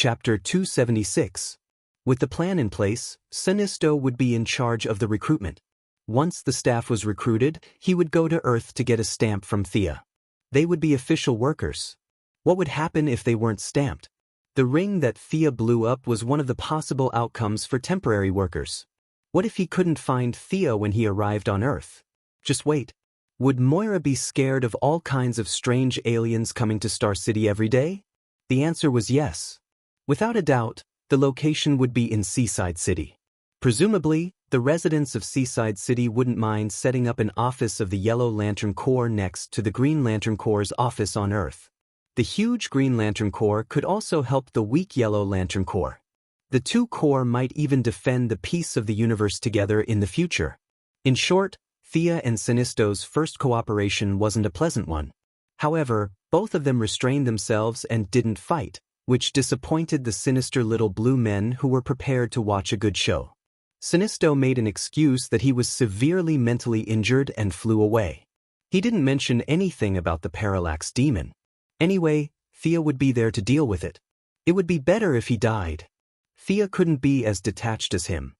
Chapter 276. With the plan in place, Sinisto would be in charge of the recruitment. Once the staff was recruited, he would go to Earth to get a stamp from Thea. They would be official workers. What would happen if they weren't stamped? The ring that Thea blew up was one of the possible outcomes for temporary workers. What if he couldn't find Thea when he arrived on Earth? Just wait. Would Moira be scared of all kinds of strange aliens coming to Star City every day? The answer was yes. Without a doubt, the location would be in Seaside City. Presumably, the residents of Seaside City wouldn't mind setting up an office of the Yellow Lantern Corps next to the Green Lantern Corps' office on Earth. The huge Green Lantern Corps could also help the weak Yellow Lantern Corps. The two corps might even defend the peace of the universe together in the future. In short, Thea and Sinisto's first cooperation wasn't a pleasant one. However, both of them restrained themselves and didn't fight, which disappointed the sinister little blue men who were prepared to watch a good show. Sinisto made an excuse that he was severely mentally injured and flew away. He didn't mention anything about the parallax demon. Anyway, Thea would be there to deal with it. It would be better if he died. Thea couldn't be as detached as him.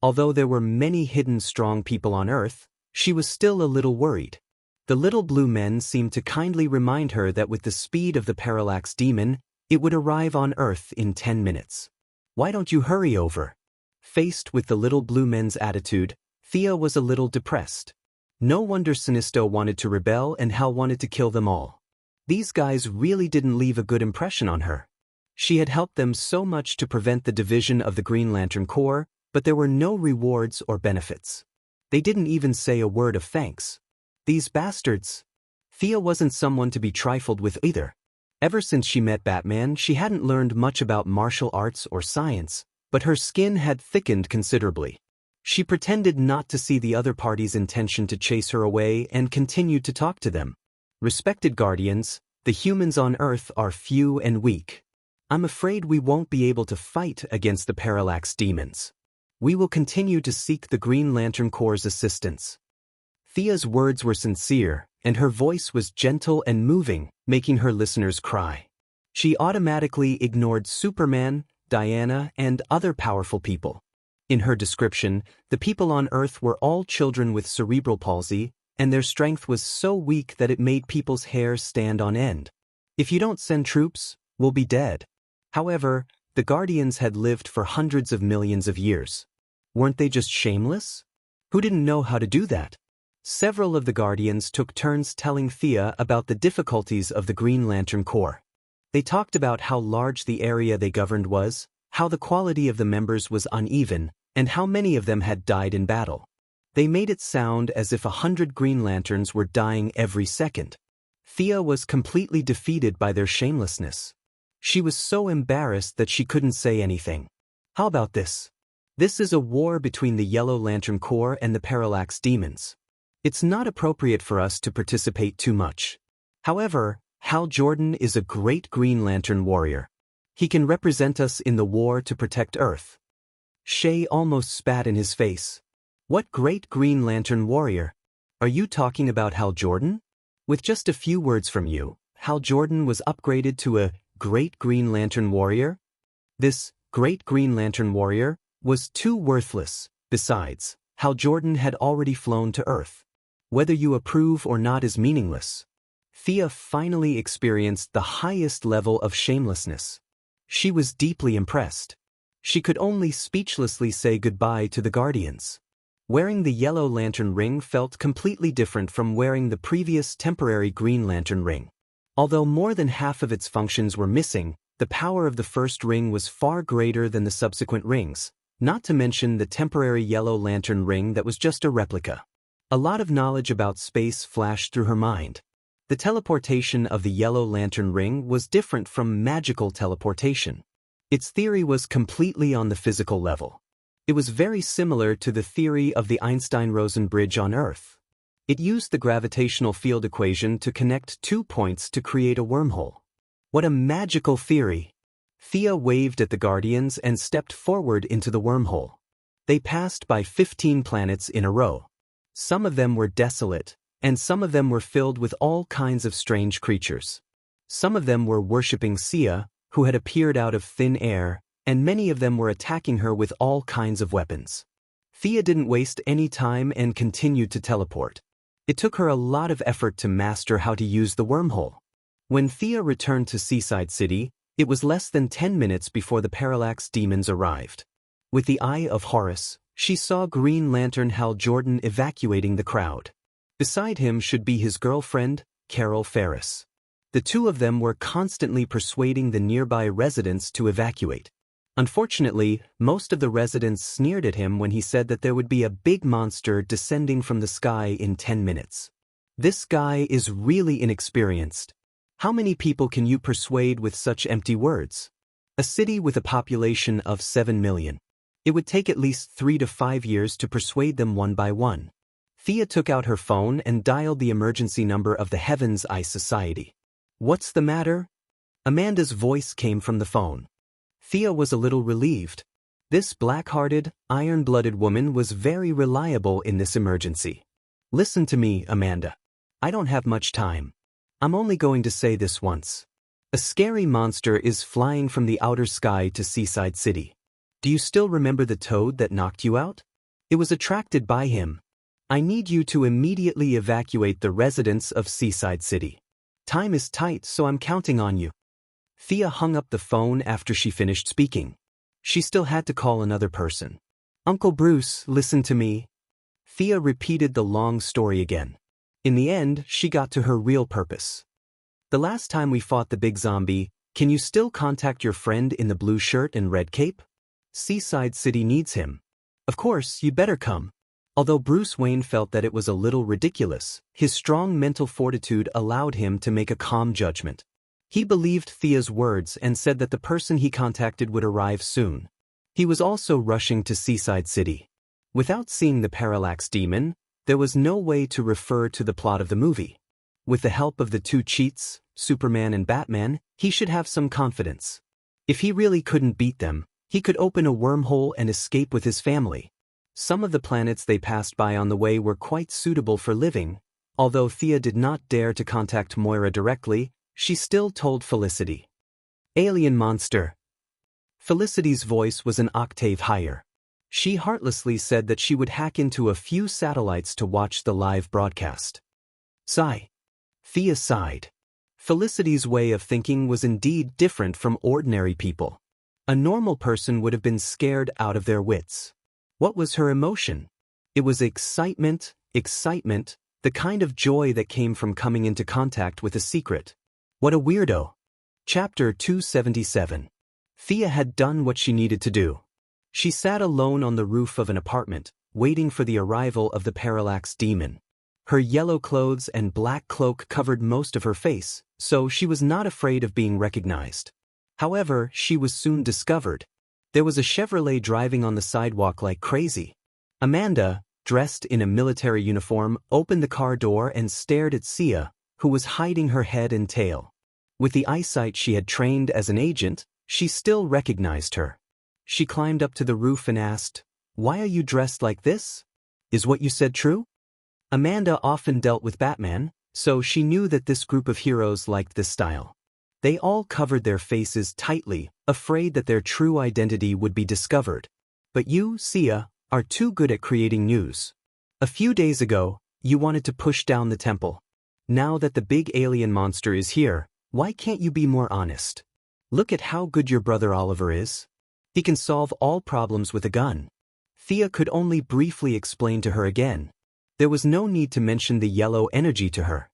Although there were many hidden strong people on Earth, she was still a little worried. The little blue men seemed to kindly remind her that with the speed of the parallax demon, it would arrive on Earth in 10 minutes. Why don't you hurry over? Faced with the little blue men's attitude, Thea was a little depressed. No wonder Sinisto wanted to rebel and Hal wanted to kill them all. These guys really didn't leave a good impression on her. She had helped them so much to prevent the division of the Green Lantern Corps, but there were no rewards or benefits. They didn't even say a word of thanks. These bastards. Thea wasn't someone to be trifled with either. Ever since she met Batman, she hadn't learned much about martial arts or science, but her skin had thickened considerably. She pretended not to see the other party's intention to chase her away and continued to talk to them. Respected Guardians, the humans on Earth are few and weak. I'm afraid we won't be able to fight against the parallax demons. We will continue to seek the Green Lantern Corps' assistance. Thea's words were sincere, and her voice was gentle and moving, making her listeners cry. She automatically ignored Superman, Diana, and other powerful people. In her description, the people on Earth were all children with cerebral palsy, and their strength was so weak that it made people's hair stand on end. If you don't send troops, we'll be dead. However, the Guardians had lived for hundreds of millions of years. Weren't they just shameless? Who didn't know how to do that? Several of the Guardians took turns telling Thea about the difficulties of the Green Lantern Corps. They talked about how large the area they governed was, how the quality of the members was uneven, and how many of them had died in battle. They made it sound as if 100 Green Lanterns were dying every second. Thea was completely defeated by their shamelessness. She was so embarrassed that she couldn't say anything. How about this? This is a war between the Yellow Lantern Corps and the Parallax Demons. It's not appropriate for us to participate too much. However, Hal Jordan is a great Green Lantern warrior. He can represent us in the war to protect Earth. Shay almost spat in his face. What great Green Lantern warrior? Are you talking about Hal Jordan? With just a few words from you, Hal Jordan was upgraded to a great Green Lantern warrior? This great Green Lantern warrior was too worthless. Besides, Hal Jordan had already flown to Earth. Whether you approve or not is meaningless. Thea finally experienced the highest level of shamelessness. She was deeply impressed. She could only speechlessly say goodbye to the Guardians. Wearing the Yellow Lantern ring felt completely different from wearing the previous temporary Green Lantern ring. Although more than half of its functions were missing, the power of the first ring was far greater than the subsequent rings, not to mention the temporary Yellow Lantern ring that was just a replica. A lot of knowledge about space flashed through her mind. The teleportation of the Yellow Lantern ring was different from magical teleportation. Its theory was completely on the physical level. It was very similar to the theory of the Einstein-Rosen bridge on Earth. It used the gravitational field equation to connect 2 points to create a wormhole. What a magical theory! Thea waved at the Guardians and stepped forward into the wormhole. They passed by 15 planets in a row. Some of them were desolate, and some of them were filled with all kinds of strange creatures. Some of them were worshipping Sia, who had appeared out of thin air, and many of them were attacking her with all kinds of weapons. Thea didn't waste any time and continued to teleport. It took her a lot of effort to master how to use the wormhole. When Thea returned to Seaside City, it was less than 10 minutes before the Parallax demons arrived. With the eye of Horus, she saw Green Lantern Hal Jordan evacuating the crowd. Beside him should be his girlfriend, Carol Ferris. The two of them were constantly persuading the nearby residents to evacuate. Unfortunately, most of the residents sneered at him when he said that there would be a big monster descending from the sky in 10 minutes. This guy is really inexperienced. How many people can you persuade with such empty words? A city with a population of 7 million. It would take at least 3 to 5 years to persuade them one by one. Thea took out her phone and dialed the emergency number of the Heaven's Eye Society. "What's the matter?" Amanda's voice came from the phone. Thea was a little relieved. This black-hearted, iron-blooded woman was very reliable in this emergency. "Listen to me, Amanda. I don't have much time. I'm only going to say this once. A scary monster is flying from the outer sky to Seaside City. Do you still remember the toad that knocked you out? It was attracted by him. I need you to immediately evacuate the residents of Seaside City. Time is tight, so I'm counting on you." Thea hung up the phone after she finished speaking. She still had to call another person. "Uncle Bruce, listen to me." Thea repeated the long story again. In the end, she got to her real purpose. "The last time we fought the big zombie, can you still contact your friend in the blue shirt and red cape? Seaside City needs him. Of course, you better come." Although Bruce Wayne felt that it was a little ridiculous, his strong mental fortitude allowed him to make a calm judgment. He believed Thea's words and said that the person he contacted would arrive soon. He was also rushing to Seaside City. Without seeing the Parallax Demon, there was no way to refer to the plot of the movie. With the help of the two cheats, Superman and Batman, he should have some confidence. If he really couldn't beat them, he could open a wormhole and escape with his family. Some of the planets they passed by on the way were quite suitable for living. Although Thea did not dare to contact Moira directly, she still told Felicity. "Alien monster." Felicity's voice was an octave higher. She heartlessly said that she would hack into a few satellites to watch the live broadcast. Sigh. Thea sighed. Felicity's way of thinking was indeed different from ordinary people. A normal person would have been scared out of their wits. What was her emotion? It was excitement, the kind of joy that came from coming into contact with a secret. What a weirdo. Chapter 277. Thea had done what she needed to do. She sat alone on the roof of an apartment, waiting for the arrival of the Parallax Demon. Her yellow clothes and black cloak covered most of her face, so she was not afraid of being recognized. However, she was soon discovered. There was a Chevrolet driving on the sidewalk like crazy. Amanda, dressed in a military uniform, opened the car door and stared at Thea, who was hiding her head and tail. With the eyesight she had trained as an agent, she still recognized her. She climbed up to the roof and asked, "Why are you dressed like this? Is what you said true?" Amanda often dealt with Batman, so she knew that this group of heroes liked this style. They all covered their faces tightly, afraid that their true identity would be discovered. But you, Thea, are too good at creating news. A few days ago, you wanted to push down the temple. Now that the big alien monster is here, why can't you be more honest? Look at how good your brother Oliver is. He can solve all problems with a gun. Thea could only briefly explain to her again. There was no need to mention the yellow energy to her.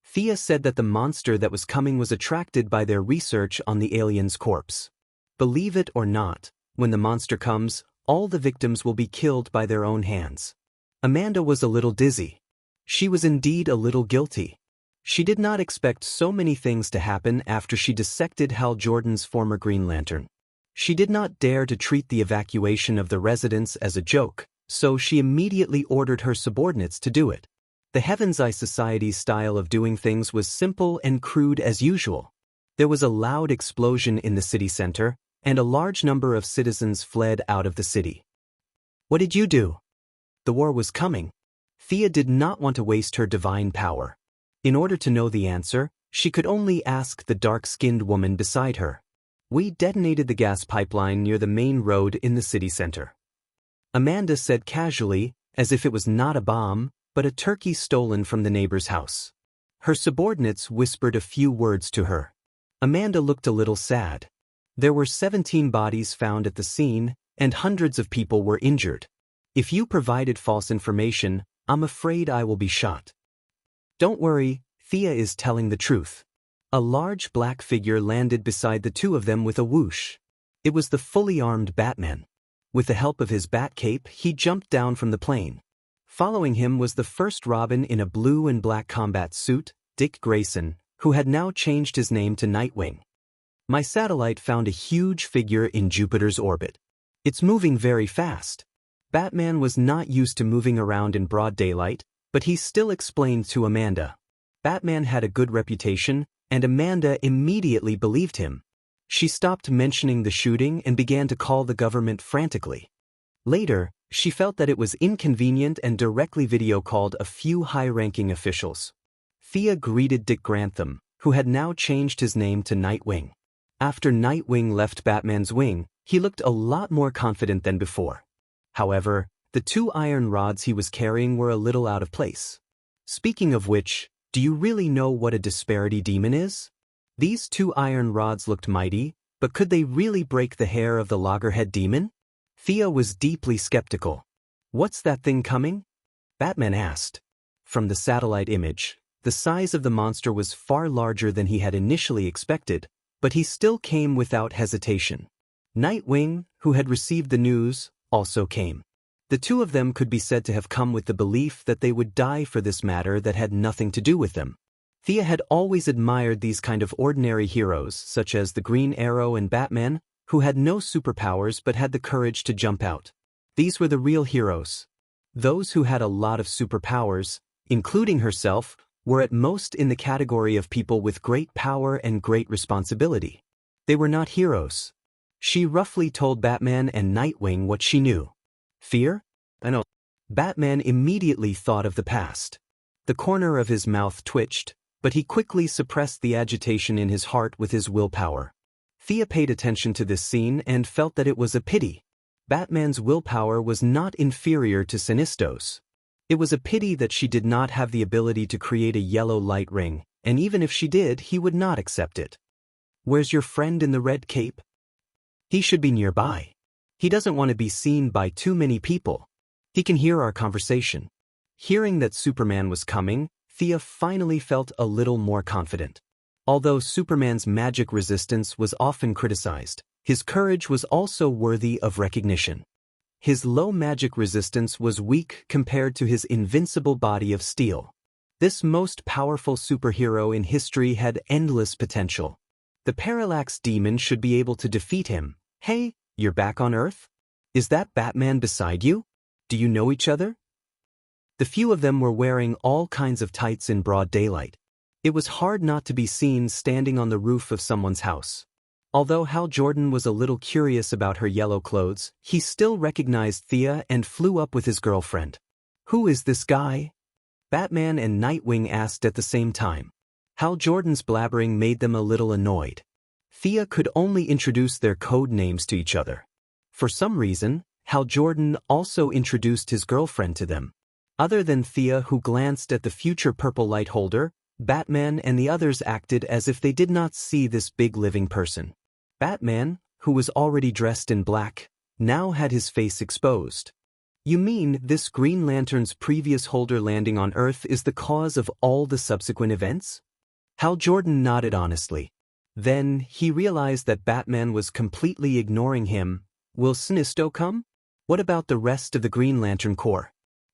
Thea said that the monster that was coming was attracted by their research on the alien's corpse. Believe it or not, when the monster comes, all the victims will be killed by their own hands. Amanda was a little dizzy. She was indeed a little guilty. She did not expect so many things to happen after she dissected Hal Jordan's former Green Lantern. She did not dare to treat the evacuation of the residents as a joke, so she immediately ordered her subordinates to do it. The Heaven's Eye Society's style of doing things was simple and crude as usual. There was a loud explosion in the city center, and a large number of citizens fled out of the city. What did you do? The war was coming. Thea did not want to waste her divine power. In order to know the answer, she could only ask the dark-skinned woman beside her. We detonated the gas pipeline near the main road in the city center. Amanda said casually, as if it was not a bomb, but a turkey stolen from the neighbor's house. Her subordinates whispered a few words to her. Amanda looked a little sad. There were 17 bodies found at the scene, and hundreds of people were injured. If you provided false information, I'm afraid I will be shot. Don't worry, Thea is telling the truth. A large black figure landed beside the two of them with a whoosh. It was the fully armed Batman. With the help of his bat cape, he jumped down from the plane. Following him was the first Robin in a blue and black combat suit, Dick Grayson, who had now changed his name to Nightwing. My satellite found a huge figure in Jupiter's orbit. It's moving very fast. Batman was not used to moving around in broad daylight, but he still explained to Amanda. Batman had a good reputation, and Amanda immediately believed him. She stopped mentioning the shooting and began to call the government frantically. Later, she felt that it was inconvenient and directly video-called a few high-ranking officials. Thea greeted Dick Grantham, who had now changed his name to Nightwing. After Nightwing left Batman's wing, he looked a lot more confident than before. However, the 2 iron rods he was carrying were a little out of place. Speaking of which, do you really know what a disparity demon is? These 2 iron rods looked mighty, but could they really break the hair of the loggerhead demon? Thea was deeply skeptical. What's that thing coming? Batman asked. From the satellite image, the size of the monster was far larger than he had initially expected, but he still came without hesitation. Nightwing, who had received the news, also came. The 2 of them could be said to have come with the belief that they would die for this matter that had nothing to do with them. Thea had always admired these kind of ordinary heroes, such as the Green Arrow and Batman, who had no superpowers but had the courage to jump out. These were the real heroes. Those who had a lot of superpowers, including herself, were at most in the category of people with great power and great responsibility. They were not heroes. She roughly told Batman and Nightwing what she knew. Fear? I know. Batman immediately thought of the past. The corner of his mouth twitched, but he quickly suppressed the agitation in his heart with his willpower. Thea paid attention to this scene and felt that it was a pity. Batman's willpower was not inferior to Sinisto's. It was a pity that she did not have the ability to create a yellow light ring, and even if she did, he would not accept it. Where's your friend in the red cape? He should be nearby. He doesn't want to be seen by too many people. He can hear our conversation. Hearing that Superman was coming, Thea finally felt a little more confident. Although Superman's magic resistance was often criticized, his courage was also worthy of recognition. His low magic resistance was weak compared to his invincible body of steel. This most powerful superhero in history had endless potential. The Parallax Demon should be able to defeat him. Hey, you're back on Earth? Is that Batman beside you? Do you know each other? The few of them were wearing all kinds of tights in broad daylight. It was hard not to be seen standing on the roof of someone's house. Although Hal Jordan was a little curious about her yellow clothes, he still recognized Thea and flew up with his girlfriend. Who is this guy? Batman and Nightwing asked at the same time. Hal Jordan's blabbering made them a little annoyed. Thea could only introduce their code names to each other. For some reason, Hal Jordan also introduced his girlfriend to them. Other than Thea, who glanced at the future purple light holder, Batman and the others acted as if they did not see this big living person. Batman, who was already dressed in black, now had his face exposed. You mean this Green Lantern's previous holder landing on Earth is the cause of all the subsequent events? Hal Jordan nodded honestly. Then he realized that Batman was completely ignoring him. Will Sinisto come? What about the rest of the Green Lantern Corps?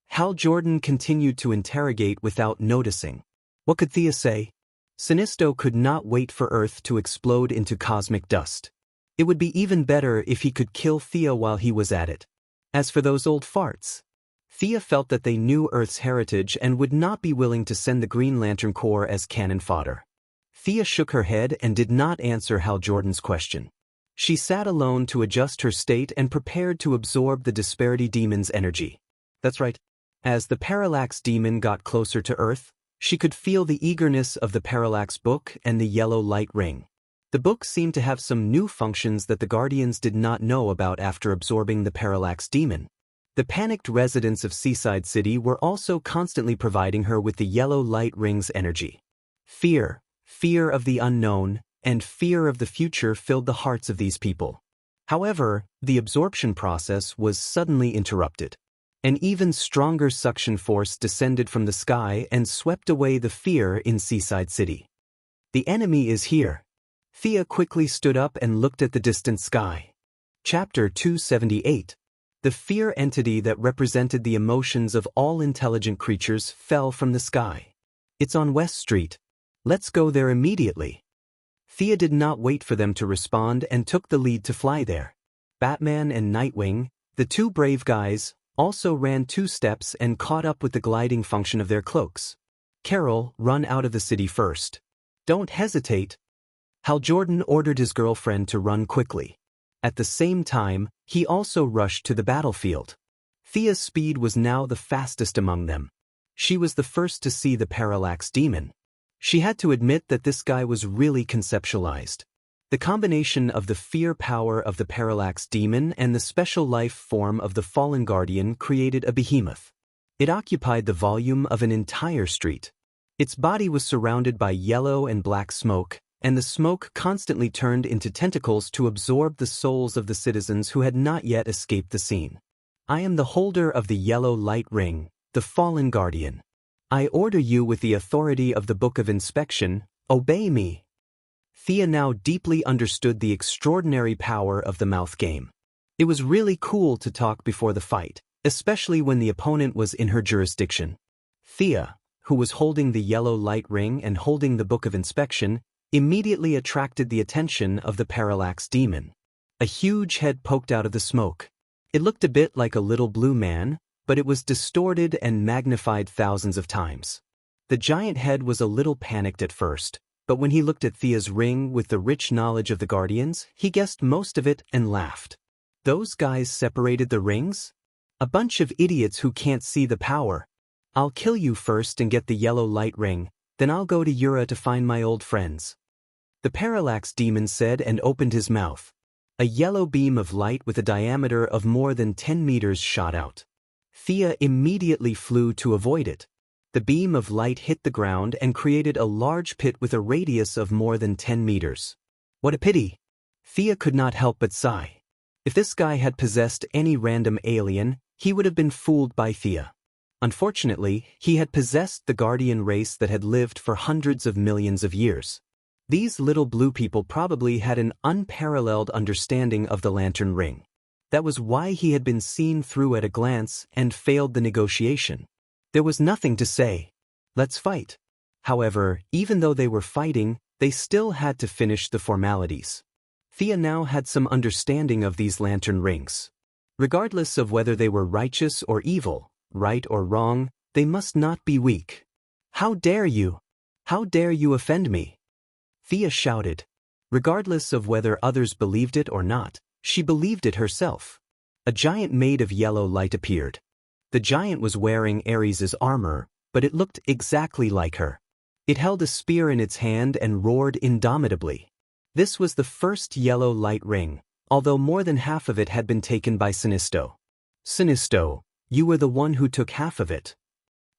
Hal Jordan continued to interrogate without noticing. What could Thea say? Sinisto could not wait for Earth to explode into cosmic dust. It would be even better if he could kill Thea while he was at it. As for those old farts, Thea felt that they knew Earth's heritage and would not be willing to send the Green Lantern Corps as cannon fodder. Thea shook her head and did not answer Hal Jordan's question. She sat alone to adjust her state and prepared to absorb the Disparity Demon's energy. That's right. As the Parallax Demon got closer to Earth, she could feel the eagerness of the Parallax Book and the yellow light ring. The book seemed to have some new functions that the Guardians did not know about after absorbing the Parallax Demon. The panicked residents of Seaside City were also constantly providing her with the yellow light ring's energy. Fear, fear of the unknown, and fear of the future filled the hearts of these people. However, the absorption process was suddenly interrupted. An even stronger suction force descended from the sky and swept away the fear in Seaside City. The enemy is here. Thea quickly stood up and looked at the distant sky. Chapter 278. The fear entity that represented the emotions of all intelligent creatures fell from the sky. It's on West Street. Let's go there immediately. Thea did not wait for them to respond and took the lead to fly there. Batman and Nightwing, the two brave guys, also ran 2 steps and caught up with the gliding function of their cloaks. Carol, run out of the city first. Don't hesitate. Hal Jordan ordered his girlfriend to run quickly. At the same time, he also rushed to the battlefield. Thea's speed was now the fastest among them. She was the first to see the Parallax Demon. She had to admit that this guy was really conceptualized. The combination of the fear power of the Parallax Demon and the special life form of the Fallen Guardian created a behemoth. It occupied the volume of an entire street. Its body was surrounded by yellow and black smoke, and the smoke constantly turned into tentacles to absorb the souls of the citizens who had not yet escaped the scene. I am the holder of the yellow light ring, the Fallen Guardian. I order you with the authority of the Book of Inspection, obey me. Thea now deeply understood the extraordinary power of the mouth game. It was really cool to talk before the fight, especially when the opponent was in her jurisdiction. Thea, who was holding the yellow light ring and holding the Book of Inspection, immediately attracted the attention of the Parallax Demon. A huge head poked out of the smoke. It looked a bit like a little blue man, but it was distorted and magnified thousands of times. The giant head was a little panicked at first, but when he looked at Thea's ring with the rich knowledge of the Guardians, he guessed most of it and laughed. Those guys separated the rings? A bunch of idiots who can't see the power. I'll kill you first and get the yellow light ring, then I'll go to Yura to find my old friends. The Parallax Demon said and opened his mouth. A yellow beam of light with a diameter of more than 10 meters shot out. Thea immediately flew to avoid it. The beam of light hit the ground and created a large pit with a radius of more than 10 meters. What a pity! Thea could not help but sigh. If this guy had possessed any random alien, he would have been fooled by Thea. Unfortunately, he had possessed the Guardian race that had lived for hundreds of millions of years. These little blue people probably had an unparalleled understanding of the lantern ring. That was why he had been seen through at a glance and failed the negotiation. There was nothing to say. Let's fight. However, even though they were fighting, they still had to finish the formalities. Thea now had some understanding of these lantern rings. Regardless of whether they were righteous or evil, right or wrong, they must not be weak. How dare you? How dare you offend me? Thea shouted. Regardless of whether others believed it or not, she believed it herself. A giant made of yellow light appeared. The giant was wearing Ares's armor, but it looked exactly like her. It held a spear in its hand and roared indomitably. This was the first yellow light ring, although more than half of it had been taken by Sinisto. Sinisto, you were the one who took half of it.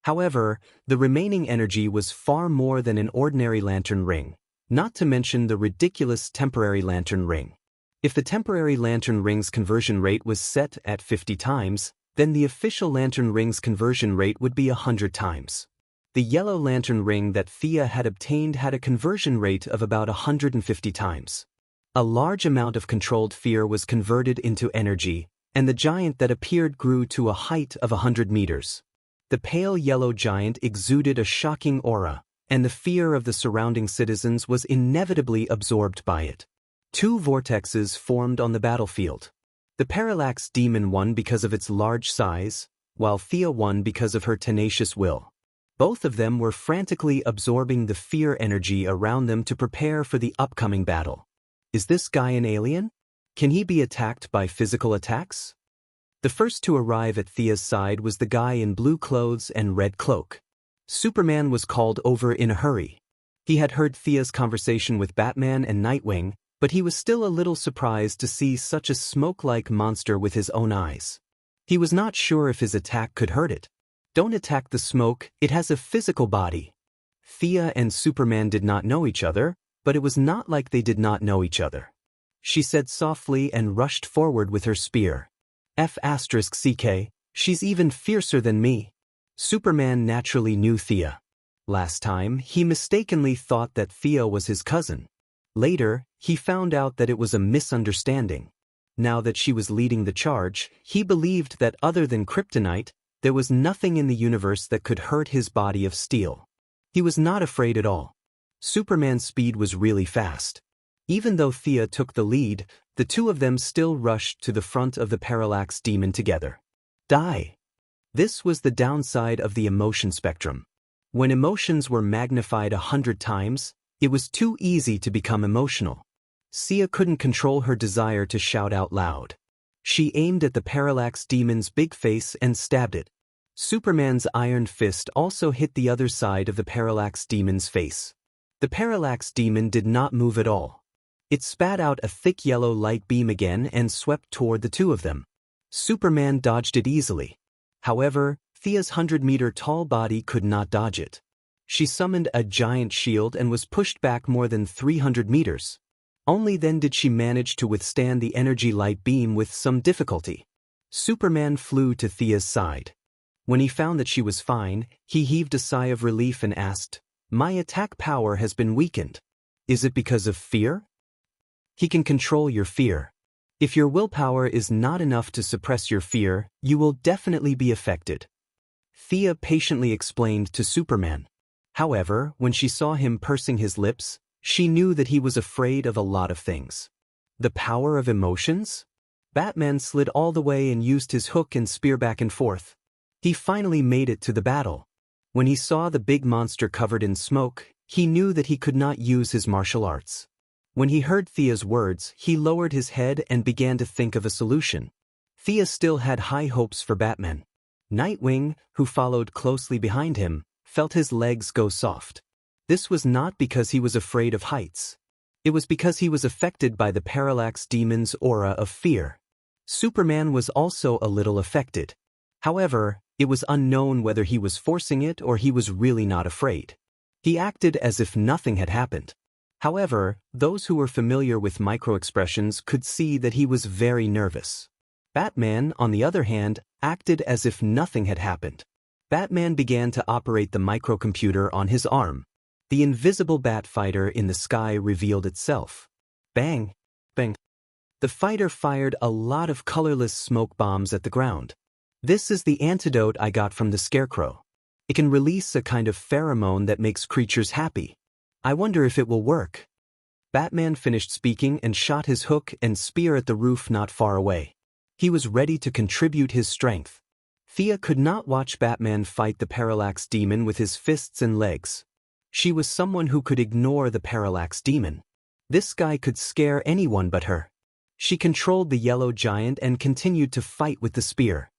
However, the remaining energy was far more than an ordinary lantern ring, not to mention the ridiculous temporary lantern ring. If the temporary lantern ring's conversion rate was set at 50 times, then the official lantern ring's conversion rate would be 100 times. The yellow lantern ring that Thea had obtained had a conversion rate of about 150 times. A large amount of controlled fear was converted into energy, and the giant that appeared grew to a height of 100 meters. The pale yellow giant exuded a shocking aura, and the fear of the surrounding citizens was inevitably absorbed by it. 2 vortexes formed on the battlefield. The Parallax Demon won because of its large size, while Thea won because of her tenacious will. Both of them were frantically absorbing the fear energy around them to prepare for the upcoming battle. Is this guy an alien? Can he be attacked by physical attacks? The first to arrive at Thea's side was the guy in blue clothes and red cloak. Superman was called over in a hurry. He had heard Thea's conversation with Batman and Nightwing, but he was still a little surprised to see such a smoke-like monster with his own eyes. He was not sure if his attack could hurt it. Don't attack the smoke, it has a physical body. Thea and Superman did not know each other, but it was not like they did not know each other. She said softly and rushed forward with her spear. F***ck, she's even fiercer than me. Superman naturally knew Thea. Last time, he mistakenly thought that Thea was his cousin. Later, he found out that it was a misunderstanding. Now that she was leading the charge, he believed that other than kryptonite, there was nothing in the universe that could hurt his body of steel. He was not afraid at all. Superman's speed was really fast. Even though Thea took the lead, the two of them still rushed to the front of the parallax demon together. Die. This was the downside of the emotion spectrum. When emotions were magnified 100 times, it was too easy to become emotional. Sia couldn't control her desire to shout out loud. She aimed at the parallax demon's big face and stabbed it. Superman's iron fist also hit the other side of the parallax demon's face. The parallax demon did not move at all. It spat out a thick yellow light beam again and swept toward the two of them. Superman dodged it easily. However, Thea's 100-meter tall body could not dodge it. She summoned a giant shield and was pushed back more than 300 meters. Only then did she manage to withstand the energy light beam with some difficulty. Superman flew to Thea's side. When he found that she was fine, he heaved a sigh of relief and asked, "My attack power has been weakened. Is it because of fear?" He can control your fear. If your willpower is not enough to suppress your fear, you will definitely be affected. Thea patiently explained to Superman. However, when she saw him pursing his lips, she knew that he was afraid of a lot of things. The power of emotions? Batman slid all the way and used his hook and spear back and forth. He finally made it to the battle. When he saw the big monster covered in smoke, he knew that he could not use his martial arts. When he heard Thea's words, he lowered his head and began to think of a solution. Thea still had high hopes for Batman. Nightwing, who followed closely behind him, felt his legs go soft. This was not because he was afraid of heights. It was because he was affected by the parallax demon's aura of fear. Superman was also a little affected. However, it was unknown whether he was forcing it or he was really not afraid. He acted as if nothing had happened. However, those who were familiar with microexpressions could see that he was very nervous. Batman, on the other hand, acted as if nothing had happened. Batman began to operate the microcomputer on his arm. The invisible bat fighter in the sky revealed itself. Bang! Bang! The fighter fired a lot of colorless smoke bombs at the ground. This is the antidote I got from the Scarecrow. It can release a kind of pheromone that makes creatures happy. I wonder if it will work. Batman finished speaking and shot his hook and spear at the roof not far away. He was ready to contribute his strength. Thea could not watch Batman fight the parallax demon with his fists and legs. She was someone who could ignore the parallax demon. This guy could scare anyone but her. She controlled the yellow giant and continued to fight with the spear.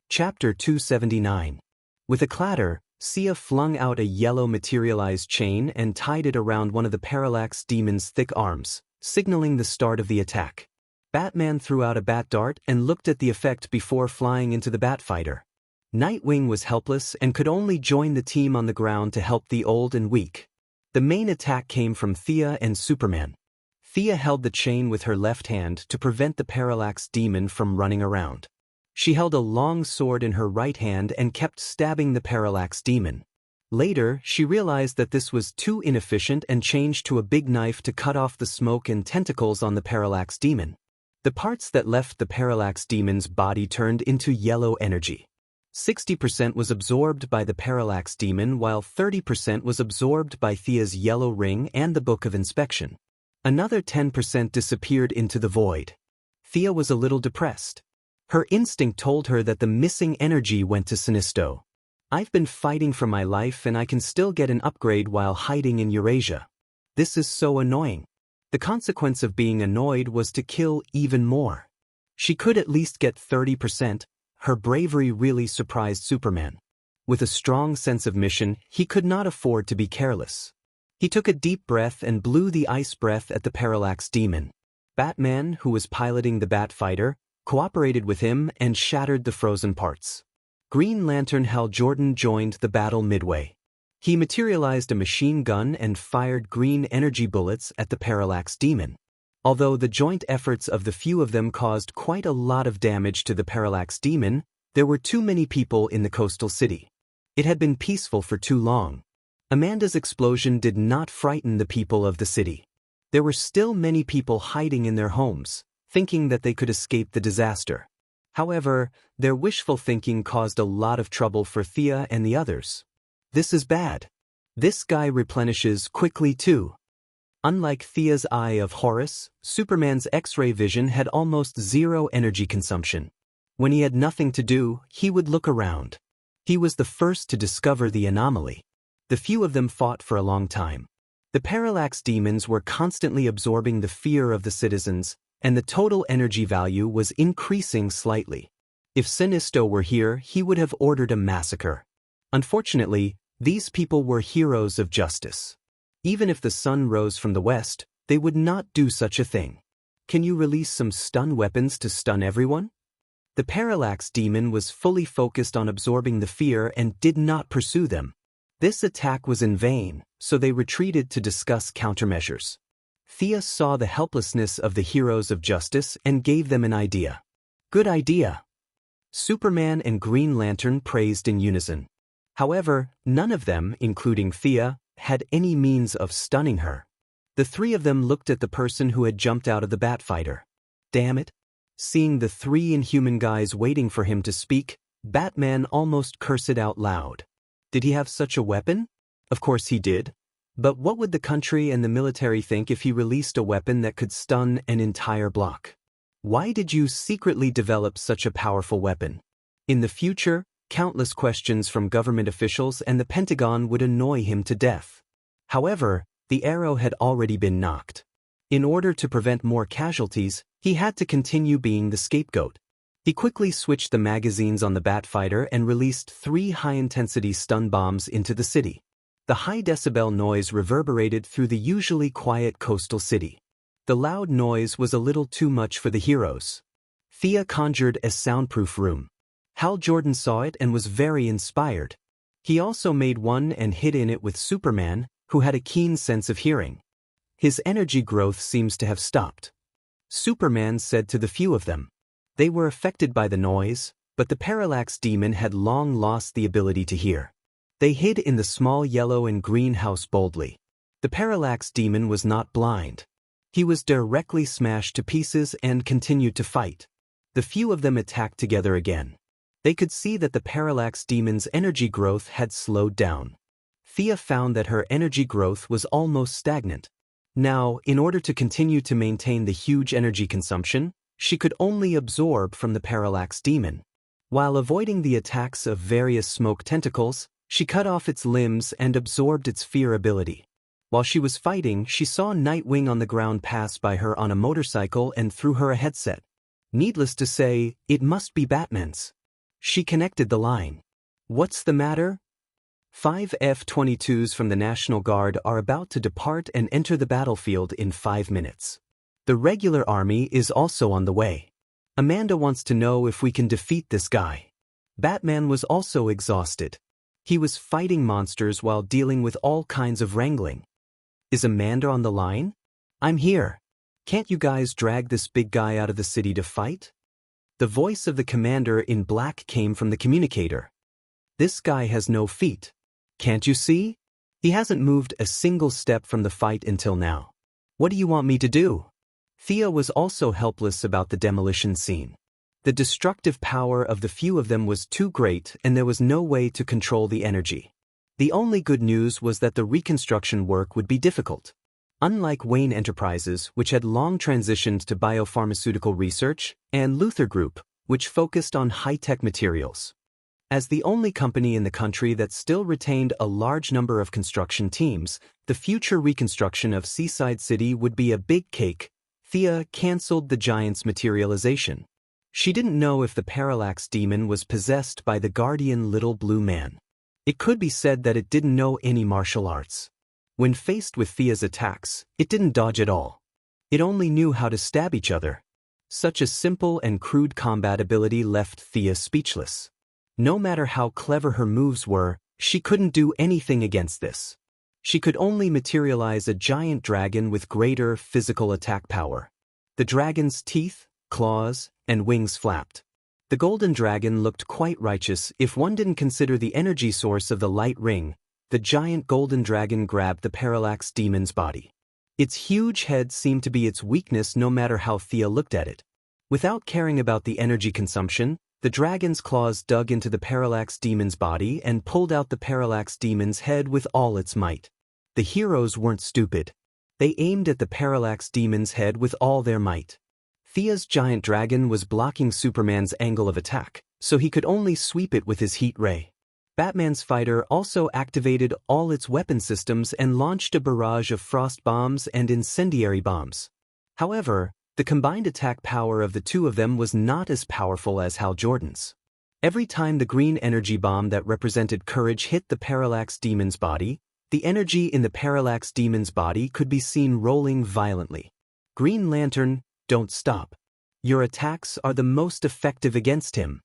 Chapter 279. With a clatter, Sia flung out a yellow materialized chain and tied it around one of the parallax demon's thick arms, signaling the start of the attack. Batman threw out a bat dart and looked at the effect before flying into the bat fighter. Nightwing was helpless and could only join the team on the ground to help the old and weak. The main attack came from Thea and Superman. Thea held the chain with her left hand to prevent the parallax demon from running around. She held a long sword in her right hand and kept stabbing the parallax demon. Later, she realized that this was too inefficient and changed to a big knife to cut off the smoke and tentacles on the parallax demon. The parts that left the parallax demon's body turned into yellow energy. 60% was absorbed by the parallax demon while 30% was absorbed by Thea's yellow ring and the Book of Inspection. Another 10% disappeared into the void. Thea was a little depressed. Her instinct told her that the missing energy went to Sinisto. I've been fighting for my life and I can still get an upgrade while hiding in Eurasia. This is so annoying. The consequence of being annoyed was to kill even more. She could at least get 30%. Her bravery really surprised Superman. With a strong sense of mission, he could not afford to be careless. He took a deep breath and blew the ice breath at the parallax demon. Batman, who was piloting the Bat Fighter, cooperated with him and shattered the frozen parts. Green Lantern Hal Jordan joined the battle midway. He materialized a machine gun and fired green energy bullets at the parallax demon. Although the joint efforts of the few of them caused quite a lot of damage to the parallax demon, there were too many people in the coastal city. It had been peaceful for too long. Amanda's explosion did not frighten the people of the city. There were still many people hiding in their homes, thinking that they could escape the disaster. However, their wishful thinking caused a lot of trouble for Thea and the others. This is bad. This guy replenishes quickly too. Unlike Thea's Eye of Horus, Superman's X-ray vision had almost zero energy consumption. When he had nothing to do, he would look around. He was the first to discover the anomaly. The few of them fought for a long time. The parallax demons were constantly absorbing the fear of the citizens, and the total energy value was increasing slightly. If Sinisto were here, he would have ordered a massacre. Unfortunately, these people were heroes of justice. Even if the sun rose from the west, they would not do such a thing. Can you release some stun weapons to stun everyone? The parallax demon was fully focused on absorbing the fear and did not pursue them. This attack was in vain, so they retreated to discuss countermeasures. Thea saw the helplessness of the heroes of justice and gave them an idea. Good idea. Superman and Green Lantern praised in unison. However, none of them, including Thea, had any means of stunning her. The three of them looked at the person who had jumped out of the Bat Fighter. Damn it. Seeing the three inhuman guys waiting for him to speak, Batman almost cursed out loud. Did he have such a weapon? Of course he did. But what would the country and the military think if he released a weapon that could stun an entire block? Why did you secretly develop such a powerful weapon? In the future, countless questions from government officials and the Pentagon would annoy him to death. However, the arrow had already been knocked. In order to prevent more casualties, he had to continue being the scapegoat. He quickly switched the magazines on the Bat Fighter and released 3 high-intensity stun bombs into the city. The high-decibel noise reverberated through the usually quiet coastal city. The loud noise was a little too much for the heroes. Thea conjured a soundproof room. Hal Jordan saw it and was very inspired. He also made one and hid in it with Superman, who had a keen sense of hearing. His energy growth seems to have stopped. Superman said to the few of them. They were affected by the noise, but the parallax demon had long lost the ability to hear. They hid in the small yellow and green house boldly. The parallax demon was not blind. He was directly smashed to pieces and continued to fight. The few of them attacked together again. They could see that the parallax demon's energy growth had slowed down. Thea found that her energy growth was almost stagnant. Now, in order to continue to maintain the huge energy consumption, she could only absorb from the parallax demon. While avoiding the attacks of various smoke tentacles, she cut off its limbs and absorbed its fear ability. While she was fighting, she saw Nightwing on the ground pass by her on a motorcycle and threw her a headset. Needless to say, it must be Batman's. She connected the line. What's the matter? 5 F-22s from the National Guard are about to depart and enter the battlefield in 5 minutes. The regular army is also on the way. Amanda wants to know if we can defeat this guy. Batman was also exhausted. He was fighting monsters while dealing with all kinds of wrangling. Is Amanda on the line? I'm here. Can't you guys drag this big guy out of the city to fight? The voice of the commander in black came from the communicator. This guy has no feet. Can't you see? He hasn't moved a single step from the fight until now. What do you want me to do? Thea was also helpless about the demolition scene. The destructive power of the few of them was too great and there was no way to control the energy. The only good news was that the reconstruction work would be difficult. Unlike Wayne Enterprises, which had long transitioned to biopharmaceutical research, and Luther Group, which focused on high-tech materials. As the only company in the country that still retained a large number of construction teams, the future reconstruction of Seaside City would be a big cake. Thea canceled the giant's materialization. She didn't know if the parallax demon was possessed by the guardian little blue man. It could be said that it didn't know any martial arts. When faced with Thea's attacks, it didn't dodge at all. It only knew how to stab each other. Such a simple and crude combat ability left Thea speechless. No matter how clever her moves were, she couldn't do anything against this. She could only materialize a giant dragon with greater physical attack power. The dragon's teeth, claws, and wings flapped. The golden dragon looked quite righteous if one didn't consider the energy source of the light ring. The giant golden dragon grabbed the parallax demon's body. Its huge head seemed to be its weakness no matter how Thea looked at it. Without caring about the energy consumption, the dragon's claws dug into the parallax demon's body and pulled out the parallax demon's head with all its might. The heroes weren't stupid. They aimed at the parallax demon's head with all their might. Thea's giant dragon was blocking Superman's angle of attack, so he could only sweep it with his heat ray. Batman's fighter also activated all its weapon systems and launched a barrage of frost bombs and incendiary bombs. However, the combined attack power of the two of them was not as powerful as Hal Jordan's. Every time the green energy bomb that represented courage hit the parallax demon's body, the energy in the parallax demon's body could be seen rolling violently. Green Lantern, don't stop. Your attacks are the most effective against him.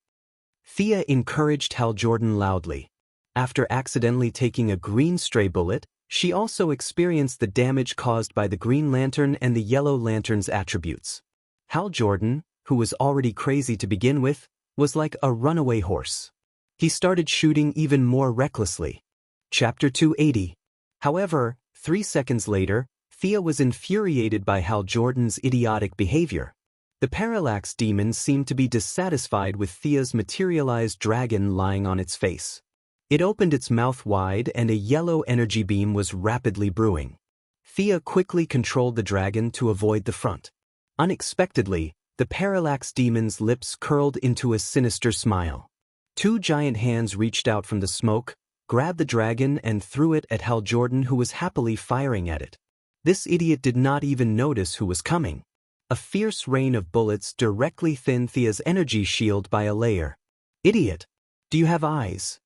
Thea encouraged Hal Jordan loudly. After accidentally taking a green stray bullet, she also experienced the damage caused by the Green Lantern and the Yellow Lantern's attributes. Hal Jordan, who was already crazy to begin with, was like a runaway horse. He started shooting even more recklessly. Chapter 280. However, 3 seconds later, Thea was infuriated by Hal Jordan's idiotic behavior. The parallax demon seemed to be dissatisfied with Thea's materialized dragon lying on its face. It opened its mouth wide and a yellow energy beam was rapidly brewing. Thea quickly controlled the dragon to avoid the front. Unexpectedly, the parallax demon's lips curled into a sinister smile. 2 giant hands reached out from the smoke, grabbed the dragon and threw it at Hal Jordan, who was happily firing at it. This idiot did not even notice who was coming. A fierce rain of bullets directly thinned Thea's energy shield by a layer. Idiot! Do you have eyes?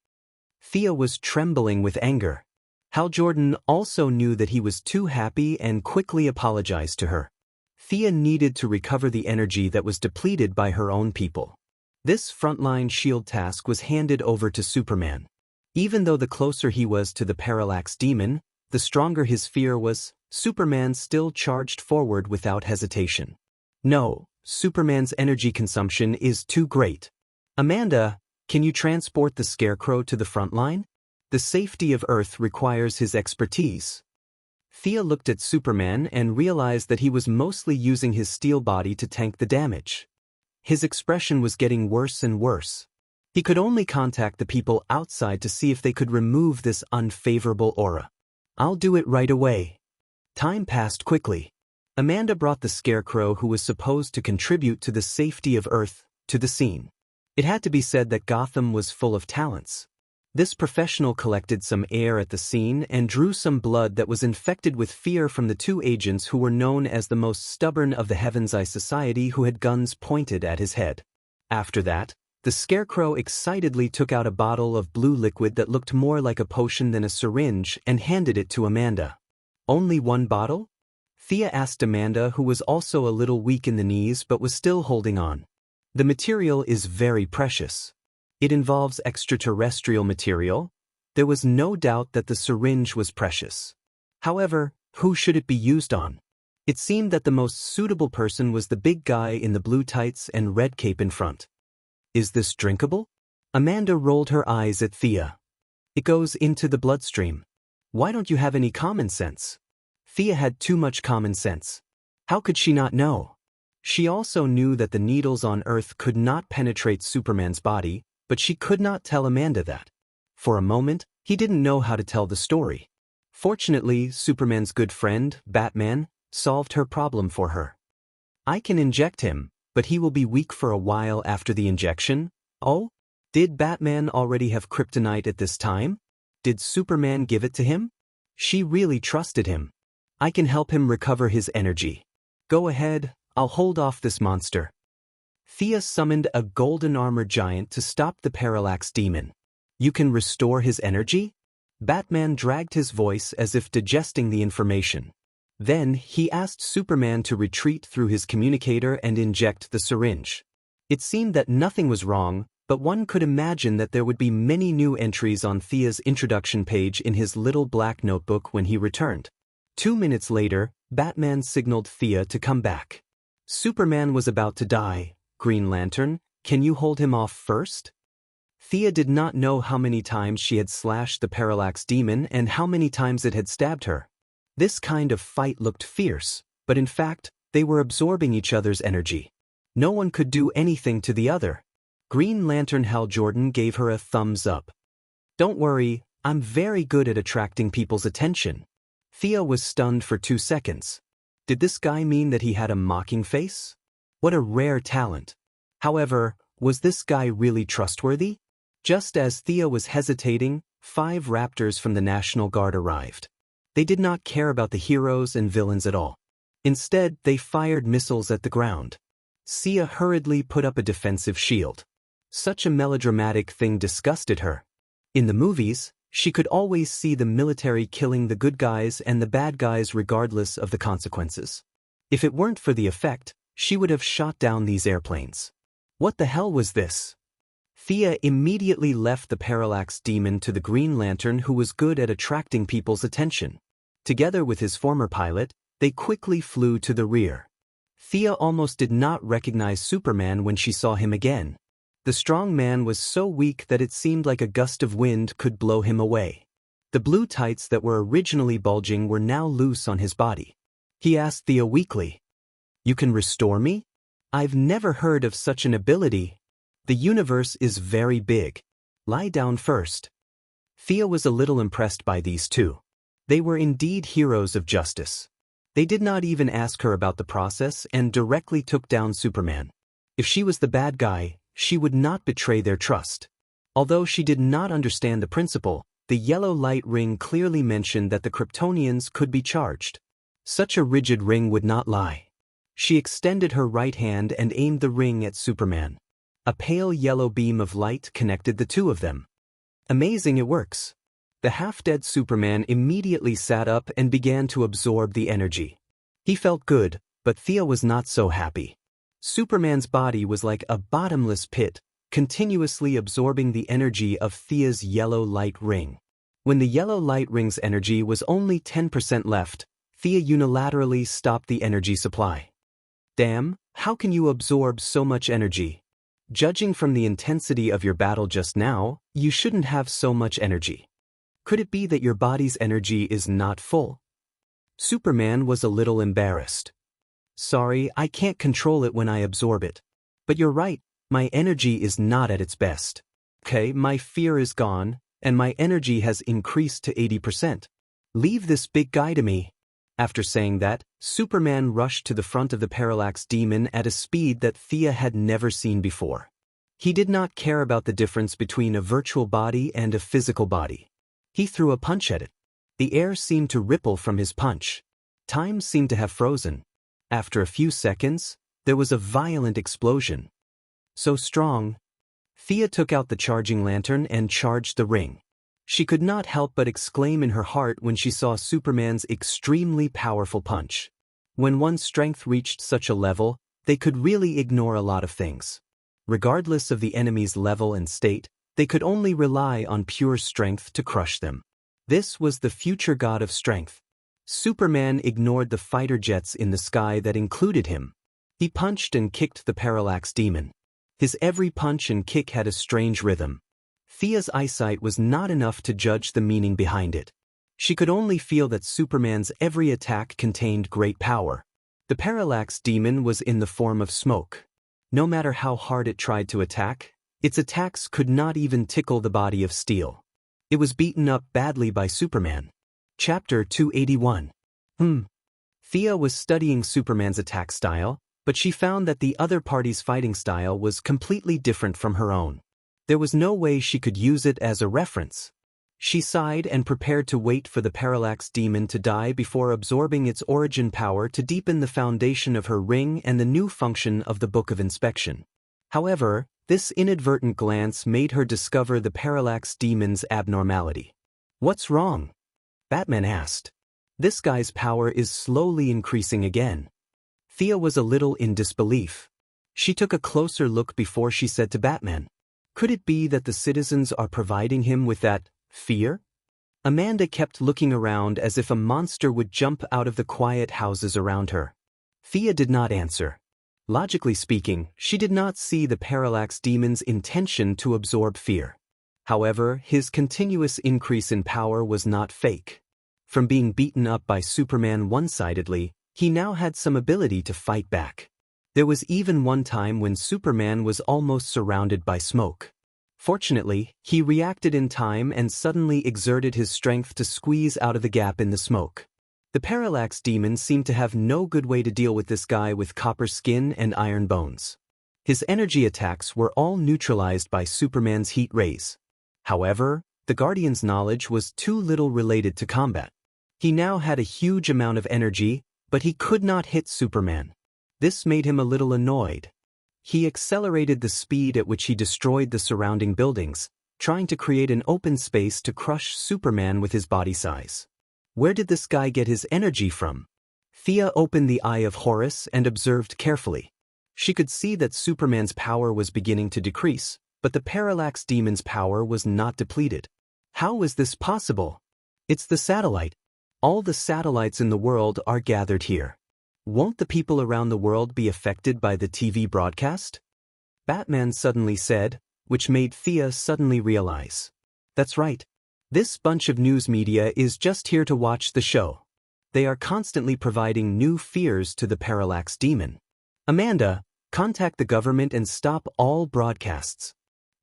Thea was trembling with anger. Hal Jordan also knew that he was too happy and quickly apologized to her. Thea needed to recover the energy that was depleted by her own people. This frontline shield task was handed over to Superman. Even though the closer he was to the parallax demon, the stronger his fear was, Superman still charged forward without hesitation. No, Superman's energy consumption is too great. Amanda, can you transport the Scarecrow to the front line? The safety of Earth requires his expertise. Thea looked at Superman and realized that he was mostly using his steel body to tank the damage. His expression was getting worse and worse. He could only contact the people outside to see if they could remove this unfavorable aura. I'll do it right away. Time passed quickly. Amanda brought the Scarecrow, who was supposed to contribute to the safety of Earth, to the scene. It had to be said that Gotham was full of talents. This professional collected some air at the scene and drew some blood that was infected with fear from the 2 agents who were known as the most stubborn of the Heaven's Eye Society, who had guns pointed at his head. After that, the Scarecrow excitedly took out a bottle of blue liquid that looked more like a potion than a syringe and handed it to Amanda. Only 1 bottle? Thea asked Amanda, who was also a little weak in the knees but was still holding on. The material is very precious. It involves extraterrestrial material. There was no doubt that the syringe was precious. However, who should it be used on? It seemed that the most suitable person was the big guy in the blue tights and red cape in front. Is this drinkable? Amanda rolled her eyes at Thea. It goes into the bloodstream. Why don't you have any common sense? Thea had too much common sense. How could she not know? She also knew that the needles on Earth could not penetrate Superman's body, but she could not tell Amanda that. For a moment, he didn't know how to tell the story. Fortunately, Superman's good friend, Batman, solved her problem for her. I can inject him, but he will be weak for a while after the injection. Oh? Did Batman already have kryptonite at this time? Did Superman give it to him? She really trusted him. I can help him recover his energy. Go ahead, I'll hold off this monster. Thea summoned a golden armor giant to stop the parallax demon. You can restore his energy? Batman dragged his voice as if digesting the information. Then, he asked Superman to retreat through his communicator and inject the syringe. It seemed that nothing was wrong, but one could imagine that there would be many new entries on Thea's introduction page in his little black notebook when he returned. 2 minutes later, Batman signaled Thea to come back. Superman was about to die. Green Lantern, can you hold him off first? Thea did not know how many times she had slashed the parallax demon and how many times it had stabbed her. This kind of fight looked fierce, but in fact, they were absorbing each other's energy. No one could do anything to the other. Green Lantern Hal Jordan gave her a thumbs up. Don't worry, I'm very good at attracting people's attention. Thea was stunned for 2 seconds. Did this guy mean that he had a mocking face? What a rare talent. However, was this guy really trustworthy? Just as Thea was hesitating, 5 raptors from the National Guard arrived. They did not care about the heroes and villains at all. Instead, they fired missiles at the ground. Thea hurriedly put up a defensive shield. Such a melodramatic thing disgusted her. In the movies, she could always see the military killing the good guys and the bad guys regardless of the consequences. If it weren't for the effect, she would have shot down these airplanes. What the hell was this? Thea immediately left the parallax demon to the Green Lantern, who was good at attracting people's attention. Together with his former pilot, they quickly flew to the rear. Thea almost did not recognize Superman when she saw him again. The strong man was so weak that it seemed like a gust of wind could blow him away. The blue tights that were originally bulging were now loose on his body. He asked Thea weakly, "You can restore me? I've never heard of such an ability. The universe is very big. Lie down first." Thea was a little impressed by these two. They were indeed heroes of justice. They did not even ask her about the process and directly took down Superman. If she was the bad guy, she would not betray their trust. Although she did not understand the principle, the yellow light ring clearly mentioned that the Kryptonians could be charged. Such a rigid ring would not lie. She extended her right hand and aimed the ring at Superman. A pale yellow beam of light connected the two of them. Amazing, it works. The half-dead Superman immediately sat up and began to absorb the energy. He felt good, but Thea was not so happy. Superman's body was like a bottomless pit, continuously absorbing the energy of Thea's yellow light ring. When the yellow light ring's energy was only 10% left, Thea unilaterally stopped the energy supply. Damn, how can you absorb so much energy? Judging from the intensity of your battle just now, you shouldn't have so much energy. Could it be that your body's energy is not full? Superman was a little embarrassed. Sorry, I can't control it when I absorb it. But you're right, my energy is not at its best. Okay, my fear is gone, and my energy has increased to 80%. Leave this big guy to me. After saying that, Superman rushed to the front of the parallax demon at a speed that Thea had never seen before. He did not care about the difference between a virtual body and a physical body. He threw a punch at it. The air seemed to ripple from his punch. Time seemed to have frozen. After a few seconds, there was a violent explosion. So strong. Thea took out the charging lantern and charged the ring. She could not help but exclaim in her heart when she saw Superman's extremely powerful punch. When one's strength reached such a level, they could really ignore a lot of things. Regardless of the enemy's level and state, they could only rely on pure strength to crush them. This was the future god of strength. Superman ignored the fighter jets in the sky that included him. He punched and kicked the parallax demon. His every punch and kick had a strange rhythm. Thea's eyesight was not enough to judge the meaning behind it. She could only feel that Superman's every attack contained great power. The parallax demon was in the form of smoke. No matter how hard it tried to attack, its attacks could not even tickle the body of steel. It was beaten up badly by Superman. Chapter 281. Thea was studying Superman's attack style, but she found that the other party's fighting style was completely different from her own. There was no way she could use it as a reference. She sighed and prepared to wait for the parallax demon to die before absorbing its origin power to deepen the foundation of her ring and the new function of the Book of Inspection. However, this inadvertent glance made her discover the parallax demon's abnormality. What's wrong? Batman asked. This guy's power is slowly increasing again. Thea was a little in disbelief. She took a closer look before she said to Batman, could it be that the citizens are providing him with that fear? Amanda kept looking around as if a monster would jump out of the quiet houses around her. Thea did not answer. Logically speaking, she did not see the parallax demon's intention to absorb fear. However, his continuous increase in power was not fake. From being beaten up by Superman one-sidedly, he now had some ability to fight back. There was even one time when Superman was almost surrounded by smoke. Fortunately, he reacted in time and suddenly exerted his strength to squeeze out of the gap in the smoke. The parallax demon seemed to have no good way to deal with this guy with copper skin and iron bones. His energy attacks were all neutralized by Superman's heat rays. However, the Guardian's knowledge was too little related to combat. He now had a huge amount of energy, but he could not hit Superman. This made him a little annoyed. He accelerated the speed at which he destroyed the surrounding buildings, trying to create an open space to crush Superman with his body size. Where did this guy get his energy from? Thea opened the Eye of Horus and observed carefully. She could see that Superman's power was beginning to decrease, but the parallax demon's power was not depleted. How was this possible? It's the satellite. All the satellites in the world are gathered here. Won't the people around the world be affected by the TV broadcast? Batman suddenly said, which made Thea suddenly realize. That's right. This bunch of news media is just here to watch the show. They are constantly providing new fears to the parallax demon. Amanda, contact the government and stop all broadcasts.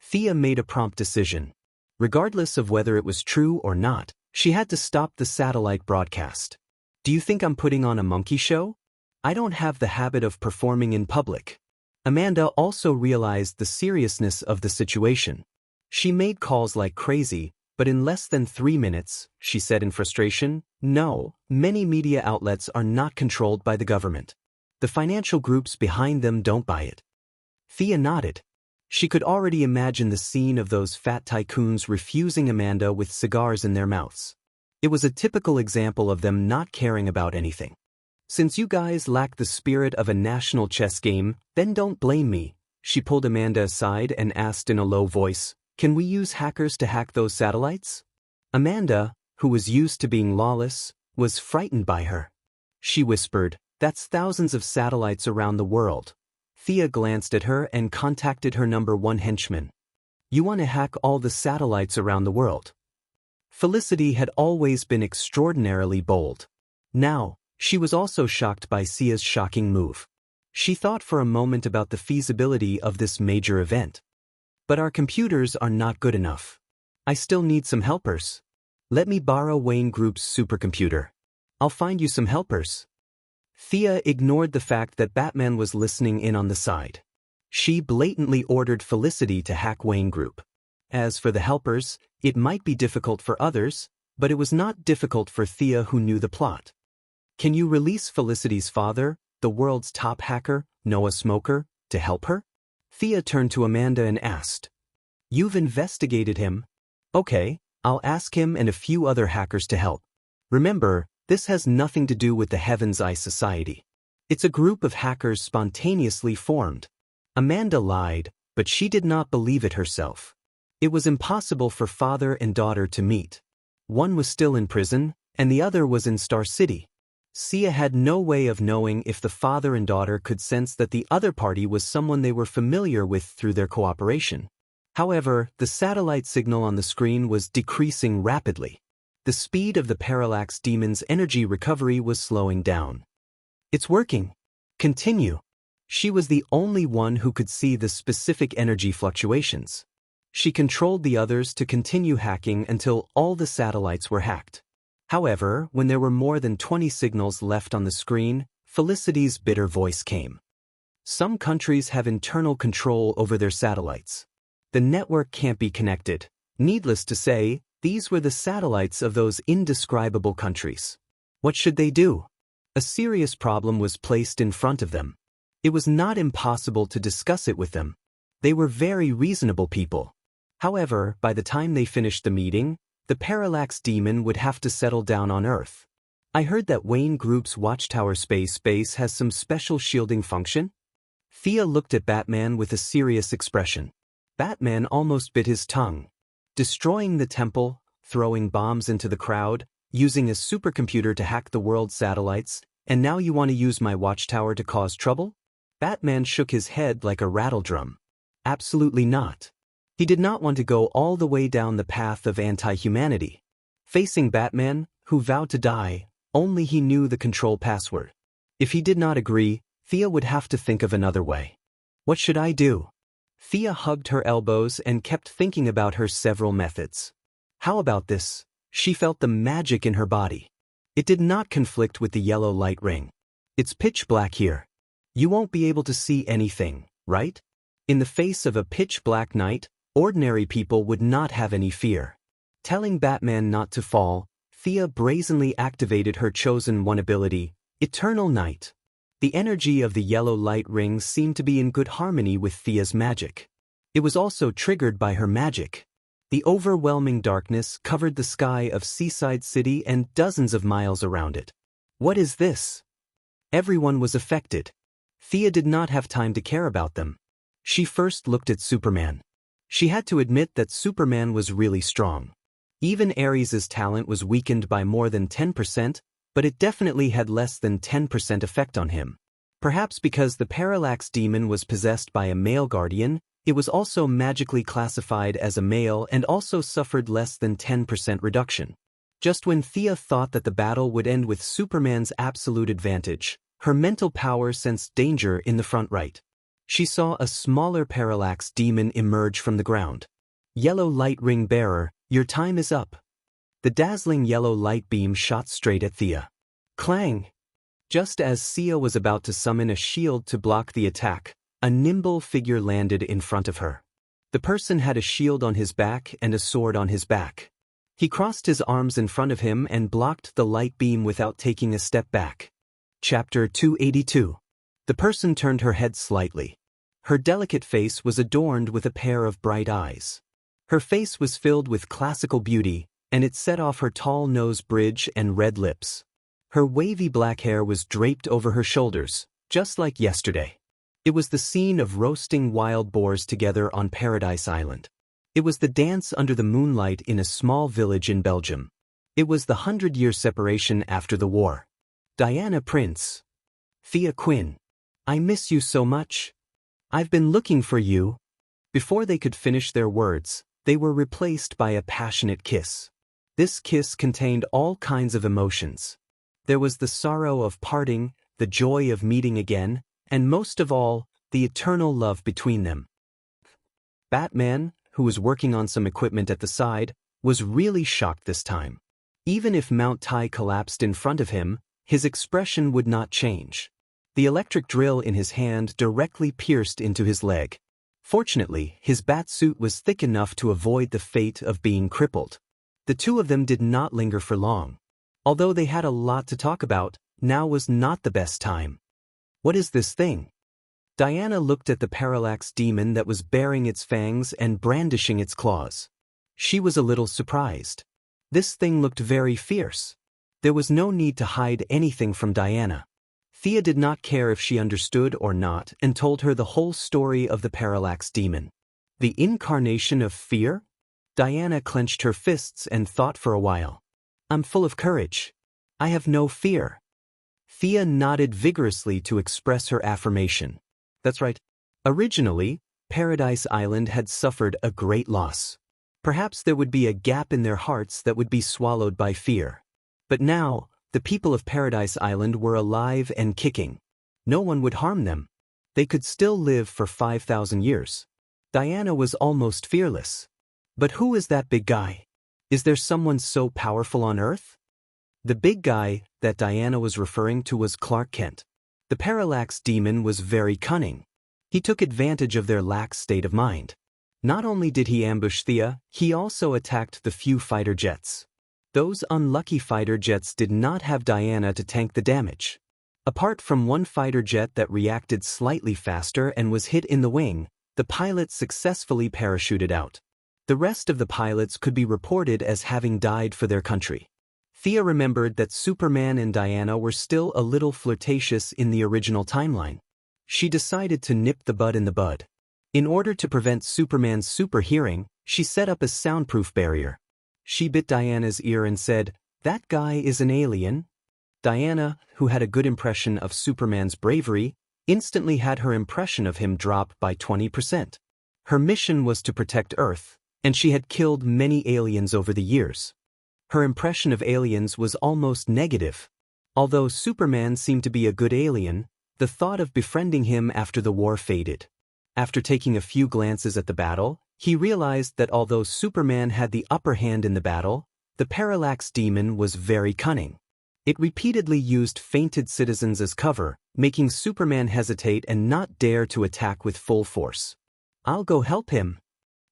Thea made a prompt decision. Regardless of whether it was true or not, she had to stop the satellite broadcast. Do you think I'm putting on a monkey show? I don't have the habit of performing in public. Amanda also realized the seriousness of the situation. She made calls like crazy, but in less than 3 minutes, she said in frustration, no, many media outlets are not controlled by the government. The financial groups behind them don't buy it. Thea nodded. She could already imagine the scene of those fat tycoons refusing Amanda with cigars in their mouths. It was a typical example of them not caring about anything. Since you guys lack the spirit of a national chess game, then don't blame me. She pulled Amanda aside and asked in a low voice, can we use hackers to hack those satellites? Amanda, who was used to being lawless, was frightened by her. She whispered, that's thousands of satellites around the world. Thea glanced at her and contacted her number 1 henchman. You want to hack all the satellites around the world? Felicity had always been extraordinarily bold. Now, she was also shocked by Sia's shocking move. She thought for a moment about the feasibility of this major event. But our computers are not good enough. I still need some helpers. Let me borrow Wayne Group's supercomputer. I'll find you some helpers. Thea ignored the fact that Batman was listening in on the side. She blatantly ordered Felicity to hack Wayne Group. As for the helpers, it might be difficult for others, but it was not difficult for Thea who knew the plot. Can you release Felicity's father, the world's top hacker, Noah Smoker, to help her? Thea turned to Amanda and asked. You've investigated him. Okay, I'll ask him and a few other hackers to help. Remember, this has nothing to do with the Heaven's Eye Society. It's a group of hackers spontaneously formed. Amanda lied, but she did not believe it herself. It was impossible for father and daughter to meet. One was still in prison, and the other was in Star City. Sia had no way of knowing if the father and daughter could sense that the other party was someone they were familiar with through their cooperation. However, the satellite signal on the screen was decreasing rapidly. The speed of the parallax demon's energy recovery was slowing down. It's working. Continue. She was the only one who could see the specific energy fluctuations. She controlled the others to continue hacking until all the satellites were hacked. However, when there were more than 20 signals left on the screen, Felicity's bitter voice came. Some countries have internal control over their satellites. The network can't be connected. Needless to say, these were the satellites of those indescribable countries. What should they do? A serious problem was placed in front of them. It was not impossible to discuss it with them. They were very reasonable people. However, by the time they finished the meeting, The parallax demon would have to settle down on Earth. I heard that Wayne Group's Watchtower space base has some special shielding function? Thea looked at Batman with a serious expression. Batman almost bit his tongue. Destroying the temple, throwing bombs into the crowd, using a supercomputer to hack the world's satellites, and now you want to use my watchtower to cause trouble? Batman shook his head like a rattledrum. Absolutely not. He did not want to go all the way down the path of anti-humanity. Facing Batman, who vowed to die, only he knew the control password. If he did not agree, Thea would have to think of another way. What should I do? Thea hugged her elbows and kept thinking about her several methods. How about this? She felt the magic in her body. It did not conflict with the yellow light ring. It's pitch black here. You won't be able to see anything, right? In the face of a pitch black night, ordinary people would not have any fear. Telling Batman not to fall, Thea brazenly activated her chosen one ability, Eternal Night. The energy of the yellow light ring seemed to be in good harmony with Thea's magic. It was also triggered by her magic. The overwhelming darkness covered the sky of Seaside City and dozens of miles around it. What is this? Everyone was affected. Thea did not have time to care about them. She first looked at Superman. She had to admit that Superman was really strong. Even Ares's talent was weakened by more than 10%, but it definitely had less than 10% effect on him. Perhaps because the parallax demon was possessed by a male guardian, it was also magically classified as a male and also suffered less than 10% reduction. Just when Thea thought that the battle would end with Superman's absolute advantage, her mental power sensed danger in the front right. She saw a smaller parallax demon emerge from the ground. Yellow light ring bearer, your time is up. The dazzling yellow light beam shot straight at Thea. Clang! Just as Thea was about to summon a shield to block the attack, a nimble figure landed in front of her. The person had a shield on his back and a sword on his back. He crossed his arms in front of him and blocked the light beam without taking a step back. Chapter 282. The person turned her head slightly. Her delicate face was adorned with a pair of bright eyes. Her face was filled with classical beauty, and it set off her tall nose bridge and red lips. Her wavy black hair was draped over her shoulders, just like yesterday. It was the scene of roasting wild boars together on Paradise Island. It was the dance under the moonlight in a small village in Belgium. It was the 100-year separation after the war. Diana Prince. Thea Quinn. I miss you so much. I've been looking for you. Before they could finish their words, they were replaced by a passionate kiss. This kiss contained all kinds of emotions. There was the sorrow of parting, the joy of meeting again, and most of all, the eternal love between them. Batman, who was working on some equipment at the side, was really shocked this time. Even if Mount Tai collapsed in front of him, his expression would not change. The electric drill in his hand directly pierced into his leg. Fortunately, his bat suit was thick enough to avoid the fate of being crippled. The two of them did not linger for long. Although they had a lot to talk about, now was not the best time. What is this thing? Diana looked at the parallax demon that was baring its fangs and brandishing its claws. She was a little surprised. This thing looked very fierce. There was no need to hide anything from Diana. Thea did not care if she understood or not and told her the whole story of the parallax demon. The incarnation of fear? Diana clenched her fists and thought for a while. I'm full of courage. I have no fear. Thea nodded vigorously to express her affirmation. That's right. Originally, Paradise Island had suffered a great loss. Perhaps there would be a gap in their hearts that would be swallowed by fear. But now, the people of Paradise Island were alive and kicking. No one would harm them. They could still live for 5,000 years. Diana was almost fearless. But who is that big guy? Is there someone so powerful on Earth? The big guy that Diana was referring to was Clark Kent. The parallax demon was very cunning. He took advantage of their lax state of mind. Not only did he ambush Thea, he also attacked the few fighter jets. Those unlucky fighter jets did not have Diana to tank the damage. Apart from one fighter jet that reacted slightly faster and was hit in the wing, the pilot successfully parachuted out. The rest of the pilots could be reported as having died for their country. Thea remembered that Superman and Diana were still a little flirtatious in the original timeline. She decided to nip the bud in the bud. In order to prevent Superman's super hearing, she set up a soundproof barrier. She bit Diana's ear and said, "That guy is an alien." Diana, who had a good impression of Superman's bravery, instantly had her impression of him drop by 20%. Her mission was to protect Earth, and she had killed many aliens over the years. Her impression of aliens was almost negative. Although Superman seemed to be a good alien, the thought of befriending him after the war faded. After taking a few glances at the battle, he realized that although Superman had the upper hand in the battle, the Parallax Demon was very cunning. It repeatedly used fainted citizens as cover, making Superman hesitate and not dare to attack with full force. "I'll go help him."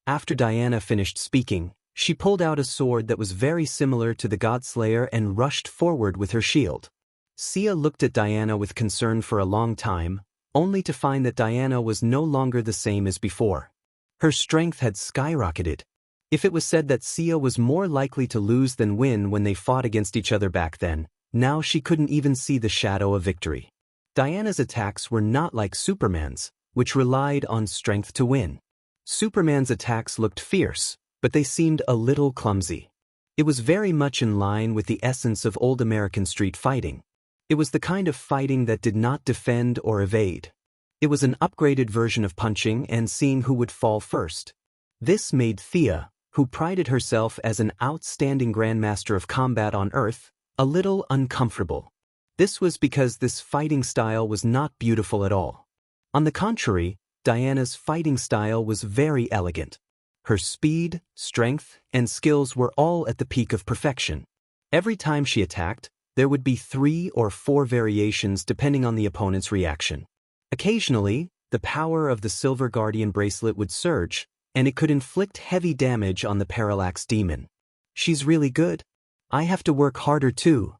After Diana finished speaking, she pulled out a sword that was very similar to the Godslayer and rushed forward with her shield. Sia looked at Diana with concern for a long time, only to find that Diana was no longer the same as before. Her strength had skyrocketed. If it was said that Sia was more likely to lose than win when they fought against each other back then, now she couldn't even see the shadow of victory. Diana's attacks were not like Superman's, which relied on strength to win. Superman's attacks looked fierce, but they seemed a little clumsy. It was very much in line with the essence of old American street fighting. It was the kind of fighting that did not defend or evade. It was an upgraded version of punching and seeing who would fall first. This made Thea, who prided herself as an outstanding grandmaster of combat on Earth, a little uncomfortable. This was because this fighting style was not beautiful at all. On the contrary, Diana's fighting style was very elegant. Her speed, strength, and skills were all at the peak of perfection. Every time she attacked, there would be 3 or 4 variations depending on the opponent's reaction. Occasionally, the power of the Silver Guardian bracelet would surge, and it could inflict heavy damage on the Parallax Demon. "She's really good. I have to work harder too."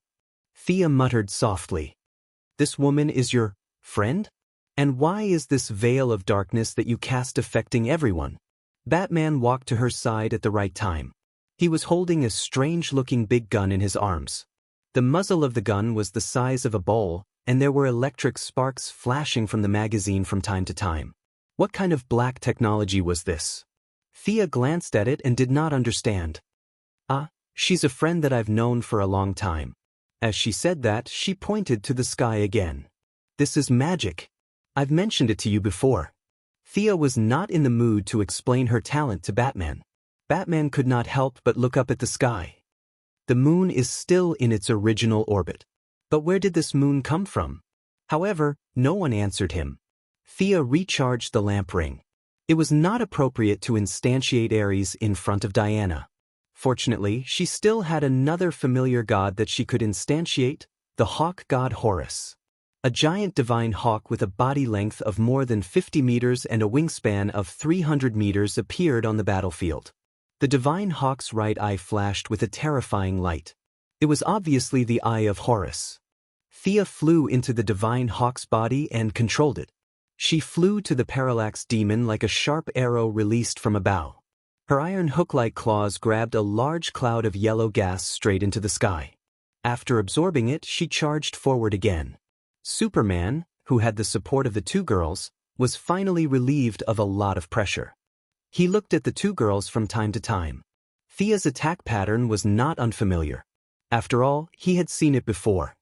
Thea muttered softly. "This woman is your friend? And why is this veil of darkness that you cast affecting everyone?" Batman walked to her side at the right time. He was holding a strange-looking big gun in his arms. The muzzle of the gun was the size of a bowl, and there were electric sparks flashing from the magazine from time to time. What kind of black technology was this? Thea glanced at it and did not understand. "Ah, she's a friend that I've known for a long time." As she said that, she pointed to the sky again. "This is magic. I've mentioned it to you before." Thea was not in the mood to explain her talent to Batman. Batman could not help but look up at the sky. The moon is still in its original orbit. But where did this moon come from? However, no one answered him. Thea recharged the lamp ring. It was not appropriate to instantiate Ares in front of Diana. Fortunately, she still had another familiar god that she could instantiate, the hawk god Horus. A giant divine hawk with a body length of more than 50 meters and a wingspan of 300 meters appeared on the battlefield. The divine hawk's right eye flashed with a terrifying light. It was obviously the eye of Horus. Thea flew into the divine hawk's body and controlled it. She flew to the Parallax Demon like a sharp arrow released from a bow. Her iron hook-like claws grabbed a large cloud of yellow gas straight into the sky. After absorbing it, she charged forward again. Superman, who had the support of the 2 girls, was finally relieved of a lot of pressure. He looked at the 2 girls from time to time. Thea's attack pattern was not unfamiliar. After all, he had seen it before.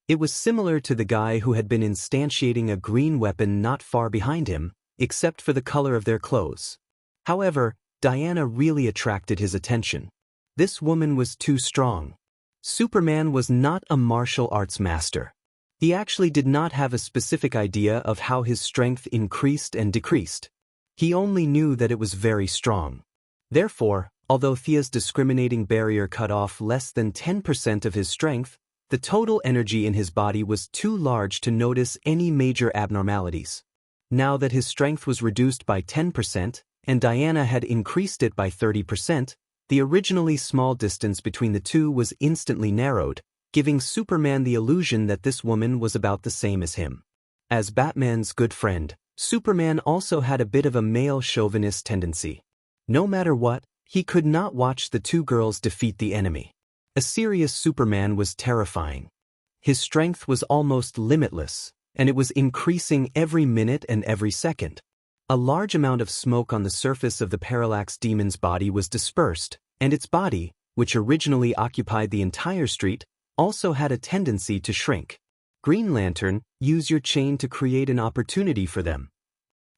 It was similar to the guy who had been instantiating a green weapon not far behind him, except for the color of their clothes. However, Diana really attracted his attention. This woman was too strong. Superman was not a martial arts master. He actually did not have a specific idea of how his strength increased and decreased. He only knew that it was very strong. Therefore, although Thea's discriminating barrier cut off less than 10% of his strength, the total energy in his body was too large to notice any major abnormalities. Now that his strength was reduced by 10%, and Diana had increased it by 30%, the originally small distance between the two was instantly narrowed, giving Superman the illusion that this woman was about the same as him. As Batman's good friend, Superman also had a bit of a male chauvinist tendency. No matter what, He could not watch the two girls defeat the enemy. A serious Superman was terrifying. His strength was almost limitless, and it was increasing every minute and every second. A large amount of smoke on the surface of the Parallax Demon's body was dispersed, and its body, which originally occupied the entire street, also had a tendency to shrink. Green Lantern, use your chain to create an opportunity for them.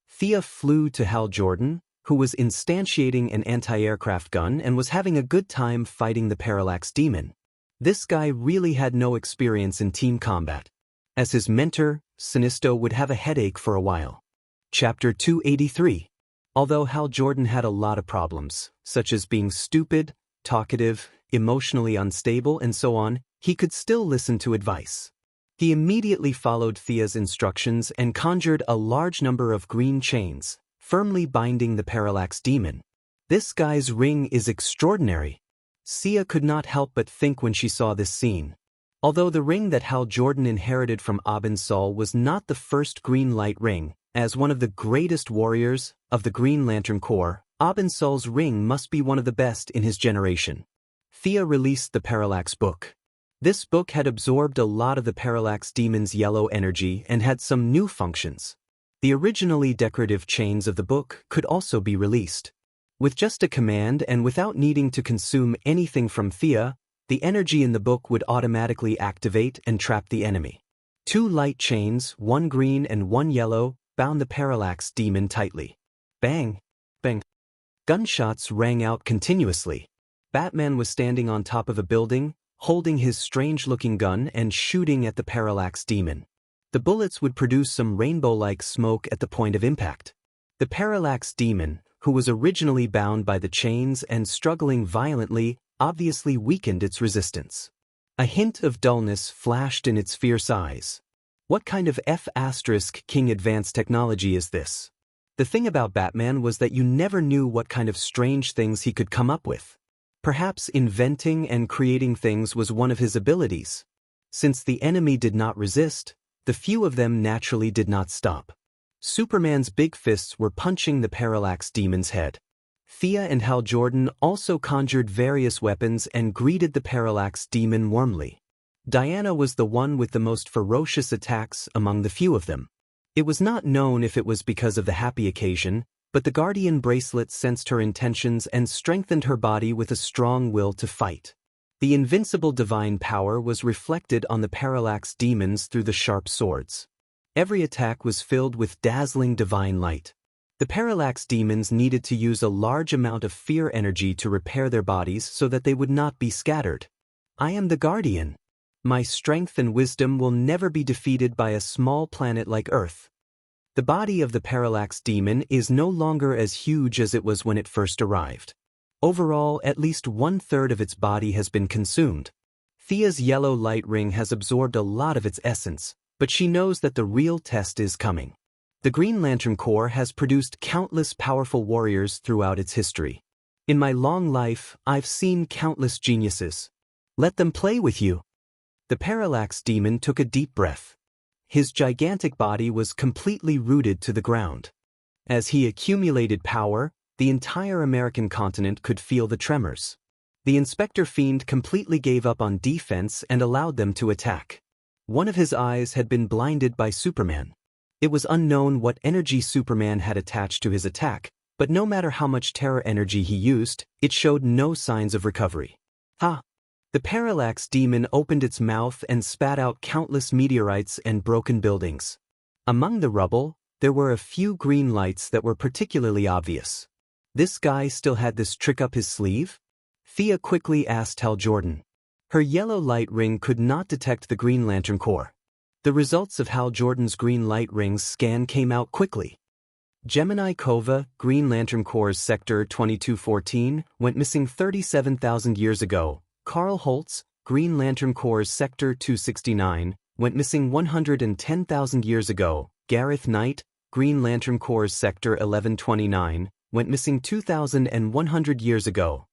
Thea flew to Hal Jordan, who was instantiating an anti-aircraft gun and was having a good time fighting the Parallax Demon. This guy really had no experience in team combat. As his mentor, Sinisto would have a headache for a while. Chapter 283. Although Hal Jordan had a lot of problems, such as being stupid, talkative, emotionally unstable, and so on, he could still listen to advice. He immediately followed Thea's instructions and conjured a large number of green chains, firmly binding the Parallax Demon. This guy's ring is extraordinary. Thea could not help but think when she saw this scene. Although the ring that Hal Jordan inherited from Abin Sol was not the first green light ring, as one of the greatest warriors of the Green Lantern Corps, Abin Sol's ring must be one of the best in his generation. Thea released the Parallax Book. This book had absorbed a lot of the Parallax Demon's yellow energy and had some new functions. The originally decorative chains of the book could also be released. With just a command and without needing to consume anything from Thea, the energy in the book would automatically activate and trap the enemy. 2 light chains, 1 green and 1 yellow, bound the Parallax Demon tightly. Bang! Bang! Gunshots rang out continuously. Batman was standing on top of a building, holding his strange-looking gun and shooting at the Parallax Demon. The bullets would produce some rainbow-like smoke at the point of impact. The Parallax Demon, who was originally bound by the chains and struggling violently, obviously weakened its resistance. A hint of dullness flashed in its fierce eyes. What kind of F***King advanced technology is this? The thing about Batman was that you never knew what kind of strange things he could come up with. Perhaps inventing and creating things was one of his abilities. Since the enemy did not resist, the few of them naturally did not stop. Superman's big fists were punching the Parallax Demon's head. Thea and Hal Jordan also conjured various weapons and greeted the Parallax Demon warmly. Diana was the one with the most ferocious attacks among the few of them. It was not known if it was because of the happy occasion, but the Guardian bracelet sensed her intentions and strengthened her body with a strong will to fight. The invincible divine power was reflected on the Parallax Demons through the sharp swords. Every attack was filled with dazzling divine light. The Parallax Demons needed to use a large amount of fear energy to repair their bodies so that they would not be scattered. I am the Guardian. My strength and wisdom will never be defeated by a small planet like Earth. The body of the Parallax Demon is no longer as huge as it was when it first arrived. Overall, at least 1/3 of its body has been consumed. Thea's yellow light ring has absorbed a lot of its essence, but she knows that the real test is coming. The Green Lantern Corps has produced countless powerful warriors throughout its history. In my long life, I've seen countless geniuses. Let them play with you. The Parallax Demon took a deep breath. His gigantic body was completely rooted to the ground. As he accumulated power, the entire American continent could feel the tremors. The Inspector Fiend completely gave up on defense and allowed them to attack. One of his eyes had been blinded by Superman. It was unknown what energy Superman had attached to his attack, but no matter how much terror energy he used, it showed no signs of recovery. Ha! The Parallax Demon opened its mouth and spat out countless meteorites and broken buildings. Among the rubble, there were a few green lights that were particularly obvious. This guy still had this trick up his sleeve? Thea quickly asked Hal Jordan. Her yellow light ring could not detect the Green Lantern Corps. The results of Hal Jordan's green light ring's scan came out quickly. Gemini Kova, Green Lantern Corps' Sector 2214, went missing 37,000 years ago. Carl Holtz, Green Lantern Corps' Sector 269, went missing 110,000 years ago. Gareth Knight, Green Lantern Corps' Sector 1129, went missing 2,100 years ago.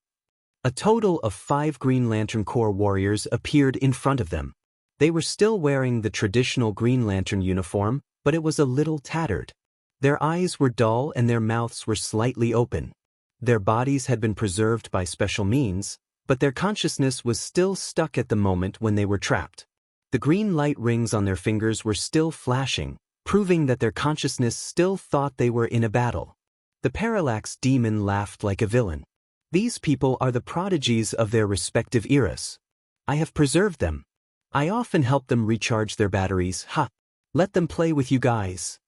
A total of 5 Green Lantern Corps warriors appeared in front of them. They were still wearing the traditional Green Lantern uniform, but it was a little tattered. Their eyes were dull and their mouths were slightly open. Their bodies had been preserved by special means, but their consciousness was still stuck at the moment when they were trapped. The green light rings on their fingers were still flashing, proving that their consciousness still thought they were in a battle. The parallax demon laughed like a villain. These people are the prodigies of their respective eras. I have preserved them. I often help them recharge their batteries. Ha! Let them play with you guys.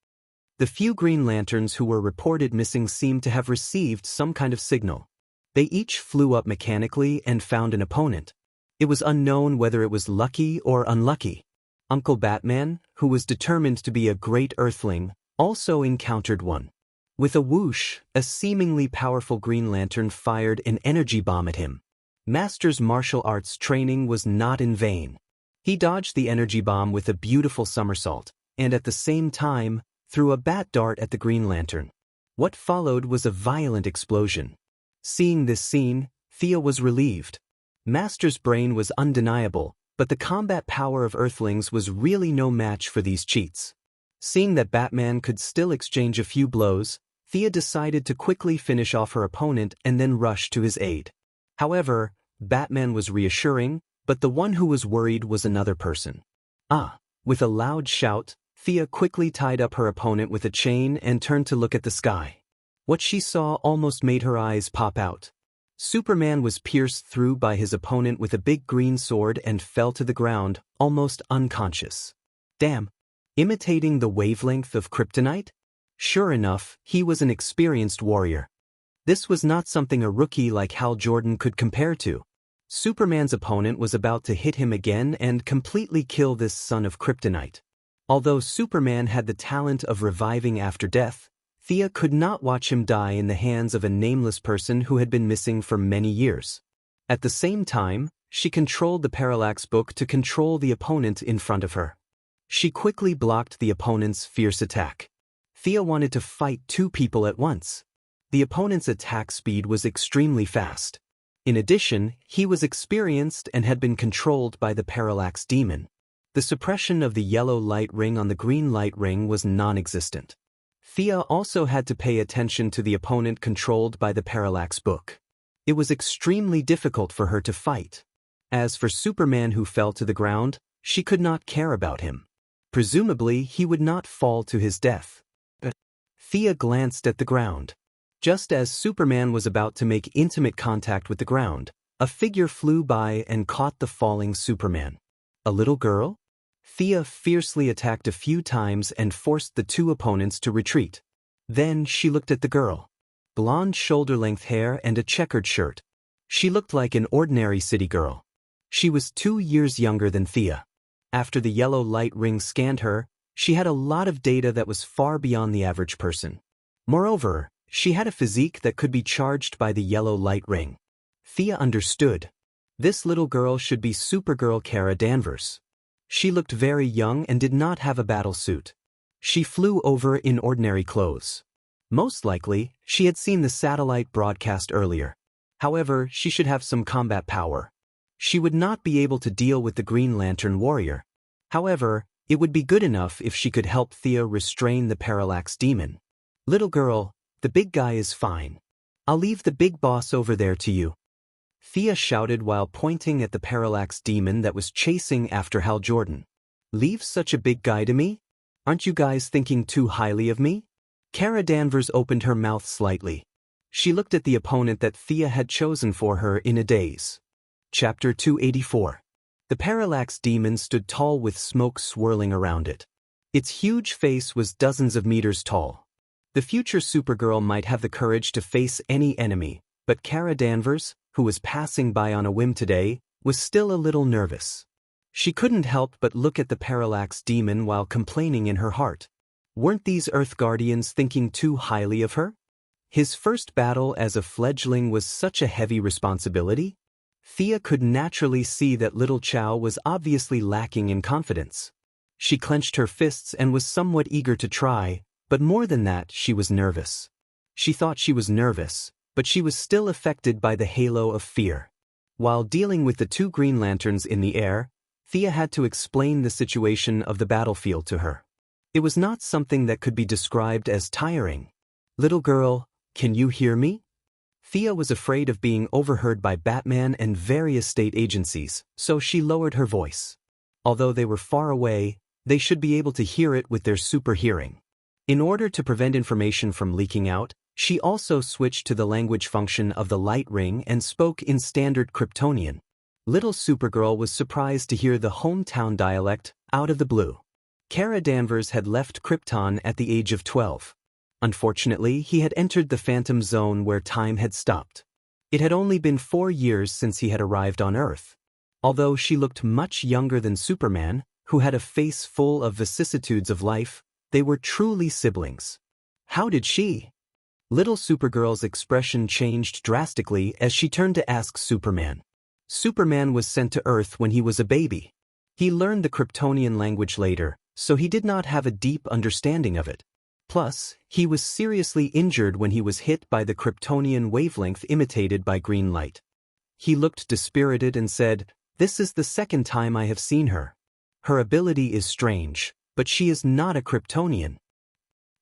The few Green Lanterns who were reported missing seemed to have received some kind of signal. They each flew up mechanically and found an opponent. It was unknown whether it was lucky or unlucky. Uncle Batman, who was determined to be a great Earthling, also encountered one. With a whoosh, a seemingly powerful Green Lantern fired an energy bomb at him. Master's martial arts training was not in vain. He dodged the energy bomb with a beautiful somersault, and at the same time, threw a bat dart at the Green Lantern. What followed was a violent explosion. Seeing this scene, Thea was relieved. Master's brain was undeniable, but the combat power of Earthlings was really no match for these cheats. Seeing that Batman could still exchange a few blows, Thea decided to quickly finish off her opponent and then rush to his aid. However, Batman was reassuring, but the one who was worried was another person. Ah! With a loud shout, Thea quickly tied up her opponent with a chain and turned to look at the sky. What she saw almost made her eyes pop out. Superman was pierced through by his opponent with a big green sword and fell to the ground, almost unconscious. Damn! Imitating the wavelength of kryptonite? Sure enough, he was an experienced warrior. This was not something a rookie like Hal Jordan could compare to. Superman's opponent was about to hit him again and completely kill this son of kryptonite. Although Superman had the talent of reviving after death, Thea could not watch him die in the hands of a nameless person who had been missing for many years. At the same time, she controlled the parallax book to control the opponent in front of her. She quickly blocked the opponent's fierce attack. Thea wanted to fight two people at once. The opponent's attack speed was extremely fast. In addition, he was experienced and had been controlled by the parallax demon. The suppression of the yellow light ring on the green light ring was non-existent. Thea also had to pay attention to the opponent controlled by the parallax book. It was extremely difficult for her to fight. As for Superman who fell to the ground, she could not care about him. Presumably, he would not fall to his death. Thea glanced at the ground. Just as Superman was about to make intimate contact with the ground, a figure flew by and caught the falling Superman. A little girl? Thea fiercely attacked a few times and forced the two opponents to retreat. Then she looked at the girl. Blonde shoulder-length hair and a checkered shirt. She looked like an ordinary city girl. She was 2 years younger than Thea. After the yellow light ring scanned her, she had a lot of data that was far beyond the average person. Moreover, she had a physique that could be charged by the yellow light ring. Thea understood. This little girl should be Supergirl Kara Danvers. She looked very young and did not have a battle suit. She flew over in ordinary clothes. Most likely, she had seen the satellite broadcast earlier. However, she should have some combat power. She would not be able to deal with the Green Lantern warrior. However, it would be good enough if she could help Thea restrain the parallax demon. Little girl, the big guy is fine. I'll leave the big boss over there to you. Thea shouted while pointing at the parallax demon that was chasing after Hal Jordan. Leave such a big guy to me? Aren't you guys thinking too highly of me? Kara Danvers opened her mouth slightly. She looked at the opponent that Thea had chosen for her in a daze. Chapter 284. The parallax demon stood tall with smoke swirling around it. Its huge face was dozens of meters tall. The future Supergirl might have the courage to face any enemy, but Kara Danvers, who was passing by on a whim today, was still a little nervous. She couldn't help but look at the parallax demon while complaining in her heart. Weren't these Earth Guardians thinking too highly of her? His first battle as a fledgling was such a heavy responsibility. Thea could naturally see that little Chow was obviously lacking in confidence. She clenched her fists and was somewhat eager to try, but more than that, she was nervous. She thought she was nervous, but she was still affected by the halo of fear. While dealing with the two Green Lanterns in the air, Thea had to explain the situation of the battlefield to her. It was not something that could be described as tiring. Little girl, can you hear me? Thea was afraid of being overheard by Batman and various state agencies, so she lowered her voice. Although they were far away, they should be able to hear it with their super hearing. In order to prevent information from leaking out, she also switched to the language function of the light ring and spoke in standard Kryptonian. Little Supergirl was surprised to hear the hometown dialect out of the blue. Kara Danvers had left Krypton at the age of 12. Unfortunately, he had entered the Phantom Zone where time had stopped. It had only been 4 years since he had arrived on Earth. Although she looked much younger than Superman, who had a face full of vicissitudes of life, they were truly siblings. How did she? Little Supergirl's expression changed drastically as she turned to ask Superman. Superman was sent to Earth when he was a baby. He learned the Kryptonian language later, so he did not have a deep understanding of it. Plus, he was seriously injured when he was hit by the Kryptonian wavelength imitated by green light. He looked dispirited and said, "This is the second time I have seen her. Her ability is strange, but she is not a Kryptonian.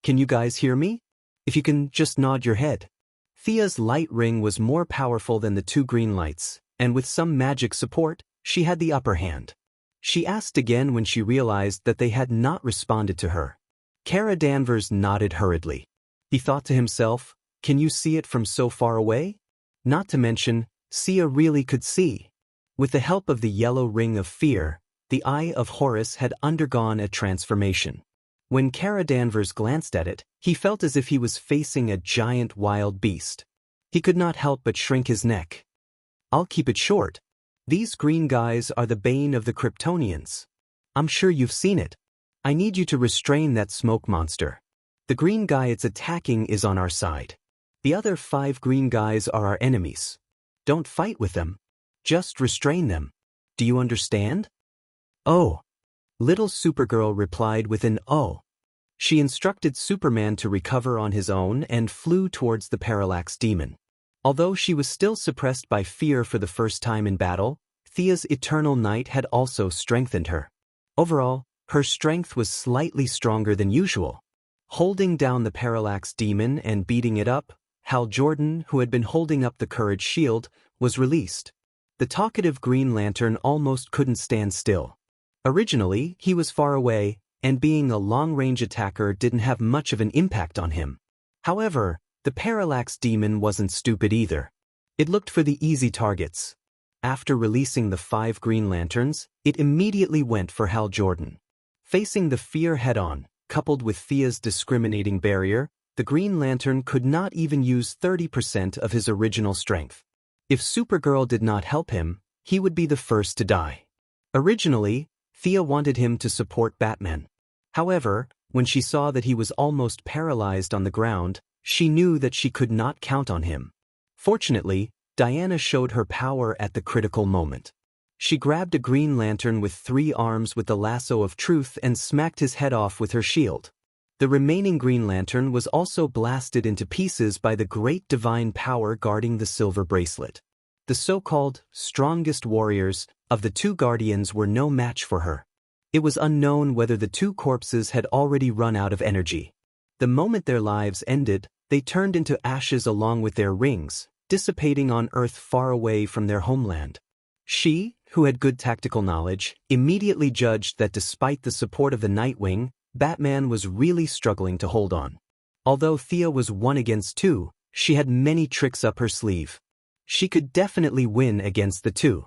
Can you guys hear me? If you can, just nod your head." Thea's light ring was more powerful than the 2 green lights, and with some magic support, she had the upper hand. She asked again when she realized that they had not responded to her. Kara Danvers nodded hurriedly. He thought to himself, "Can you see it from so far away?" Not to mention, Sia really could see. With the help of the yellow ring of fear, the Eye of Horus had undergone a transformation. When Kara Danvers glanced at it, he felt as if he was facing a giant wild beast. He could not help but shrink his neck. "I'll keep it short. These green guys are the bane of the Kryptonians. I'm sure you've seen it. I need you to restrain that smoke monster. The green guy it's attacking is on our side. The other 5 green guys are our enemies. Don't fight with them. Just restrain them. Do you understand?" "Oh." Little Supergirl replied with an "oh." She instructed Superman to recover on his own and flew towards the Parallax Demon. Although she was still suppressed by fear for the first time in battle, Thea's eternal night had also strengthened her. Overall, her strength was slightly stronger than usual. Holding down the Parallax Demon and beating it up, Hal Jordan, who had been holding up the Courage Shield, was released. The talkative Green Lantern almost couldn't stand still. Originally, he was far away, and being a long-range attacker didn't have much of an impact on him. However, the Parallax Demon wasn't stupid either. It looked for the easy targets. After releasing the 5 Green Lanterns, it immediately went for Hal Jordan. Facing the fear head-on, coupled with Thea's discriminating barrier, the Green Lantern could not even use 30% of his original strength. If Supergirl did not help him, he would be the first to die. Originally, Thea wanted him to support Batman. However, when she saw that he was almost paralyzed on the ground, she knew that she could not count on him. Fortunately, Diana showed her power at the critical moment. She grabbed a Green Lantern with 3 arms with the lasso of truth and smacked his head off with her shield. The remaining Green Lantern was also blasted into pieces by the great divine power guarding the silver bracelet. The so-called strongest warriors of the 2 Guardians were no match for her. It was unknown whether the 2 corpses had already run out of energy. The moment their lives ended, they turned into ashes along with their rings, dissipating on Earth far away from their homeland. She, who had good tactical knowledge, immediately judged that despite the support of the Nightwing, Batman was really struggling to hold on. Although Thea was 1 against 2, she had many tricks up her sleeve. She could definitely win against the 2.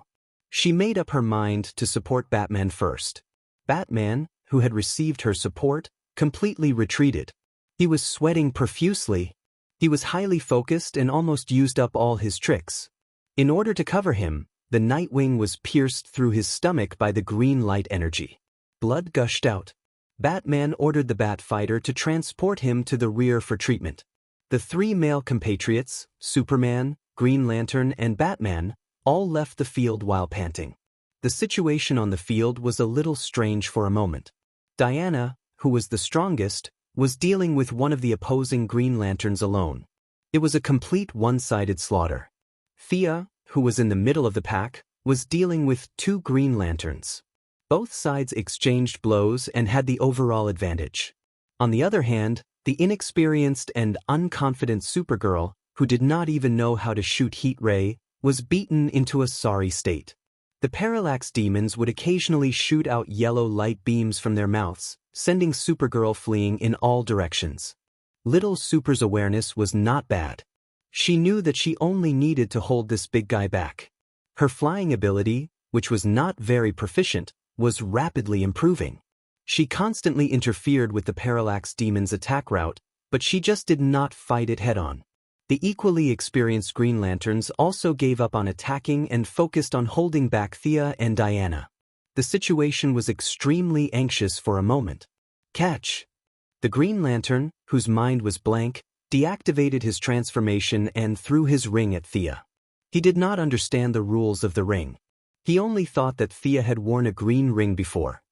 She made up her mind to support Batman first. Batman, who had received her support, completely retreated. He was sweating profusely. He was highly focused and almost used up all his tricks. In order to cover him, the Nightwing was pierced through his stomach by the green light energy. Blood gushed out. Batman ordered the Batfighter to transport him to the rear for treatment. The 3 male compatriots, Superman, Green Lantern, and Batman, all left the field while panting. The situation on the field was a little strange for a moment. Diana, who was the strongest, was dealing with one of the opposing Green Lanterns alone. It was a complete one-sided slaughter. Thea, who was in the middle of the pack, was dealing with 2 Green Lanterns. Both sides exchanged blows and had the overall advantage. On the other hand, the inexperienced and unconfident Supergirl, who did not even know how to shoot heat ray, was beaten into a sorry state. The parallax demons would occasionally shoot out yellow light beams from their mouths, sending Supergirl fleeing in all directions. Little Super's awareness was not bad. She knew that she only needed to hold this big guy back. Her flying ability, which was not very proficient, was rapidly improving. She constantly interfered with the parallax demon's attack route, but she just did not fight it head-on. The equally experienced Green Lanterns also gave up on attacking and focused on holding back Thea and Diana. The situation was extremely anxious for a moment. Catch! The Green Lantern, whose mind was blank, deactivated his transformation and threw his ring at Thea. He did not understand the rules of the ring. He only thought that Thea had worn a green ring before.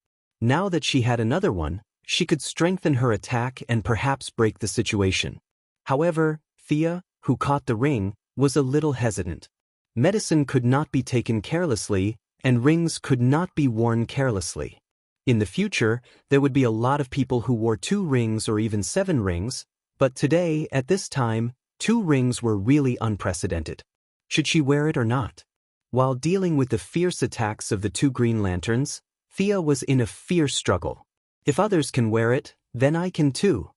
Now that she had another one, she could strengthen her attack and perhaps break the situation. However, Thea, who caught the ring, was a little hesitant. Medicine could not be taken carelessly, and rings could not be worn carelessly. In the future, there would be a lot of people who wore 2 rings or even 7 rings, but today, at this time, 2 rings were really unprecedented. Should she wear it or not? While dealing with the fierce attacks of the 2 Green Lanterns, Thea was in a fierce struggle. If others can wear it, then I can too.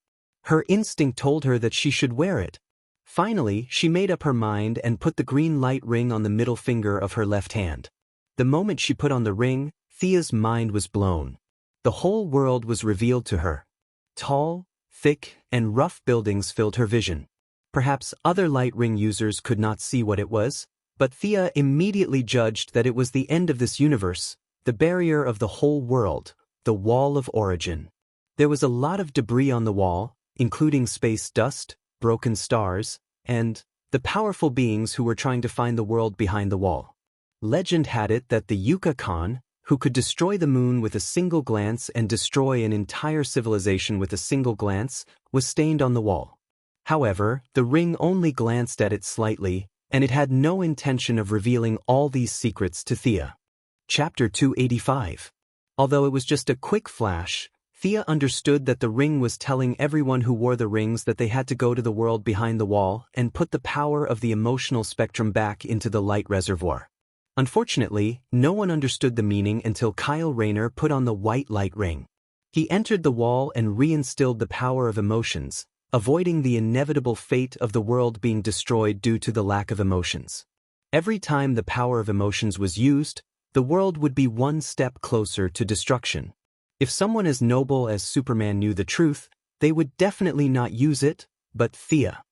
Her instinct told her that she should wear it. Finally, she made up her mind and put the green light ring on the middle finger of her left hand. The moment she put on the ring, Thea's mind was blown. The whole world was revealed to her. Tall, thick, and rough buildings filled her vision. Perhaps other light ring users could not see what it was, but Thea immediately judged that it was the end of this universe, the barrier of the whole world, the wall of origin. There was a lot of debris on the wall, including space dust, broken stars, and the powerful beings who were trying to find the world behind the wall. Legend had it that the Yucca Khan, who could destroy the moon with a single glance and destroy an entire civilization with a single glance, was stained on the wall. However, the ring only glanced at it slightly, and it had no intention of revealing all these secrets to Thea. Chapter 285. Although it was just a quick flash, Thea understood that the ring was telling everyone who wore the rings that they had to go to the world behind the wall and put the power of the emotional spectrum back into the light reservoir. Unfortunately, no one understood the meaning until Kyle Rayner put on the white light ring. He entered the wall and reinstilled the power of emotions, avoiding the inevitable fate of the world being destroyed due to the lack of emotions. Every time the power of emotions was used, the world would be one step closer to destruction. If someone as noble as Superman knew the truth, they would definitely not use it, but Thea.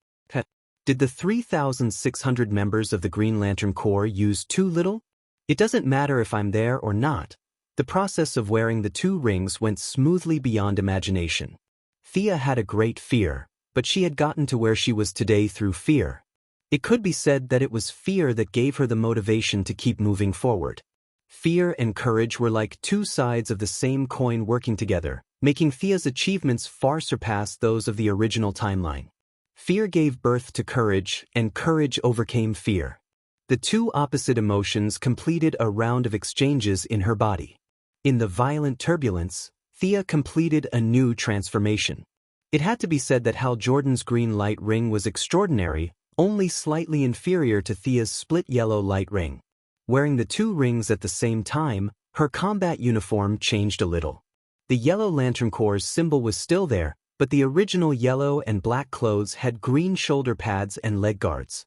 Did the 3,600 members of the Green Lantern Corps use too little? It doesn't matter if I'm there or not. The process of wearing the 2 rings went smoothly beyond imagination. Thea had a great fear, but she had gotten to where she was today through fear. It could be said that it was fear that gave her the motivation to keep moving forward. Fear and courage were like 2 sides of the same coin working together, making Thea's achievements far surpass those of the original timeline. Fear gave birth to courage, and courage overcame fear. The 2 opposite emotions completed a round of exchanges in her body. In the violent turbulence, Thea completed a new transformation. It had to be said that Hal Jordan's green light ring was extraordinary, only slightly inferior to Thea's split yellow light ring. Wearing the 2 rings at the same time, her combat uniform changed a little. The Yellow Lantern Corps' symbol was still there, but the original yellow and black clothes had green shoulder pads and leg guards.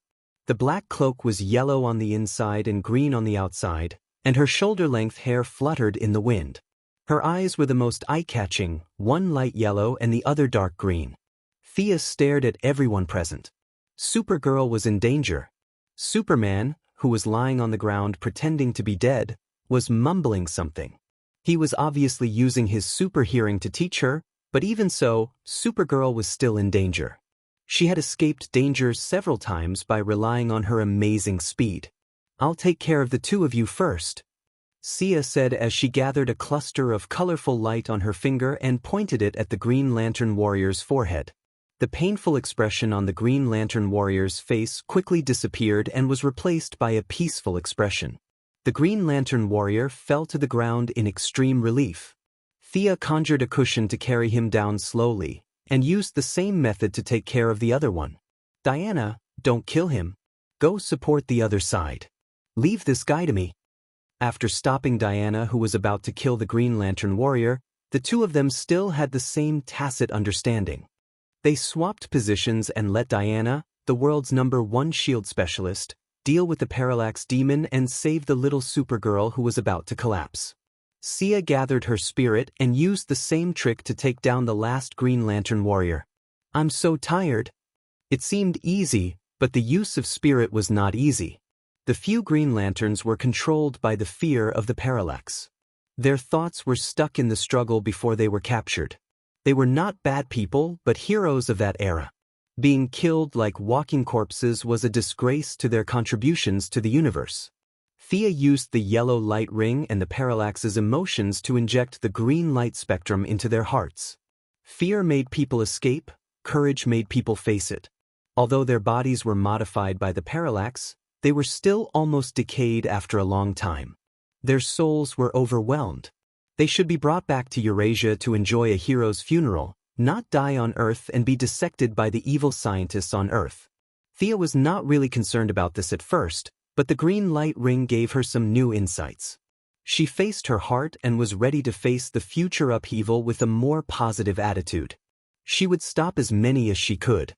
The black cloak was yellow on the inside and green on the outside, and her shoulder-length hair fluttered in the wind. Her eyes were the most eye-catching, one light yellow and the other dark green. Thea stared at everyone present. Supergirl was in danger. Superman, who was lying on the ground pretending to be dead, was mumbling something. He was obviously using his super hearing to teach her, but even so, Supergirl was still in danger. She had escaped danger several times by relying on her amazing speed. "I'll take care of the 2 of you first," Sia said as she gathered a cluster of colorful light on her finger and pointed it at the Green Lantern Warrior's forehead. The painful expression on the Green Lantern Warrior's face quickly disappeared and was replaced by a peaceful expression. The Green Lantern Warrior fell to the ground in extreme relief. Thea conjured a cushion to carry him down slowly, and used the same method to take care of the other one. Diana, Don't kill him. Go support the other side. Leave this guy to me. After stopping Diana, who was about to kill the Green Lantern warrior, the two of them still had the same tacit understanding. They swapped positions and let Diana, the world's #1 shield specialist, deal with the Parallax demon and save the little Supergirl who was about to collapse. Xianxia gathered her spirit and used the same trick to take down the last Green Lantern warrior. I'm so tired. It seemed easy, but the use of spirit was not easy. The few Green Lanterns were controlled by the fear of the Parallax. Their thoughts were stuck in the struggle before they were captured. They were not bad people, but heroes of that era. Being killed like walking corpses was a disgrace to their contributions to the universe. Thea used the yellow light ring and the Parallax's emotions to inject the green light spectrum into their hearts. Fear made people escape, courage made people face it. Although their bodies were modified by the Parallax, they were still almost decayed after a long time. Their souls were overwhelmed. They should be brought back to Eurasia to enjoy a hero's funeral, not die on Earth and be dissected by the evil scientists on Earth. Thea was not really concerned about this at first, but the green light ring gave her some new insights. She faced her heart and was ready to face the future upheaval with a more positive attitude. She would stop as many as she could.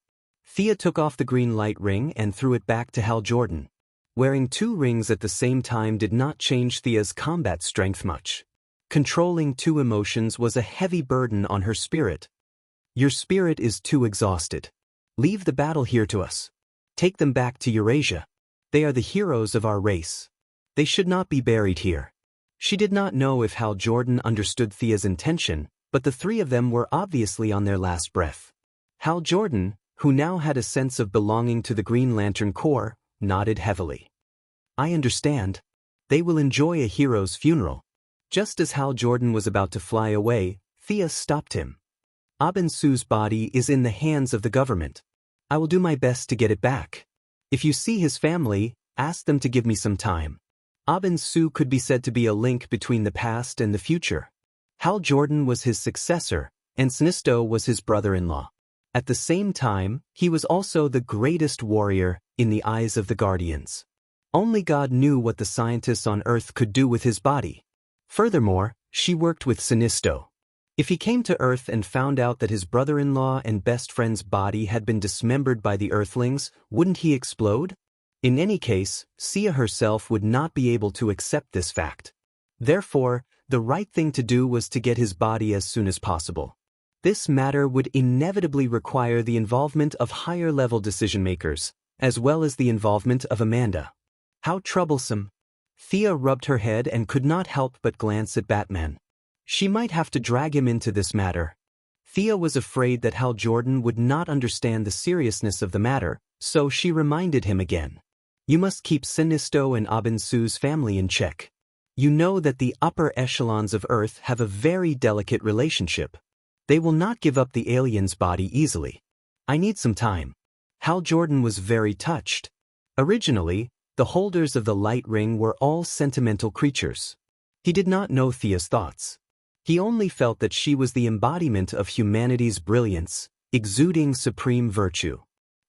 Thea took off the green light ring and threw it back to Hal Jordan. Wearing 2 rings at the same time did not change Thea's combat strength much. Controlling 2 emotions was a heavy burden on her spirit. Your spirit is too exhausted. Leave the battle here to us. Take them back to Eurasia. They are the heroes of our race. They should not be buried here. She did not know if Hal Jordan understood Thea's intention, but the 3 of them were obviously on their last breath. Hal Jordan, who now had a sense of belonging to the Green Lantern Corps, nodded heavily. I understand. They will enjoy a hero's funeral. Just as Hal Jordan was about to fly away, Thea stopped him. Abin-Su's body is in the hands of the government. I will do my best to get it back. If you see his family, ask them to give me some time. Abin-Su could be said to be a link between the past and the future. Hal Jordan was his successor, and Sinisto was his brother-in-law. At the same time, he was also the greatest warrior in the eyes of the Guardians. Only God knew what the scientists on Earth could do with his body. Furthermore, she worked with Sinisto. If he came to Earth and found out that his brother-in-law and best friend's body had been dismembered by the Earthlings, wouldn't he explode? In any case, Xianxia herself would not be able to accept this fact. Therefore, the right thing to do was to get his body as soon as possible. This matter would inevitably require the involvement of higher-level decision-makers, as well as the involvement of Amanda. How troublesome. Thea rubbed her head and could not help but glance at Batman. She might have to drag him into this matter. Thea was afraid that Hal Jordan would not understand the seriousness of the matter, so she reminded him again. You must keep Sinisto and Abin-Su's family in check. You know that the upper echelons of Earth have a very delicate relationship. They will not give up the alien's body easily. I need some time. Hal Jordan was very touched. Originally, the holders of the light ring were all sentimental creatures. He did not know Thea's thoughts. He only felt that she was the embodiment of humanity's brilliance, exuding supreme virtue.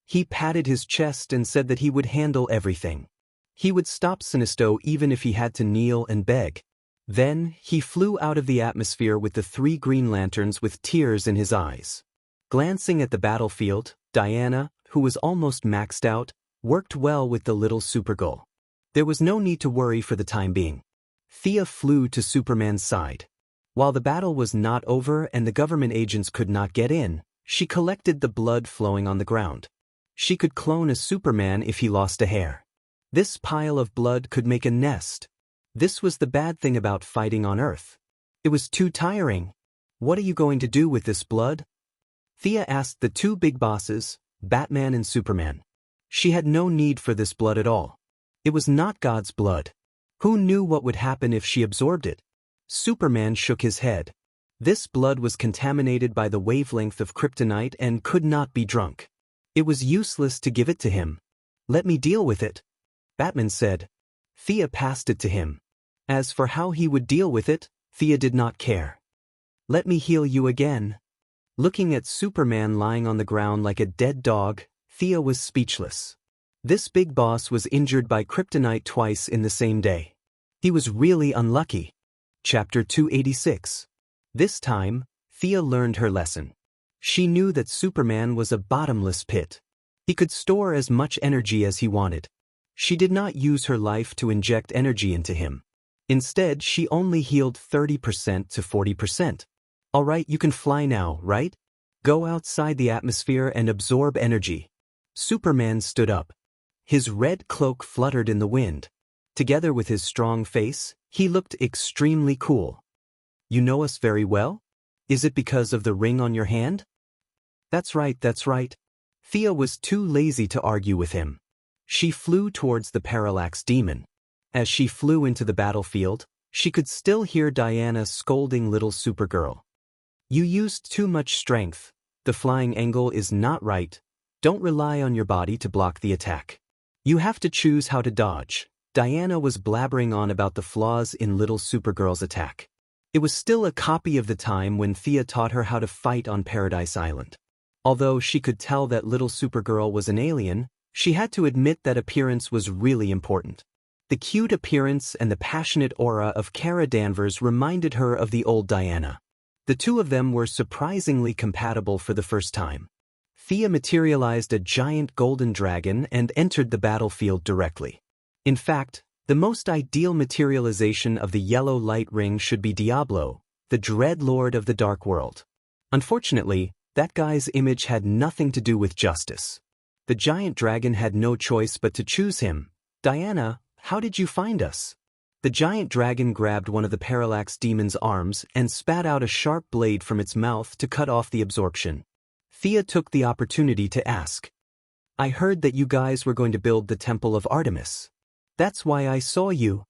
He patted his chest and said that he would handle everything. He would stop Sinisto even if he had to kneel and beg. Then, he flew out of the atmosphere with the 3 Green Lanterns with tears in his eyes. Glancing at the battlefield, Diana, who was almost maxed out, worked well with the little Supergirl. There was no need to worry for the time being. Thea flew to Superman's side. While the battle was not over and the government agents could not get in, she collected the blood flowing on the ground. She could clone a Superman if he lost a hair. This pile of blood could make a nest. This was the bad thing about fighting on Earth. It was too tiring. What are you going to do with this blood? Thea asked the 2 big bosses, Batman and Superman. She had no need for this blood at all. It was not God's blood. Who knew what would happen if she absorbed it? Superman shook his head. This blood was contaminated by the wavelength of kryptonite and could not be drunk. It was useless to give it to him. Let me deal with it, Batman said. Thea passed it to him. As for how he would deal with it, Thea did not care. Let me heal you again. Looking at Superman lying on the ground like a dead dog, Thea was speechless. This big boss was injured by kryptonite twice in the same day. He was really unlucky. Chapter 286. This time, Thea learned her lesson. She knew that Superman was a bottomless pit. He could store as much energy as he wanted. She did not use her life to inject energy into him. Instead, she only healed 30% to 40%. Alright, you can fly now, right? Go outside the atmosphere and absorb energy. Superman stood up. His red cloak fluttered in the wind. Together with his strong face, he looked extremely cool. You know us very well? Is it because of the ring on your hand? That's right, that's right. Thea was too lazy to argue with him. She flew towards the parallax demon. As she flew into the battlefield, she could still hear Diana scolding little Supergirl. You used too much strength. The flying angle is not right. Don't rely on your body to block the attack. You have to choose how to dodge. Diana was blabbering on about the flaws in little Supergirl's attack. It was still a copy of the time when Thea taught her how to fight on Paradise Island. Although she could tell that little Supergirl was an alien, she had to admit that appearance was really important. The cute appearance and the passionate aura of Kara Danvers reminded her of the old Diana. The two of them were surprisingly compatible for the first time. Thea materialized a giant golden dragon and entered the battlefield directly. In fact, the most ideal materialization of the yellow light ring should be Diablo, the dread lord of the dark world. Unfortunately, that guy's image had nothing to do with justice. The giant dragon had no choice but to choose him. Diana, how did you find us? The giant dragon grabbed one of the parallax demon's arms and spat out a sharp blade from its mouth to cut off the absorption. Thea took the opportunity to ask. I heard that you guys were going to build the Temple of Artemis. That's why I saw you.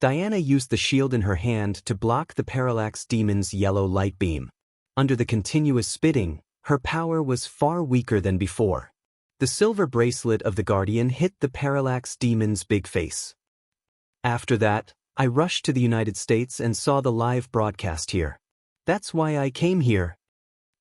Diana used the shield in her hand to block the parallax demon's yellow light beam. Under the continuous spitting, her power was far weaker than before. The silver bracelet of the Guardian hit the parallax demon's big face. After that, I rushed to the United States and saw the live broadcast here. That's why I came here.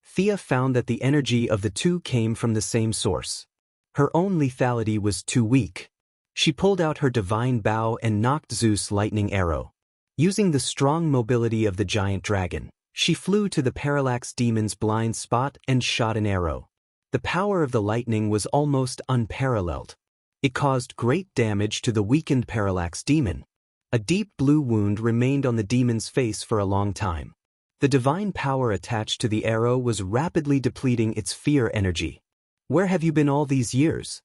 Thea found that the energy of the two came from the same source. Her own lethality was too weak. She pulled out her divine bow and knocked Zeus' lightning arrow. Using the strong mobility of the giant dragon, she flew to the parallax demon's blind spot and shot an arrow. The power of the lightning was almost unparalleled. It caused great damage to the weakened parallax demon. A deep blue wound remained on the demon's face for a long time. The divine power attached to the arrow was rapidly depleting its fear energy. Where have you been all these years?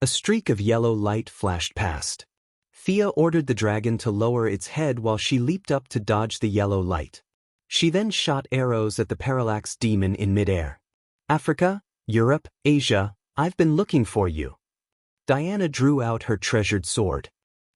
A streak of yellow light flashed past. Thea ordered the dragon to lower its head while she leaped up to dodge the yellow light. She then shot arrows at the parallax demon in midair. Africa, Europe, Asia, I've been looking for you. Diana drew out her treasured sword.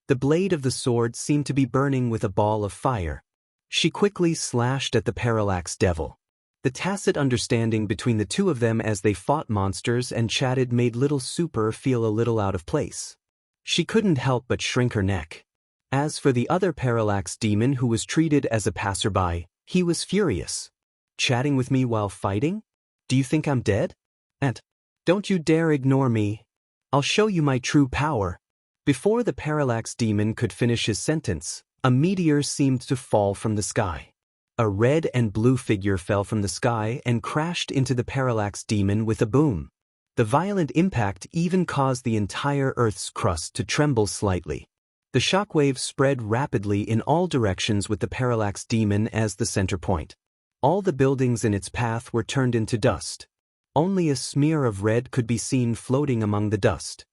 The blade of the sword seemed to be burning with a ball of fire. She quickly slashed at the parallax devil. The tacit understanding between the two of them as they fought monsters and chatted made little Super feel a little out of place. She couldn't help but shrink her neck. As for the other parallax demon who was treated as a passerby, he was furious. Chatting with me while fighting? Do you think I'm dead? And don't you dare ignore me. I'll show you my true power. Before the parallax demon could finish his sentence, a meteor seemed to fall from the sky. A red and blue figure fell from the sky and crashed into the parallax demon with a boom. The violent impact even caused the entire Earth's crust to tremble slightly. The shockwave spread rapidly in all directions with the parallax demon as the center point. All the buildings in its path were turned into dust. Only a smear of red could be seen floating among the dust.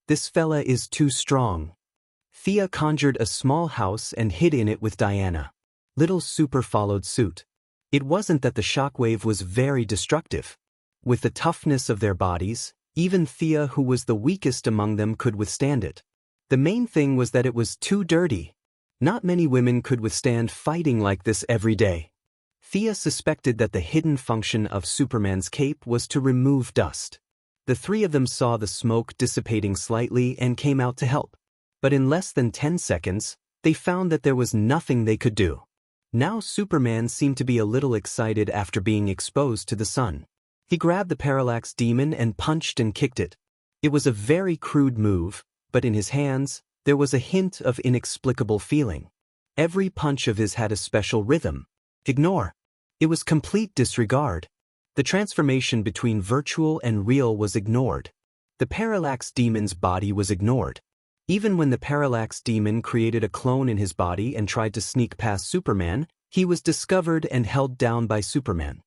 This fella is too strong. Thea conjured a small house and hid in it with Diana. Little Super followed suit. It wasn't that the shockwave was very destructive. With the toughness of their bodies, even Thea, who was the weakest among them, could withstand it. The main thing was that it was too dirty. Not many women could withstand fighting like this every day. Thea suspected that the hidden function of Superman's cape was to remove dust. The three of them saw the smoke dissipating slightly and came out to help. But in less than 10 seconds, they found that there was nothing they could do. Now Superman seemed to be a little excited after being exposed to the sun. He grabbed the parallax demon and punched and kicked it. It was a very crude move, but in his hands, there was a hint of inexplicable feeling. Every punch of his had a special rhythm. Ignore. It was complete disregard. The transformation between virtual and real was ignored. The parallax demon's body was ignored. Even when the parallax demon created a clone in his body and tried to sneak past Superman, he was discovered and held down by Superman.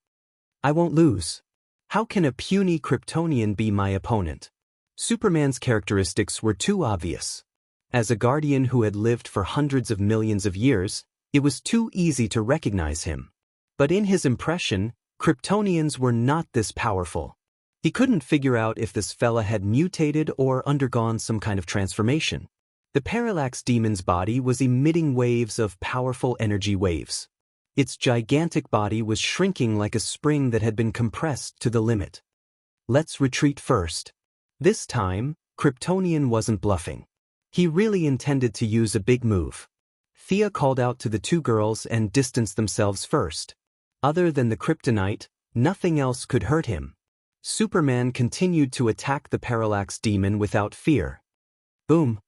I won't lose. How can a puny Kryptonian be my opponent? Superman's characteristics were too obvious. As a guardian who had lived for hundreds of millions of years, it was too easy to recognize him. But in his impression, Kryptonians were not this powerful. He couldn't figure out if this fella had mutated or undergone some kind of transformation. The parallax demon's body was emitting waves of powerful energy waves. Its gigantic body was shrinking like a spring that had been compressed to the limit. Let's retreat first. This time, Kryptonian wasn't bluffing. He really intended to use a big move. Thea called out to the two girls and distanced themselves first. Other than the kryptonite, nothing else could hurt him. Superman continued to attack the parallax demon without fear. Boom!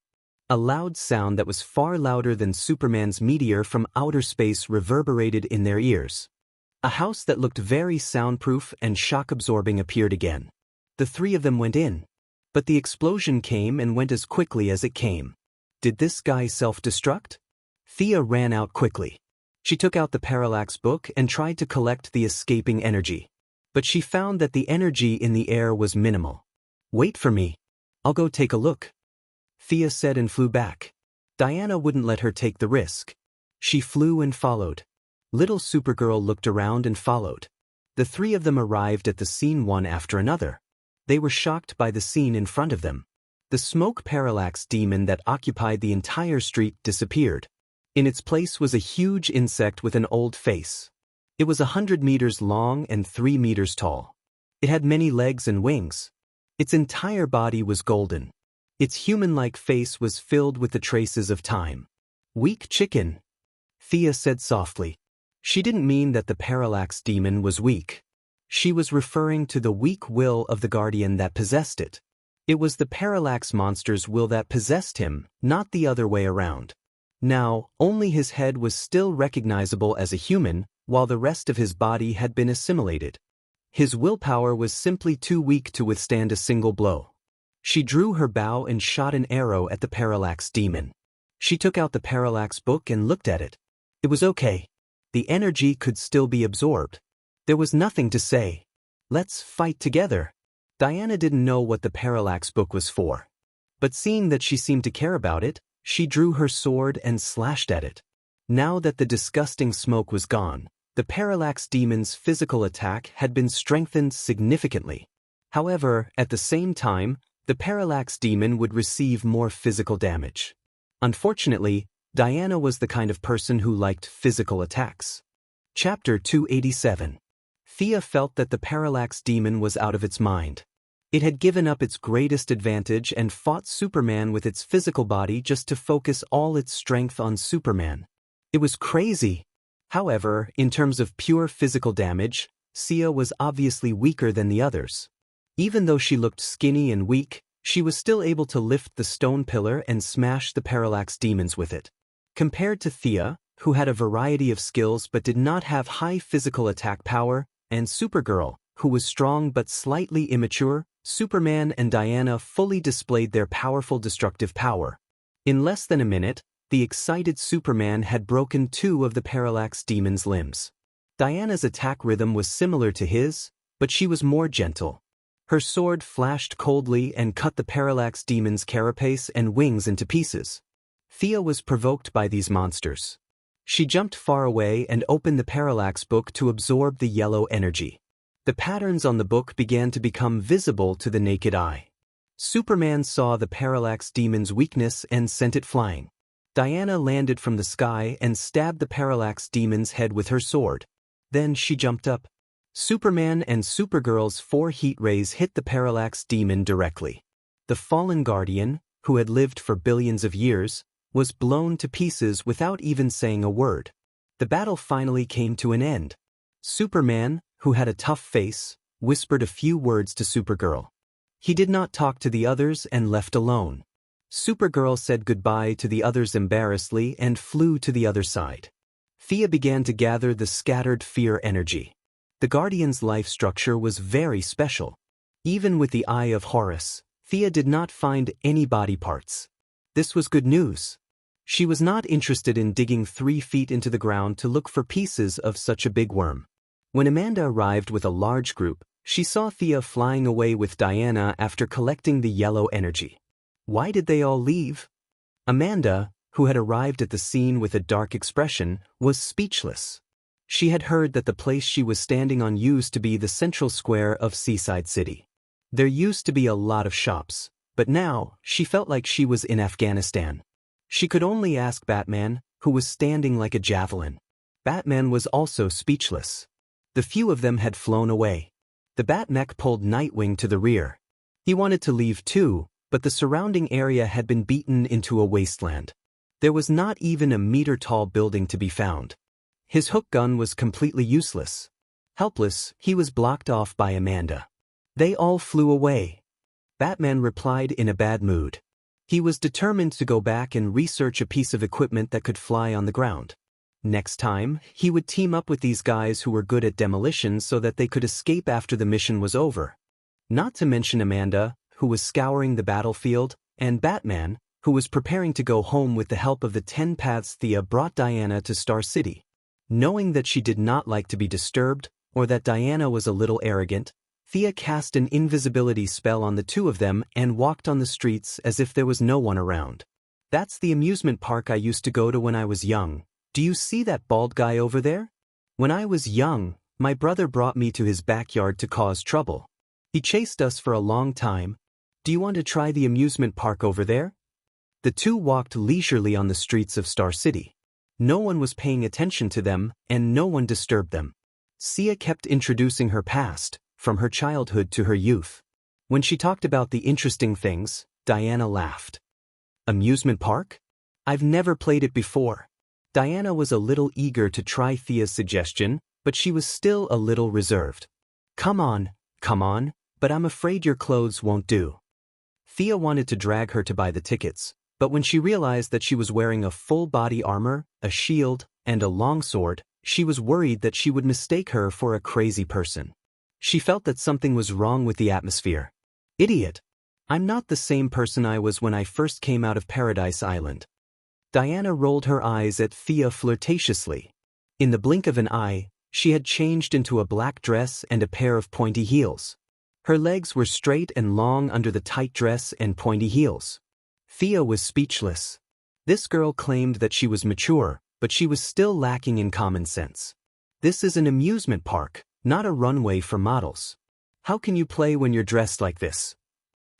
A loud sound that was far louder than Superman's meteor from outer space reverberated in their ears. A house that looked very soundproof and shock-absorbing appeared again. The three of them went in. But the explosion came and went as quickly as it came. Did this guy self-destruct? Thea ran out quickly. She took out the parallax book and tried to collect the escaping energy. But she found that the energy in the air was minimal. Wait for me. I'll go take a look. Thea said and flew back. Diana wouldn't let her take the risk. She flew and followed. Little Supergirl looked around and followed. The three of them arrived at the scene one after another. They were shocked by the scene in front of them. The smoke parallax demon that occupied the entire street disappeared. In its place was a huge insect with an old face. It was 100 meters long and 3 meters tall. It had many legs and wings. Its entire body was golden. Its human-like face was filled with the traces of time. Weak chicken, Thea said softly. She didn't mean that the parallax demon was weak. She was referring to the weak will of the guardian that possessed it. It was the parallax monster's will that possessed him, not the other way around. Now, only his head was still recognizable as a human, while the rest of his body had been assimilated. His willpower was simply too weak to withstand a single blow. She drew her bow and shot an arrow at the parallax demon. She took out the parallax book and looked at it. It was okay. The energy could still be absorbed. There was nothing to say. Let's fight together. Diana didn't know what the parallax book was for. But seeing that she seemed to care about it, she drew her sword and slashed at it. Now that the disgusting smoke was gone, the parallax demon's physical attack had been strengthened significantly. However, at the same time, the parallax demon would receive more physical damage. Unfortunately, Diana was the kind of person who liked physical attacks. Chapter 287. Thea felt that the parallax demon was out of its mind. It had given up its greatest advantage and fought Superman with its physical body just to focus all its strength on Superman. It was crazy. However, in terms of pure physical damage, Thea was obviously weaker than the others. Even though she looked skinny and weak, she was still able to lift the stone pillar and smash the parallax demons with it. Compared to Thea, who had a variety of skills but did not have high physical attack power, and Supergirl, who was strong but slightly immature, Superman and Diana fully displayed their powerful destructive power. In less than a minute, the excited Superman had broken 2 of the parallax demon's limbs. Diana's attack rhythm was similar to his, but she was more gentle. Her sword flashed coldly and cut the parallax demon's carapace and wings into pieces. Thea was provoked by these monsters. She jumped far away and opened the parallax book to absorb the yellow energy. The patterns on the book began to become visible to the naked eye. Superman saw the parallax demon's weakness and sent it flying. Diana landed from the sky and stabbed the parallax demon's head with her sword. Then she jumped up. Superman and Supergirl's 4 heat rays hit the parallax demon directly. The fallen guardian, who had lived for billions of years, was blown to pieces without even saying a word. The battle finally came to an end. Superman, who had a tough face, whispered a few words to Supergirl. He did not talk to the others and left alone. Supergirl said goodbye to the others embarrassedly and flew to the other side. Thea began to gather the scattered fear energy. The Guardian's life structure was very special. Even with the Eye of Horus, Thea did not find any body parts. This was good news. She was not interested in digging 3 feet into the ground to look for pieces of such a big worm. When Amanda arrived with a large group, she saw Thea flying away with Diana after collecting the yellow energy. Why did they all leave? Amanda, who had arrived at the scene with a dark expression, was speechless. She had heard that the place she was standing on used to be the central square of Seaside City. There used to be a lot of shops, but now she felt like she was in Afghanistan. She could only ask Batman, who was standing like a javelin. Batman was also speechless. The few of them had flown away. The Batmech pulled Nightwing to the rear. He wanted to leave too, but the surrounding area had been beaten into a wasteland. There was not even a meter-tall building to be found. His hook gun was completely useless. Helpless, he was blocked off by Amanda. They all flew away. Batman replied in a bad mood. He was determined to go back and research a piece of equipment that could fly on the ground. Next time, he would team up with these guys who were good at demolition so that they could escape after the mission was over. Not to mention Amanda, who was scouring the battlefield, and Batman, who was preparing to go home with the help of the 10 paths. Thea brought Diana to Star City. Knowing that she did not like to be disturbed, or that Diana was a little arrogant, Thea cast an invisibility spell on the 2 of them and walked on the streets as if there was no one around. That's the amusement park I used to go to when I was young. Do you see that bald guy over there? When I was young, my brother brought me to his backyard to cause trouble. He chased us for a long time. Do you want to try the amusement park over there? The 2 walked leisurely on the streets of Star City. No one was paying attention to them, and no one disturbed them. Sia kept introducing her past, from her childhood to her youth. When she talked about the interesting things, Diana laughed. Amusement park? I've never played it before. Diana was a little eager to try Thea's suggestion, but she was still a little reserved. Come on, but I'm afraid your clothes won't do. Thea wanted to drag her to buy the tickets, but when she realized that she was wearing a full body armor, a shield, and a longsword, she was worried that she would mistake her for a crazy person. She felt that something was wrong with the atmosphere. Idiot! I'm not the same person I was when I first came out of Paradise Island. Diana rolled her eyes at Thea flirtatiously. In the blink of an eye, she had changed into a black dress and a pair of pointy heels. Her legs were straight and long under the tight dress and pointy heels. Thea was speechless. This girl claimed that she was mature, but she was still lacking in common sense. This is an amusement park, not a runway for models. How can you play when you're dressed like this?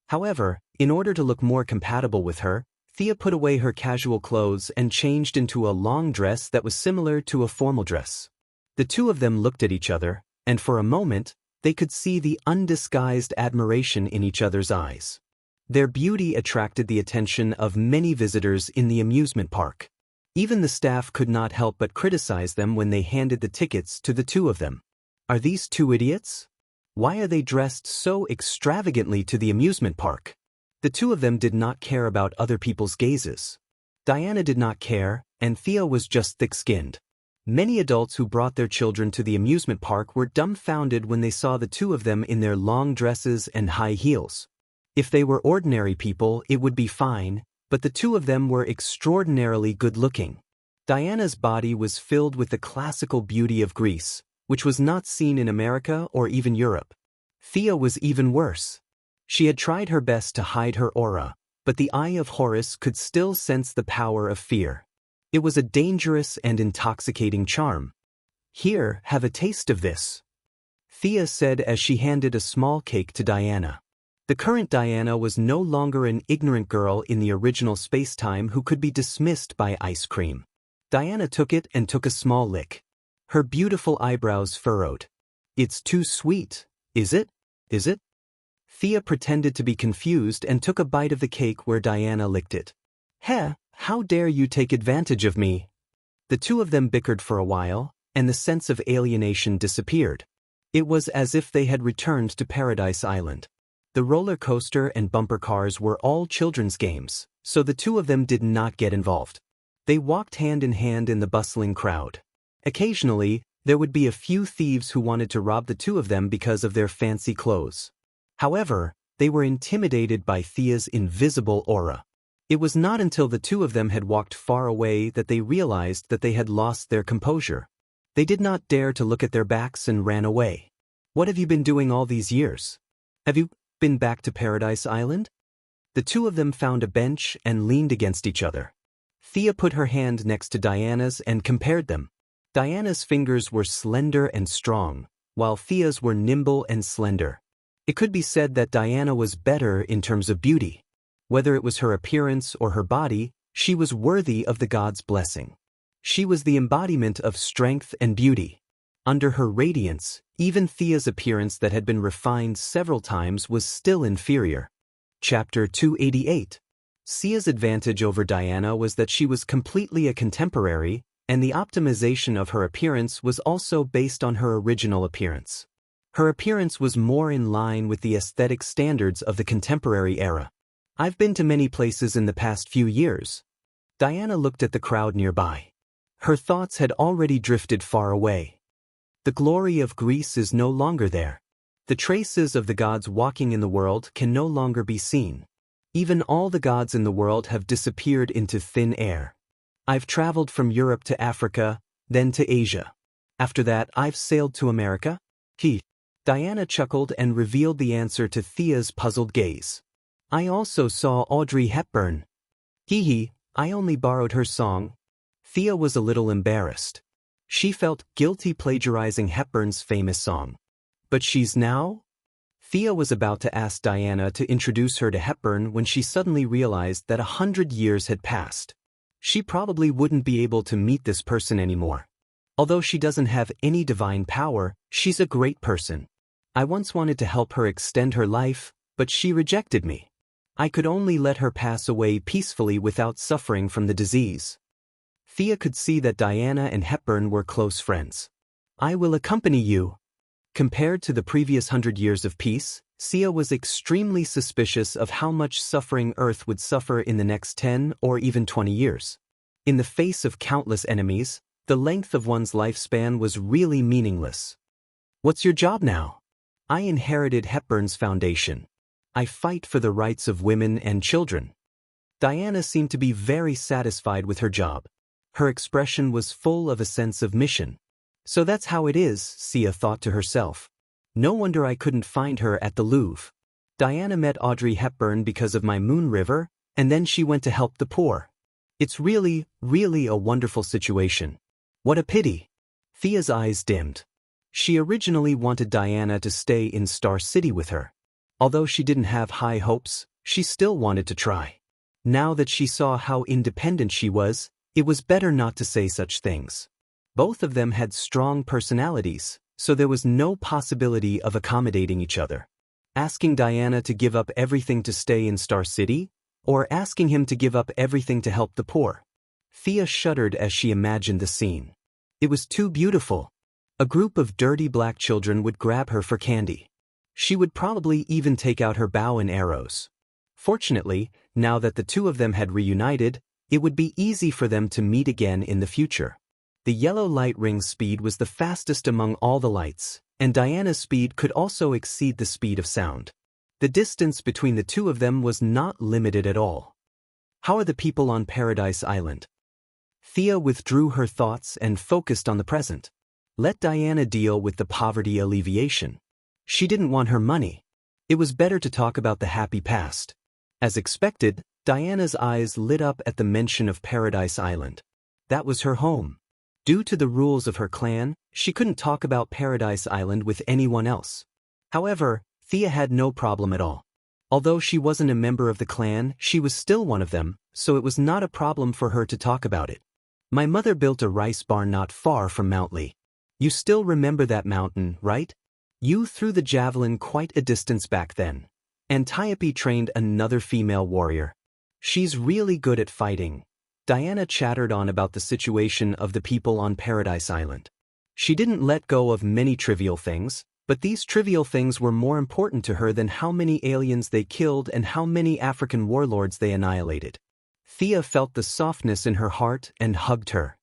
However, in order to look more compatible with her, Thea put away her casual clothes and changed into a long dress that was similar to a formal dress. The 2 of them looked at each other, and for a moment, they could see the undisguised admiration in each other's eyes. Their beauty attracted the attention of many visitors in the amusement park. Even the staff could not help but criticize them when they handed the tickets to the 2 of them. Are these 2 idiots? Why are they dressed so extravagantly to the amusement park? The 2 of them did not care about other people's gazes. Diana did not care, and Thea was just thick-skinned. Many adults who brought their children to the amusement park were dumbfounded when they saw the 2 of them in their long dresses and high heels. If they were ordinary people, it would be fine, but the 2 of them were extraordinarily good-looking. Diana's body was filled with the classical beauty of Greece, which was not seen in America or even Europe. Thea was even worse. She had tried her best to hide her aura, but the Eye of Horus could still sense the power of fear. It was a dangerous and intoxicating charm. Here, have a taste of this, Thea said as she handed a small cake to Diana. The current Diana was no longer an ignorant girl in the original space-time who could be dismissed by ice cream. Diana took it and took a small lick. Her beautiful eyebrows furrowed. It's too sweet, is it? Is it? Thea pretended to be confused and took a bite of the cake where Diana licked it. Heh, how dare you take advantage of me? The 2 of them bickered for a while, and the sense of alienation disappeared. It was as if they had returned to Paradise Island. The roller coaster and bumper cars were all children's games, so the two of them did not get involved. They walked hand in hand in the bustling crowd. Occasionally, there would be a few thieves who wanted to rob the two of them because of their fancy clothes. However, they were intimidated by Thea's invisible aura. It was not until the two of them had walked far away that they realized that they had lost their composure. They did not dare to look at their backs and ran away. "What have you been doing all these years? Have you been back to Paradise Island?" The two of them found a bench and leaned against each other. Thea put her hand next to Diana's and compared them. Diana's fingers were slender and strong, while Thea's were nimble and slender. It could be said that Diana was better in terms of beauty. Whether it was her appearance or her body, she was worthy of the god's blessing. She was the embodiment of strength and beauty. Under her radiance, even Thea's appearance that had been refined several times was still inferior. Chapter 288. Sia's advantage over Diana was that she was completely a contemporary, and the optimization of her appearance was also based on her original appearance. Her appearance was more in line with the aesthetic standards of the contemporary era. "I've been to many places in the past few years." Diana looked at the crowd nearby. Her thoughts had already drifted far away. The glory of Greece is no longer there. The traces of the gods walking in the world can no longer be seen. Even all the gods in the world have disappeared into thin air. "I've traveled from Europe to Africa, then to Asia. After that, I've sailed to America." Diana chuckled and revealed the answer to Thea's puzzled gaze. "I also saw Audrey Hepburn." I only borrowed her song." Thea was a little embarrassed. She felt guilty plagiarizing Hepburn's famous song. "But she's now?" Thea was about to ask Diana to introduce her to Hepburn when she suddenly realized that 100 years had passed. She probably wouldn't be able to meet this person anymore. Although she doesn't have any divine power, she's a great person. I once wanted to help her extend her life, but she rejected me. I could only let her pass away peacefully without suffering from the disease. Thea could see that Diana and Hepburn were close friends. "I will accompany you." Compared to the previous 100 years of peace, Sia was extremely suspicious of how much suffering Earth would suffer in the next 10 or even 20 years. In the face of countless enemies, the length of one's lifespan was really meaningless. "What's your job now?" "I inherited Hepburn's foundation. I fight for the rights of women and children." Diana seemed to be very satisfied with her job. Her expression was full of a sense of mission. "So that's how it is," Sia thought to herself. "No wonder I couldn't find her at the Louvre. Diana met Audrey Hepburn because of my Moon River, and then she went to help the poor. It's really, really a wonderful situation. What a pity." Thea's eyes dimmed. She originally wanted Diana to stay in Star City with her. Although she didn't have high hopes, she still wanted to try. Now that she saw how independent she was, it was better not to say such things. Both of them had strong personalities, so there was no possibility of accommodating each other. Asking Diana to give up everything to stay in Star City, or asking him to give up everything to help the poor? Thea shuddered as she imagined the scene. It was too beautiful. A group of dirty black children would grab her for candy. She would probably even take out her bow and arrows. Fortunately, now that the two of them had reunited, it would be easy for them to meet again in the future. The yellow light ring's speed was the fastest among all the lights, and Diana's speed could also exceed the speed of sound. The distance between the two of them was not limited at all. "How are the people on Paradise Island?" Thea withdrew her thoughts and focused on the present. Let Diana deal with the poverty alleviation. She didn't want her money. It was better to talk about the happy past. As expected, Diana's eyes lit up at the mention of Paradise Island. That was her home. Due to the rules of her clan, she couldn't talk about Paradise Island with anyone else. However, Thea had no problem at all. Although she wasn't a member of the clan, she was still one of them, so it was not a problem for her to talk about it. "My mother built a rice barn not far from Mount Lee. You still remember that mountain, right? You threw the javelin quite a distance back then. Antiope trained another female warrior. She's really good at fighting." Diana chattered on about the situation of the people on Paradise Island. She didn't let go of many trivial things, But these trivial things were more important to her than how many aliens they killed and how many African warlords they annihilated. Thea felt the softness in her heart and hugged her.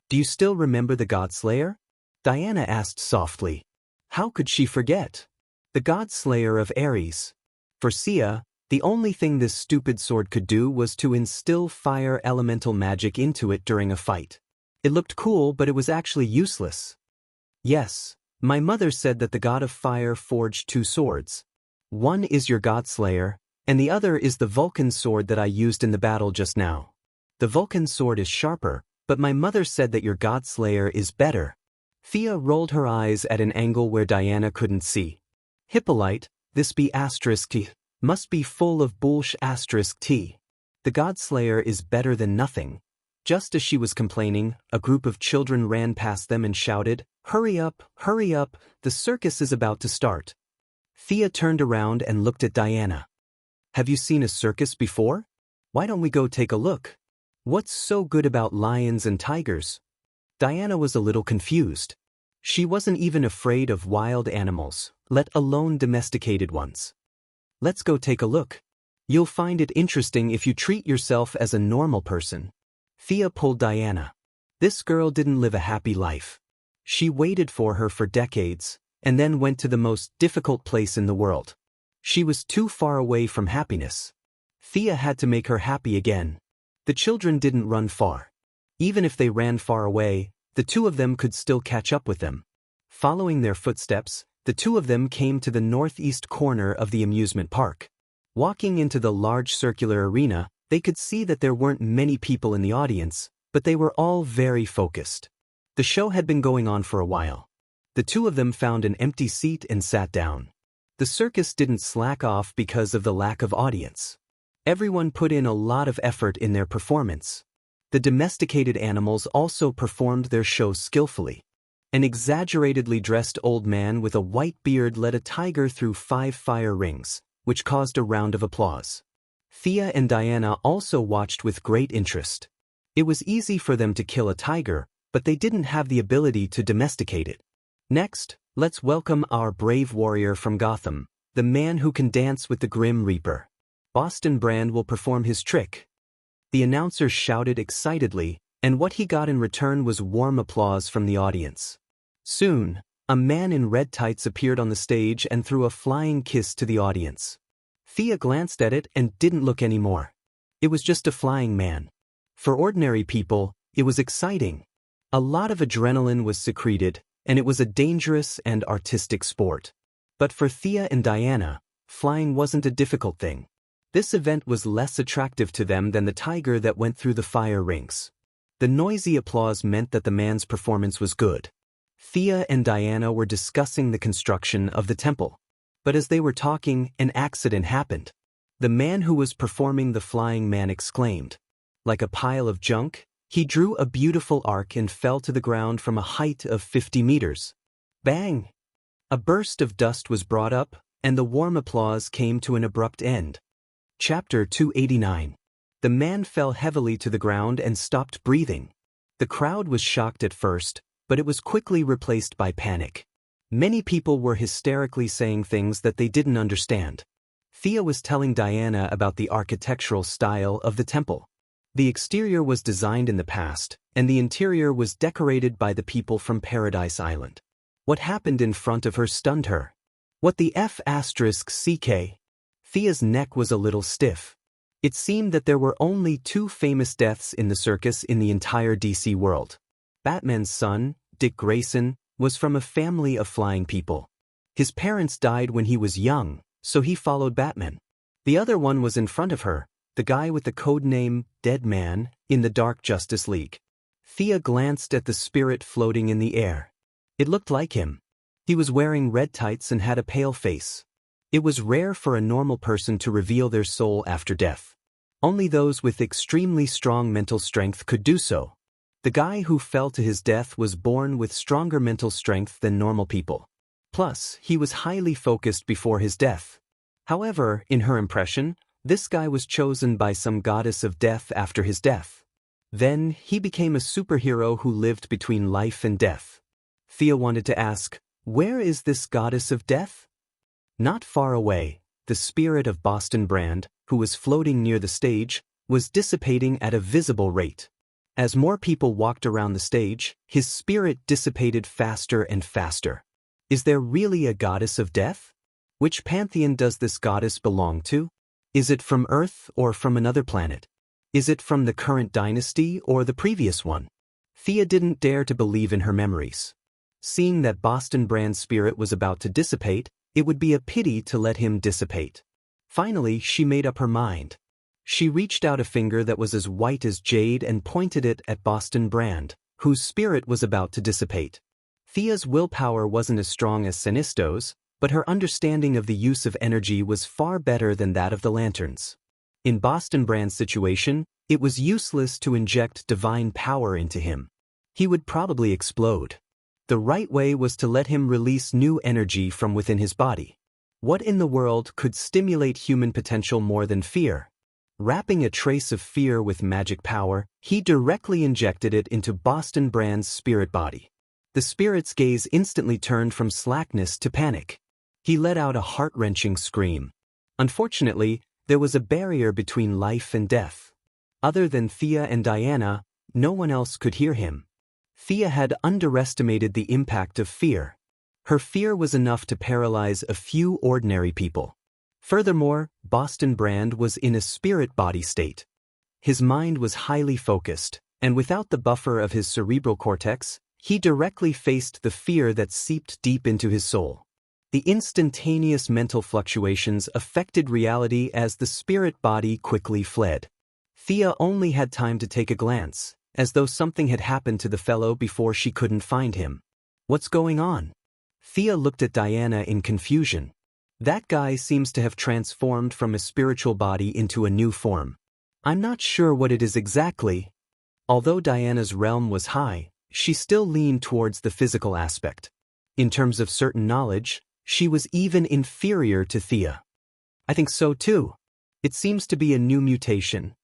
"Do you still remember the Godslayer?" Diana asked softly. How could she forget? The Godslayer of Ares. For Sia, the only thing this stupid sword could do was to instill fire elemental magic into it during a fight. It looked cool, but it was actually useless. "Yes, my mother said that the god of fire forged 2 swords. One is your Godslayer, and the other is the Vulcan sword that I used in the battle just now. The Vulcan sword is sharper, but my mother said that your Godslayer is better." Thea rolled her eyes at an angle where Diana couldn't see. "Hippolyte, this be *t must be full of bullsh*t. The Godslayer is better than nothing." Just as she was complaining, a group of children ran past them and shouted, hurry up, the circus is about to start." Thea turned around and looked at Diana. "Have you seen a circus before? Why don't we go take a look? What's so good about lions and tigers?" Diana was a little confused. She wasn't even afraid of wild animals, let alone domesticated ones. "Let's go take a look. You'll find it interesting if you treat yourself as a normal person." Thea pulled Diana. This girl didn't live a happy life. She waited for her for decades, and then went to the most difficult place in the world. She was too far away from happiness. Thea had to make her happy again. The children didn't run far. Even if they ran far away, the 2 of them could still catch up with them. Following their footsteps, the 2 of them came to the northeast corner of the amusement park. Walking into the large circular arena, they could see that there weren't many people in the audience, but they were all very focused. The show had been going on for a while. The 2 of them found an empty seat and sat down. The circus didn't slack off because of the lack of audience. Everyone put in a lot of effort in their performance. The domesticated animals also performed their show skillfully. An exaggeratedly dressed old man with a white beard led a tiger through 5 fire rings, which caused a round of applause. Thea and Diana also watched with great interest. It was easy for them to kill a tiger, but they didn't have the ability to domesticate it. "Next, let's welcome our brave warrior from Gotham, the man who can dance with the Grim Reaper. Boston Brand will perform his trick." The announcer shouted excitedly, and what he got in return was warm applause from the audience. Soon, a man in red tights appeared on the stage and threw a flying kiss to the audience. Thea glanced at it and didn't look anymore. It was just a flying man. For ordinary people, it was exciting. A lot of adrenaline was secreted, and it was a dangerous and artistic sport. But for Thea and Diana, flying wasn't a difficult thing. This event was less attractive to them than the tiger that went through the fire rings. The noisy applause meant that the man's performance was good. Thea and Diana were discussing the construction of the temple. But as they were talking, an accident happened. The man who was performing the flying man exclaimed. Like a pile of junk, he drew a beautiful arc and fell to the ground from a height of 50 meters. Bang! A burst of dust was brought up, and the warm applause came to an abrupt end. Chapter 289. The man fell heavily to the ground and stopped breathing. The crowd was shocked at first, but it was quickly replaced by panic. Many people were hysterically saying things that they didn't understand. Thea was telling Diana about the architectural style of the temple. The exterior was designed in the past, and the interior was decorated by the people from Paradise Island. What happened in front of her stunned her. What the f***ck? Thea's neck was a little stiff. It seemed that there were only 2 famous deaths in the circus in the entire DC world. Batman's son, Dick Grayson, was from a family of flying people. His parents died when he was young, so he followed Batman. The other one was in front of her, the guy with the code name Dead Man, in the Dark Justice League. Thea glanced at the spirit floating in the air. It looked like him. He was wearing red tights and had a pale face. It was rare for a normal person to reveal their soul after death. Only those with extremely strong mental strength could do so. The guy who fell to his death was born with stronger mental strength than normal people. Plus, he was highly focused before his death. However, in her impression, this guy was chosen by some goddess of death after his death. Then, he became a superhero who lived between life and death. Thea wanted to ask, Where is this goddess of death? Not far away, the spirit of Boston Brand, who was floating near the stage, was dissipating at a visible rate. As more people walked around the stage, his spirit dissipated faster and faster. Is there really a goddess of death? Which pantheon does this goddess belong to? Is it from Earth or from another planet? Is it from the current dynasty or the previous one? Thea didn't dare to believe in her memories. Seeing that Boston Brand's spirit was about to dissipate, it would be a pity to let him dissipate. Finally, she made up her mind. She reached out a finger that was as white as jade and pointed it at Boston Brand, whose spirit was about to dissipate. Thea's willpower wasn't as strong as Xianxia's, but her understanding of the use of energy was far better than that of the lanterns. In Boston Brand's situation, it was useless to inject divine power into him. He would probably explode. The right way was to let him release new energy from within his body. What in the world could stimulate human potential more than fear? Wrapping a trace of fear with magic power, he directly injected it into Boston Brand's spirit body. The spirit's gaze instantly turned from slackness to panic. He let out a heart-wrenching scream. Unfortunately, there was a barrier between life and death. Other than Thea and Diana, no one else could hear him. Thea had underestimated the impact of fear. Her fear was enough to paralyze a few ordinary people. Furthermore, Boston Brand was in a spirit body state. His mind was highly focused, and without the buffer of his cerebral cortex, he directly faced the fear that seeped deep into his soul. The instantaneous mental fluctuations affected reality as the spirit body quickly fled. Thea only had time to take a glance, as though something had happened to the fellow before she couldn't find him. What's going on? Thea looked at Diana in confusion. That guy seems to have transformed from a spiritual body into a new form. I'm not sure what it is exactly. Although Diana's realm was high, she still leaned towards the physical aspect. In terms of certain knowledge, she was even inferior to Thea. I think so too. It seems to be a new mutation.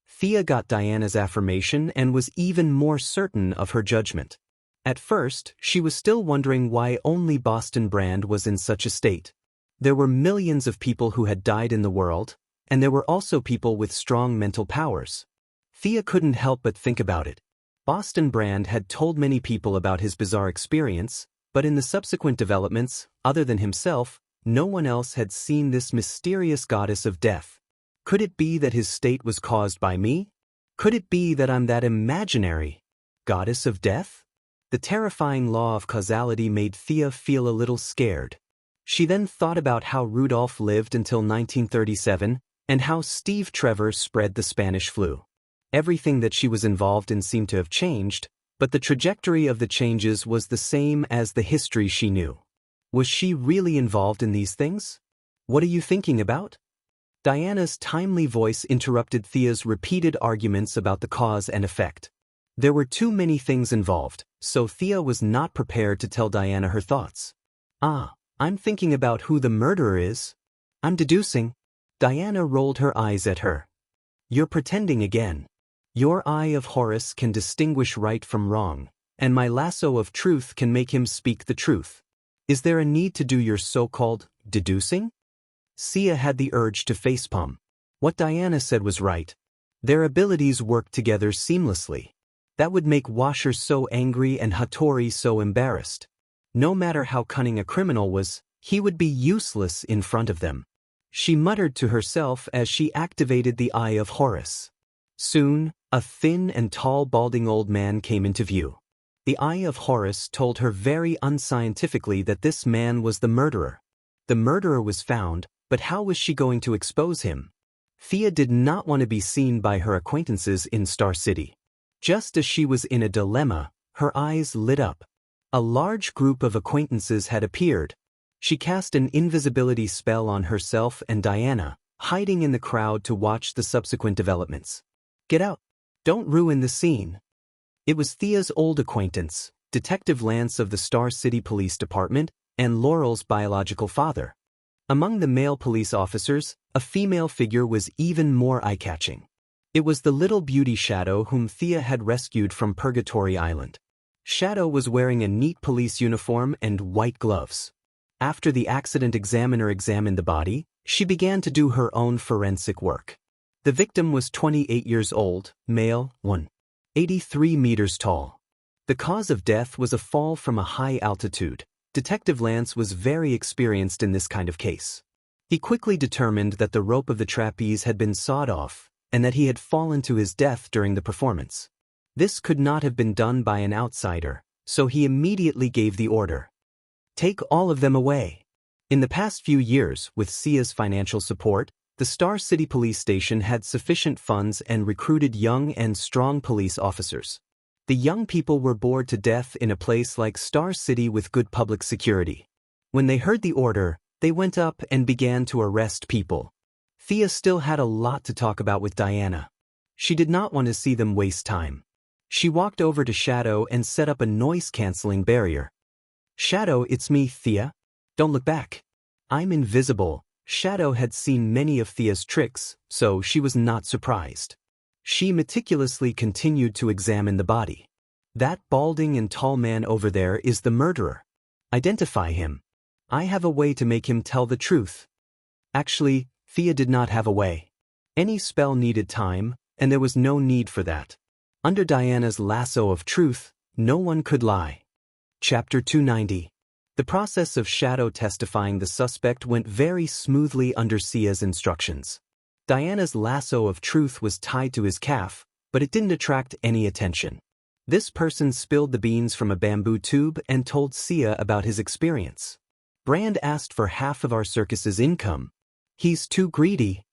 Thea got Diana's affirmation and was even more certain of her judgment. At first, she was still wondering why only Boston Brand was in such a state. There were millions of people who had died in the world, and there were also people with strong mental powers. Thea couldn't help but think about it. Boston Brand had told many people about his bizarre experience, but in the subsequent developments, other than himself, no one else had seen this mysterious goddess of death. Could it be that his state was caused by me? Could it be that I'm that imaginary goddess of death? The terrifying law of causality made Thea feel a little scared. She then thought about how Rudolph lived until 1937 and how Steve Trevor spread the Spanish flu. Everything that she was involved in seemed to have changed, but the trajectory of the changes was the same as the history she knew. Was she really involved in these things? What are you thinking about? Diana's timely voice interrupted Thea's repeated arguments about the cause and effect. There were too many things involved, so Thea was not prepared to tell Diana her thoughts. I'm thinking about who the murderer is. I'm deducing. Diana rolled her eyes at her. You're pretending again. Your eye of Horus can distinguish right from wrong, and my lasso of truth can make him speak the truth. Is there a need to do your so-called deducing? Sia had the urge to facepalm. What Diana said was right. Their abilities worked together seamlessly. That would make Washer so angry and Hattori so embarrassed. No matter how cunning a criminal was, he would be useless in front of them. She muttered to herself as she activated the Eye of Horus. Soon, a thin and tall balding old man came into view. The Eye of Horus told her very unscientifically that this man was the murderer. The murderer was found, but how was she going to expose him? Thea did not want to be seen by her acquaintances in Star City. Just as she was in a dilemma, her eyes lit up. A large group of acquaintances had appeared. She cast an invisibility spell on herself and Diana, hiding in the crowd to watch the subsequent developments. Get out. Don't ruin the scene. It was Thea's old acquaintance, Detective Lance of the Star City Police Department, and Laurel's biological father. Among the male police officers, a female figure was even more eye-catching. It was the little beauty shadow whom Thea had rescued from Purgatory Island. Shadow was wearing a neat police uniform and white gloves. After the accident examiner examined the body, she began to do her own forensic work. The victim was 28 years old, male, 183 meters tall. The cause of death was a fall from a high altitude. Detective Lance was very experienced in this kind of case. He quickly determined that the rope of the trapeze had been sawed off, and that he had fallen to his death during the performance. This could not have been done by an outsider, so he immediately gave the order. Take all of them away. In the past few years, with Xia's financial support, the Star City Police Station had sufficient funds and recruited young and strong police officers. The young people were bored to death in a place like Star City with good public security. When they heard the order, they went up and began to arrest people. Thea still had a lot to talk about with Diana. She did not want to see them waste time. She walked over to Shadow and set up a noise-canceling barrier. Shadow, it's me, Thea. Don't look back. I'm invisible. Shadow had seen many of Thea's tricks, so she was not surprised. She meticulously continued to examine the body. That balding and tall man over there is the murderer. Identify him. I have a way to make him tell the truth. Actually, Thea did not have a way. Any spell needed time, and there was no need for that. Under Diana's lasso of truth, no one could lie. Chapter 290. The process of Shadow testifying the suspect went very smoothly under Xia's instructions. Diana's lasso of truth was tied to his calf, but it didn't attract any attention. This person spilled the beans from a bamboo tube and told Xia about his experience. Brand asked for half of our circus's income. He's too greedy.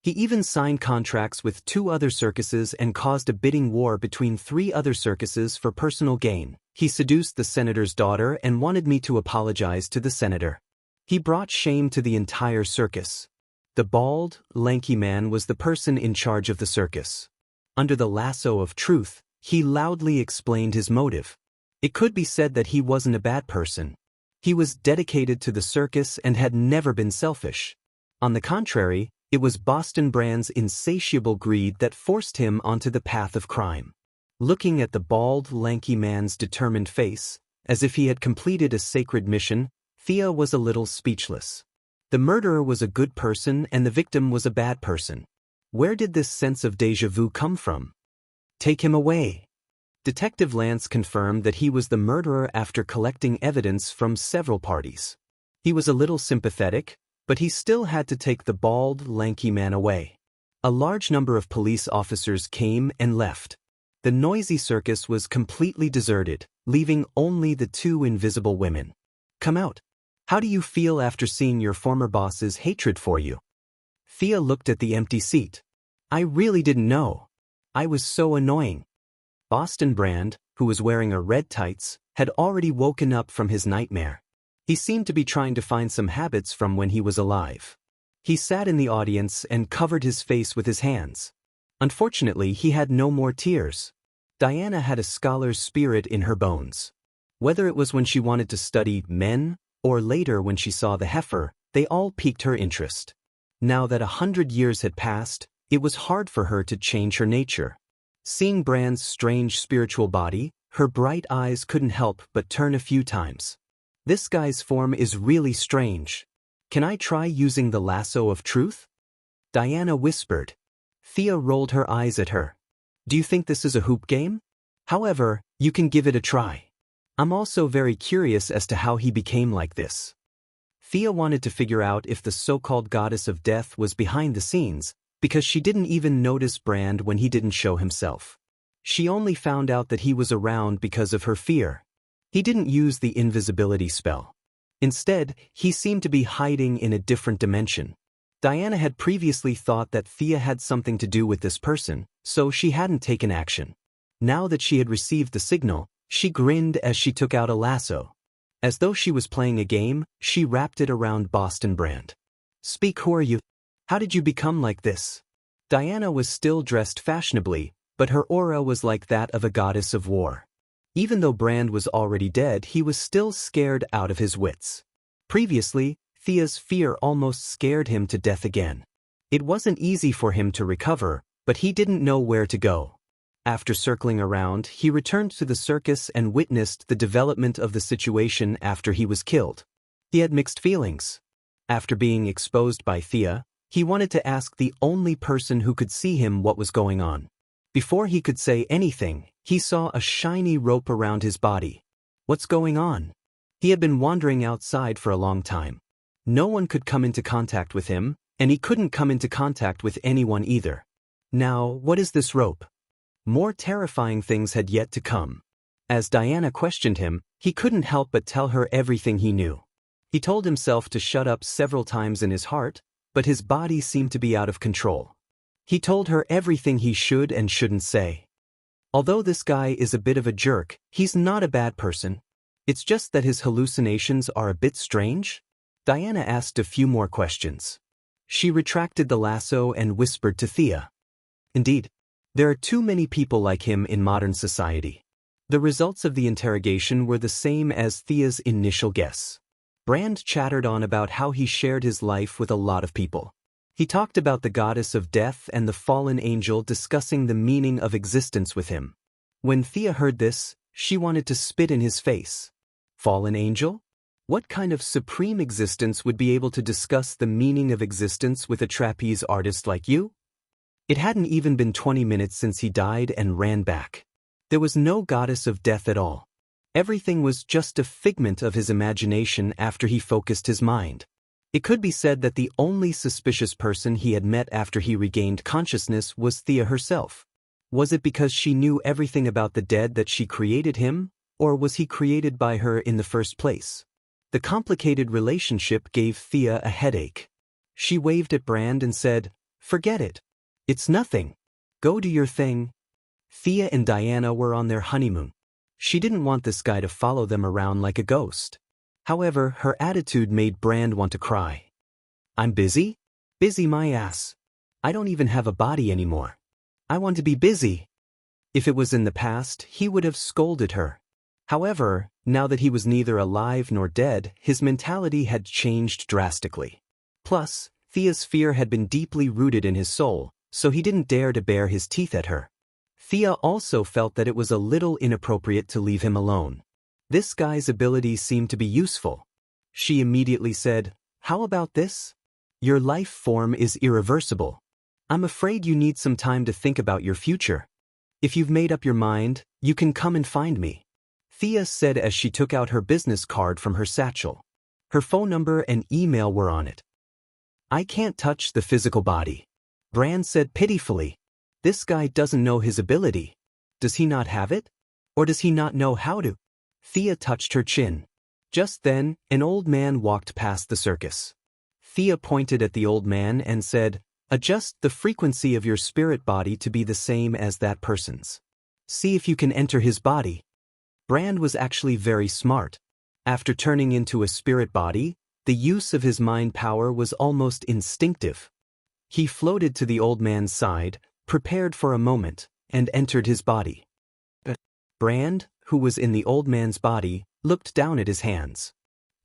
He even signed contracts with 2 other circuses and caused a bidding war between 3 other circuses for personal gain. He seduced the senator's daughter and wanted me to apologize to the senator. He brought shame to the entire circus. The bald, lanky man was the person in charge of the circus. Under the lasso of truth, he loudly explained his motive. It could be said that he wasn't a bad person. He was dedicated to the circus and had never been selfish. On the contrary, it was Boston Brand's insatiable greed that forced him onto the path of crime. Looking at the bald, lanky man's determined face, as if he had completed a sacred mission, Thea was a little speechless. The murderer was a good person and the victim was a bad person. Where did this sense of déjà vu come from? Take him away. Detective Lance confirmed that he was the murderer after collecting evidence from several parties. He was a little sympathetic, but he still had to take the bald, lanky man away. A large number of police officers came and left. The noisy circus was completely deserted, leaving only the 2 invisible women. Come out. How do you feel after seeing your former boss's hatred for you? Thea looked at the empty seat. I really didn't know. I was so annoying. Boston Brand, who was wearing a red tights, had already woken up from his nightmare. He seemed to be trying to find some habits from when he was alive. He sat in the audience and covered his face with his hands. Unfortunately, he had no more tears. Diana had a scholar's spirit in her bones. Whether it was when she wanted to study men, or later when she saw the heifer, they all piqued her interest. Now that 100 years had passed, it was hard for her to change her nature. Seeing Brand's strange spiritual body, her bright eyes couldn't help but turn a few times. This guy's form is really strange. Can I try using the lasso of truth? Diana whispered. Thea rolled her eyes at her. Do you think this is a hoop game? However, you can give it a try. I'm also very curious as to how he became like this. Thea wanted to figure out if the so-called goddess of death was behind the scenes, because she didn't even notice Brand when he didn't show himself. She only found out that he was around because of her fear. He didn't use the invisibility spell. Instead, he seemed to be hiding in a different dimension. Diana had previously thought that Thea had something to do with this person, so she hadn't taken action. Now that she had received the signal, she grinned as she took out a lasso. As though she was playing a game, she wrapped it around Boston Brand. Speak, who are you? How did you become like this? Diana was still dressed fashionably, but her aura was like that of a goddess of war. Even though Brand was already dead, he was still scared out of his wits. Previously, Thea's fear almost scared him to death again. It wasn't easy for him to recover, but he didn't know where to go. After circling around, he returned to the circus and witnessed the development of the situation after he was killed. He had mixed feelings. After being exposed by Thea, he wanted to ask the only person who could see him what was going on. Before he could say anything, he saw a shiny rope around his body. What's going on? He had been wandering outside for a long time. No one could come into contact with him, and he couldn't come into contact with anyone either. Now, what is this rope? More terrifying things had yet to come. As Diana questioned him, he couldn't help but tell her everything he knew. He told himself to shut up several times in his heart, but his body seemed to be out of control. He told her everything he should and shouldn't say. Although this guy is a bit of a jerk, he's not a bad person. It's just that his hallucinations are a bit strange. Diana asked a few more questions. She retracted the lasso and whispered to Thea. Indeed, there are too many people like him in modern society. The results of the interrogation were the same as Thea's initial guess. Brand chattered on about how he shared his life with a lot of people. He talked about the goddess of death and the fallen angel discussing the meaning of existence with him. When Thea heard this, she wanted to spit in his face. Fallen angel? What kind of supreme existence would be able to discuss the meaning of existence with a trapeze artist like you? It hadn't even been 20 minutes since he died and ran back. There was no goddess of death at all. Everything was just a figment of his imagination after he focused his mind. It could be said that the only suspicious person he had met after he regained consciousness was Thea herself. Was it because she knew everything about the dead that she created him, or was he created by her in the first place? The complicated relationship gave Thea a headache. She waved at Brand and said, "Forget it. It's nothing. Go do your thing." Thea and Diana were on their honeymoon. She didn't want this guy to follow them around like a ghost. However, her attitude made Brand want to cry. "I'm busy? Busy my ass. I don't even have a body anymore. I want to be busy." If it was in the past, he would have scolded her. However, now that he was neither alive nor dead, his mentality had changed drastically. Plus, Thea's fear had been deeply rooted in his soul, so he didn't dare to bare his teeth at her. Thea also felt that it was a little inappropriate to leave him alone. This guy's abilities seemed to be useful. She immediately said, "How about this? Your life form is irreversible. I'm afraid you need some time to think about your future. If you've made up your mind, you can come and find me," Thea said as she took out her business card from her satchel. Her phone number and email were on it. "I can't touch the physical body," Brand said pitifully. This guy doesn't know his ability. Does he not have it? Or does he not know how to? Thea touched her chin. Just then, an old man walked past the circus. Thea pointed at the old man and said, "Adjust the frequency of your spirit body to be the same as that person's. See if you can enter his body." Brand was actually very smart. After turning into a spirit body, the use of his mind power was almost instinctive. He floated to the old man's side, prepared for a moment, and entered his body. Brand, who was in the old man's body, looked down at his hands.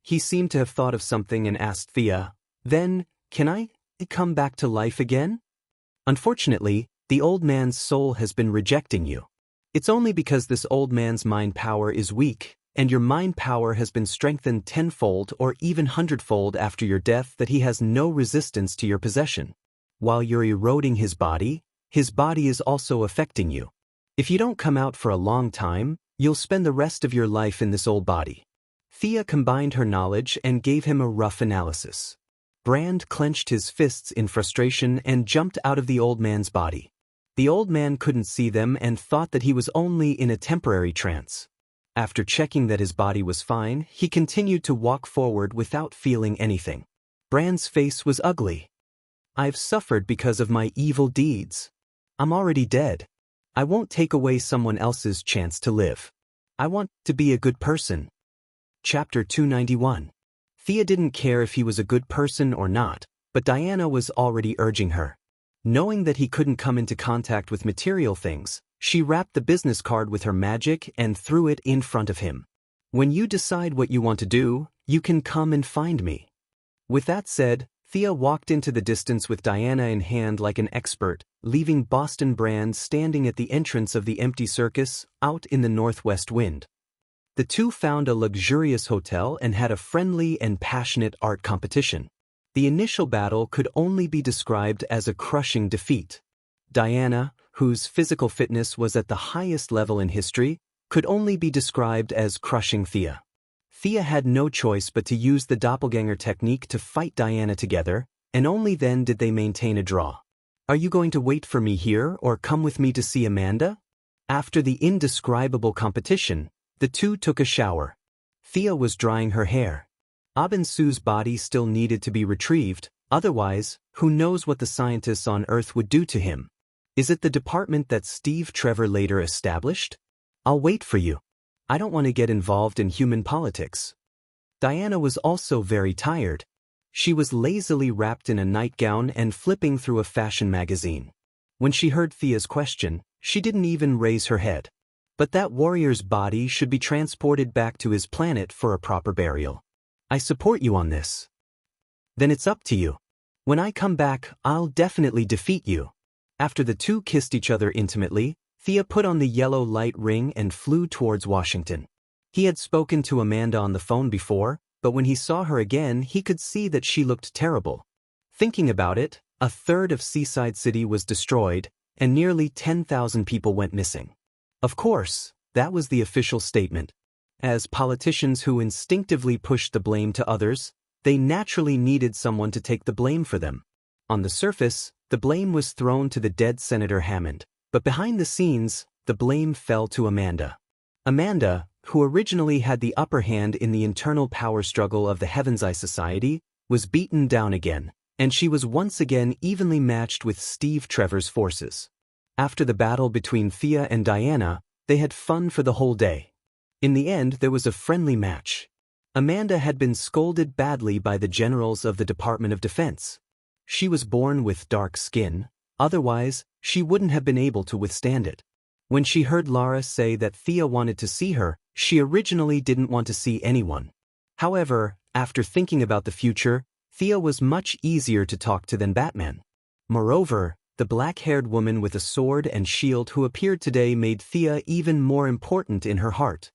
He seemed to have thought of something and asked Thea, "Then, can I come back to life again?" "Unfortunately, the old man's soul has been rejecting you. It's only because this old man's mind power is weak, and your mind power has been strengthened tenfold or even hundredfold after your death that he has no resistance to your possession. While you're eroding his body is also affecting you. If you don't come out for a long time, you'll spend the rest of your life in this old body." Thea combined her knowledge and gave him a rough analysis. Brand clenched his fists in frustration and jumped out of the old man's body. The old man couldn't see them and thought that he was only in a temporary trance. After checking that his body was fine, he continued to walk forward without feeling anything. Brand's face was ugly. "I've suffered because of my evil deeds. I'm already dead. I won't take away someone else's chance to live. I want to be a good person." Chapter 291. Thea didn't care if he was a good person or not, but Diana was already urging her. Knowing that he couldn't come into contact with material things, she wrapped the business card with her magic and threw it in front of him. "When you decide what you want to do, you can come and find me." With that said, Thea walked into the distance with Diana in hand like an expert, leaving Boston Brand standing at the entrance of the empty circus, out in the northwest wind. The two found a luxurious hotel and had a friendly and passionate art competition. The initial battle could only be described as a crushing defeat. Diana, whose physical fitness was at the highest level in history, could only be described as crushing Thea. Thea had no choice but to use the doppelganger technique to fight Diana together, and only then did they maintain a draw. "Are you going to wait for me here or come with me to see Amanda?" After the indescribable competition, the two took a shower. Thea was drying her hair. Abinsu's body still needed to be retrieved, otherwise, who knows what the scientists on Earth would do to him. "Is it the department that Steve Trevor later established? I'll wait for you. I don't want to get involved in human politics." Diana was also very tired. She was lazily wrapped in a nightgown and flipping through a fashion magazine. When she heard Thea's question, she didn't even raise her head. But that warrior's body should be transported back to his planet for a proper burial. "I support you on this." "Then it's up to you. When I come back, I'll definitely defeat you." After the two kissed each other intimately, Thea put on the yellow light ring and flew towards Washington. He had spoken to Amanda on the phone before, but when he saw her again he could see that she looked terrible. Thinking about it, a third of Seaside City was destroyed, and nearly 10,000 people went missing. Of course, that was the official statement. As politicians who instinctively pushed the blame to others, they naturally needed someone to take the blame for them. On the surface, the blame was thrown to the dead Senator Hammond. But behind the scenes, the blame fell to Amanda. Amanda, who originally had the upper hand in the internal power struggle of the Heaven's Eye Society, was beaten down again, and she was once again evenly matched with Steve Trevor's forces. After the battle between Thea and Diana, they had fun for the whole day. In the end, there was a friendly match. Amanda had been scolded badly by the generals of the Department of Defense. She was born with dark skin. Otherwise, she wouldn't have been able to withstand it. When she heard Lara say that Thea wanted to see her, she originally didn't want to see anyone. However, after thinking about the future, Thea was much easier to talk to than Batman. Moreover, the black-haired woman with a sword and shield who appeared today made Thea even more important in her heart.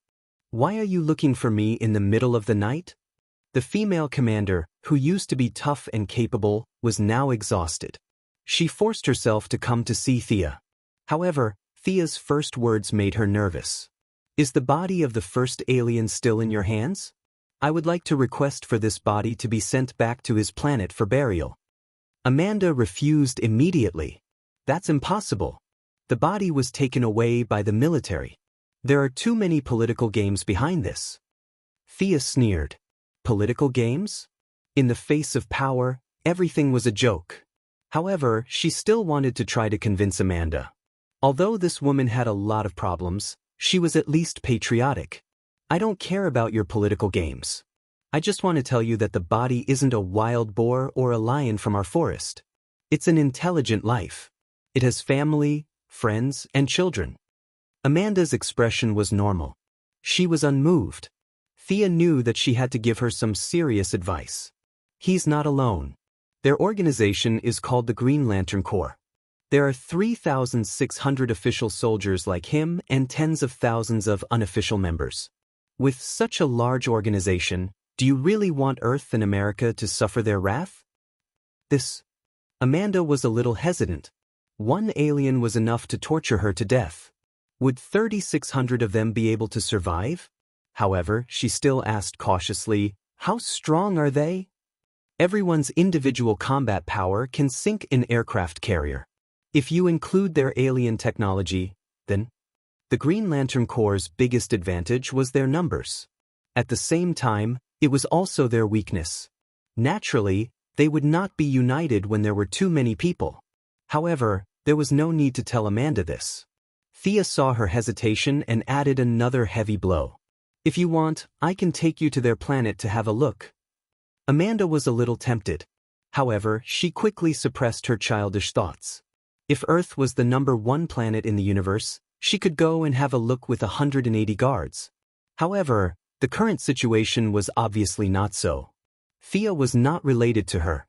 "Why are you looking for me in the middle of the night?" The female commander, who used to be tough and capable, was now exhausted. She forced herself to come to see Thea. However, Thea's first words made her nervous. "Is the body of the first alien still in your hands? I would like to request for this body to be sent back to his planet for burial." Amanda refused immediately. "That's impossible. The body was taken away by the military. There are too many political games behind this." Thea sneered. Political games? In the face of power, everything was a joke. However, she still wanted to try to convince Amanda. Although this woman had a lot of problems, she was at least patriotic. "I don't care about your political games. I just want to tell you that the body isn't a wild boar or a lion from our forest. It's an intelligent life. It has family, friends, and children." Amanda's expression was normal. She was unmoved. Thea knew that she had to give her some serious advice. He's not alone. Their organization is called the Green Lantern Corps. There are 3,600 official soldiers like him and tens of thousands of unofficial members. With such a large organization, do you really want Earth and America to suffer their wrath? Amanda was a little hesitant. One alien was enough to torture her to death. Would 3,600 of them be able to survive? However, she still asked cautiously, "How strong are they?" Everyone's individual combat power can sink an aircraft carrier. If you include their alien technology, then the Green Lantern Corps' biggest advantage was their numbers. At the same time, it was also their weakness. Naturally, they would not be united when there were too many people. However, there was no need to tell Amanda this. Thea saw her hesitation and added another heavy blow. "If you want, I can take you to their planet to have a look." Amanda was a little tempted. However, she quickly suppressed her childish thoughts. If Earth was the #1 planet in the universe, she could go and have a look with 180 guards. However, the current situation was obviously not so. Thea was not related to her.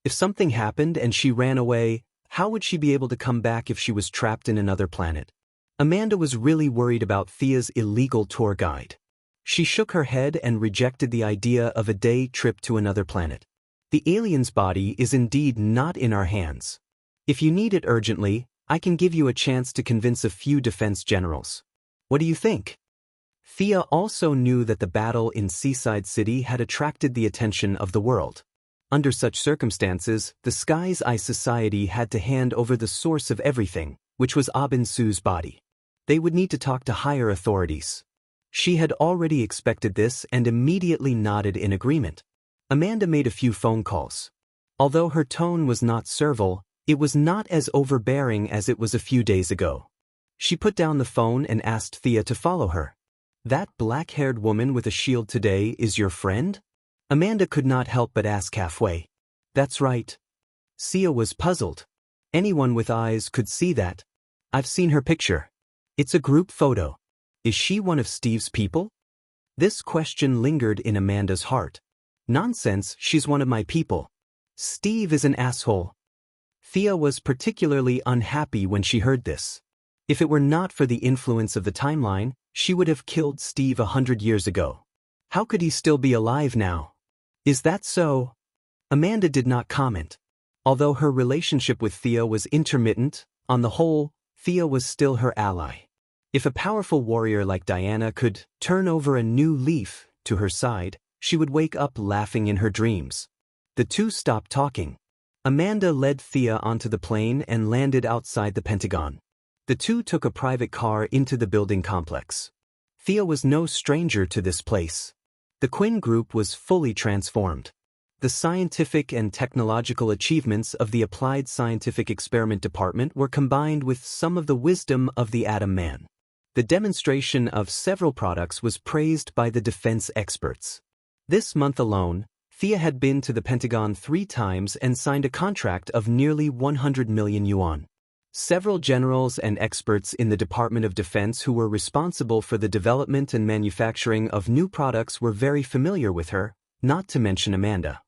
If something happened and she ran away, how would she be able to come back if she was trapped in another planet? Amanda was really worried about Thea's illegal tour guide. She shook her head and rejected the idea of a day trip to another planet. The alien's body is indeed not in our hands. If you need it urgently, I can give you a chance to convince a few defense generals. What do you think? Thea also knew that the battle in Seaside City had attracted the attention of the world. Under such circumstances, the Sky's Eye Society had to hand over the source of everything, which was Abin Su's body. They would need to talk to higher authorities. She had already expected this and immediately nodded in agreement. Amanda made a few phone calls. Although her tone was not servile, it was not as overbearing as it was a few days ago. She put down the phone and asked Thea to follow her. That black-haired woman with a shield today is your friend? Amanda could not help but ask halfway. That's right. Thea was puzzled. Anyone with eyes could see that. I've seen her picture. It's a group photo. Is she one of Steve's people? This question lingered in Amanda's heart. Nonsense, she's one of my people. Steve is an asshole. Thea was particularly unhappy when she heard this. If it were not for the influence of the timeline, she would have killed Steve 100 years ago. How could he still be alive now? Is that so? Amanda did not comment. Although her relationship with Thea was intermittent, on the whole, Thea was still her ally. If a powerful warrior like Diana could turn over a new leaf to her side, she would wake up laughing in her dreams. The two stopped talking. Amanda led Thea onto the plane and landed outside the Pentagon. The two took a private car into the building complex. Thea was no stranger to this place. The Quinn Group was fully transformed. The scientific and technological achievements of the Applied Scientific Experiment Department were combined with some of the wisdom of the Atom Man. The demonstration of several products was praised by the defense experts. This month alone, Thea had been to the Pentagon 3 times and signed a contract of nearly 100 million yuan. Several generals and experts in the Department of Defense who were responsible for the development and manufacturing of new products were very familiar with her, not to mention Amanda.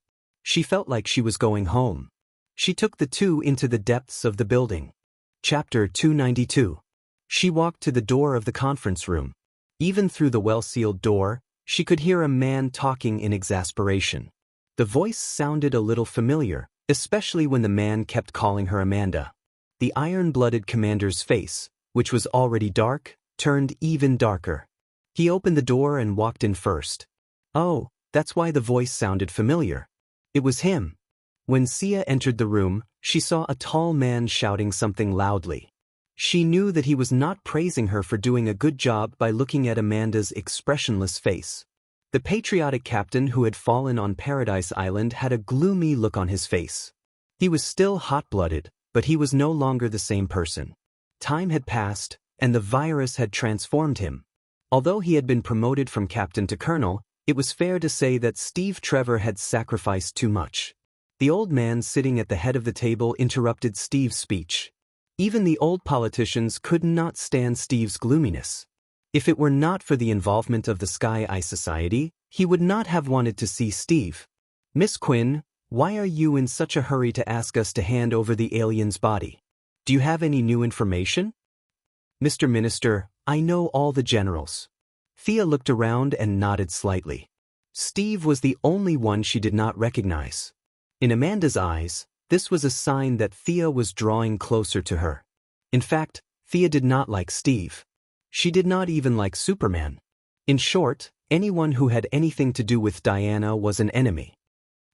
She felt like she was going home. She took the two into the depths of the building. Chapter 292. She walked to the door of the conference room. Even through the well-sealed door, she could hear a man talking in exasperation. The voice sounded a little familiar, especially when the man kept calling her Amanda. The iron-blooded commander's face, which was already dark, turned even darker. He opened the door and walked in first. Oh, that's why the voice sounded familiar. It was him. When Sia entered the room, she saw a tall man shouting something loudly. She knew that he was not praising her for doing a good job by looking at Amanda's expressionless face. The patriotic captain who had fallen on Paradise Island had a gloomy look on his face. He was still hot-blooded, but he was no longer the same person. Time had passed, and the virus had transformed him. Although he had been promoted from captain to colonel, it was fair to say that Steve Trevor had sacrificed too much. The old man sitting at the head of the table interrupted Steve's speech. Even the old politicians could not stand Steve's gloominess. If it were not for the involvement of the Sky Eye Society, he would not have wanted to see Steve. Miss Quinn, why are you in such a hurry to ask us to hand over the alien's body? Do you have any new information? Mr. Minister, I know all the generals. Thea looked around and nodded slightly. Steve was the only one she did not recognize. In Amanda's eyes, this was a sign that Thea was drawing closer to her. In fact, Thea did not like Steve. She did not even like Superman. In short, anyone who had anything to do with Diana was an enemy.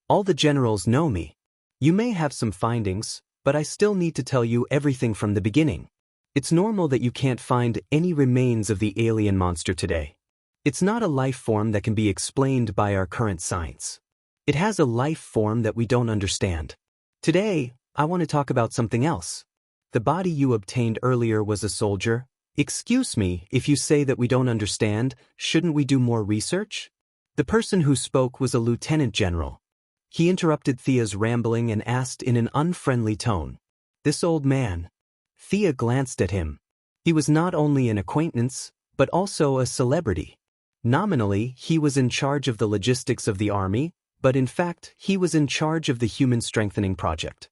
All the generals know me. You may have some findings, but I still need to tell you everything from the beginning. It's normal that you can't find any remains of the alien monster today. It's not a life form that can be explained by our current science. It has a life form that we don't understand. Today, I want to talk about something else. The body you obtained earlier was a soldier. Excuse me, if you say that we don't understand, shouldn't we do more research? The person who spoke was a lieutenant general. He interrupted Thea's rambling and asked in an unfriendly tone. This old man. Thea glanced at him. He was not only an acquaintance, but also a celebrity. Nominally, he was in charge of the logistics of the army, but in fact, he was in charge of the human strengthening project.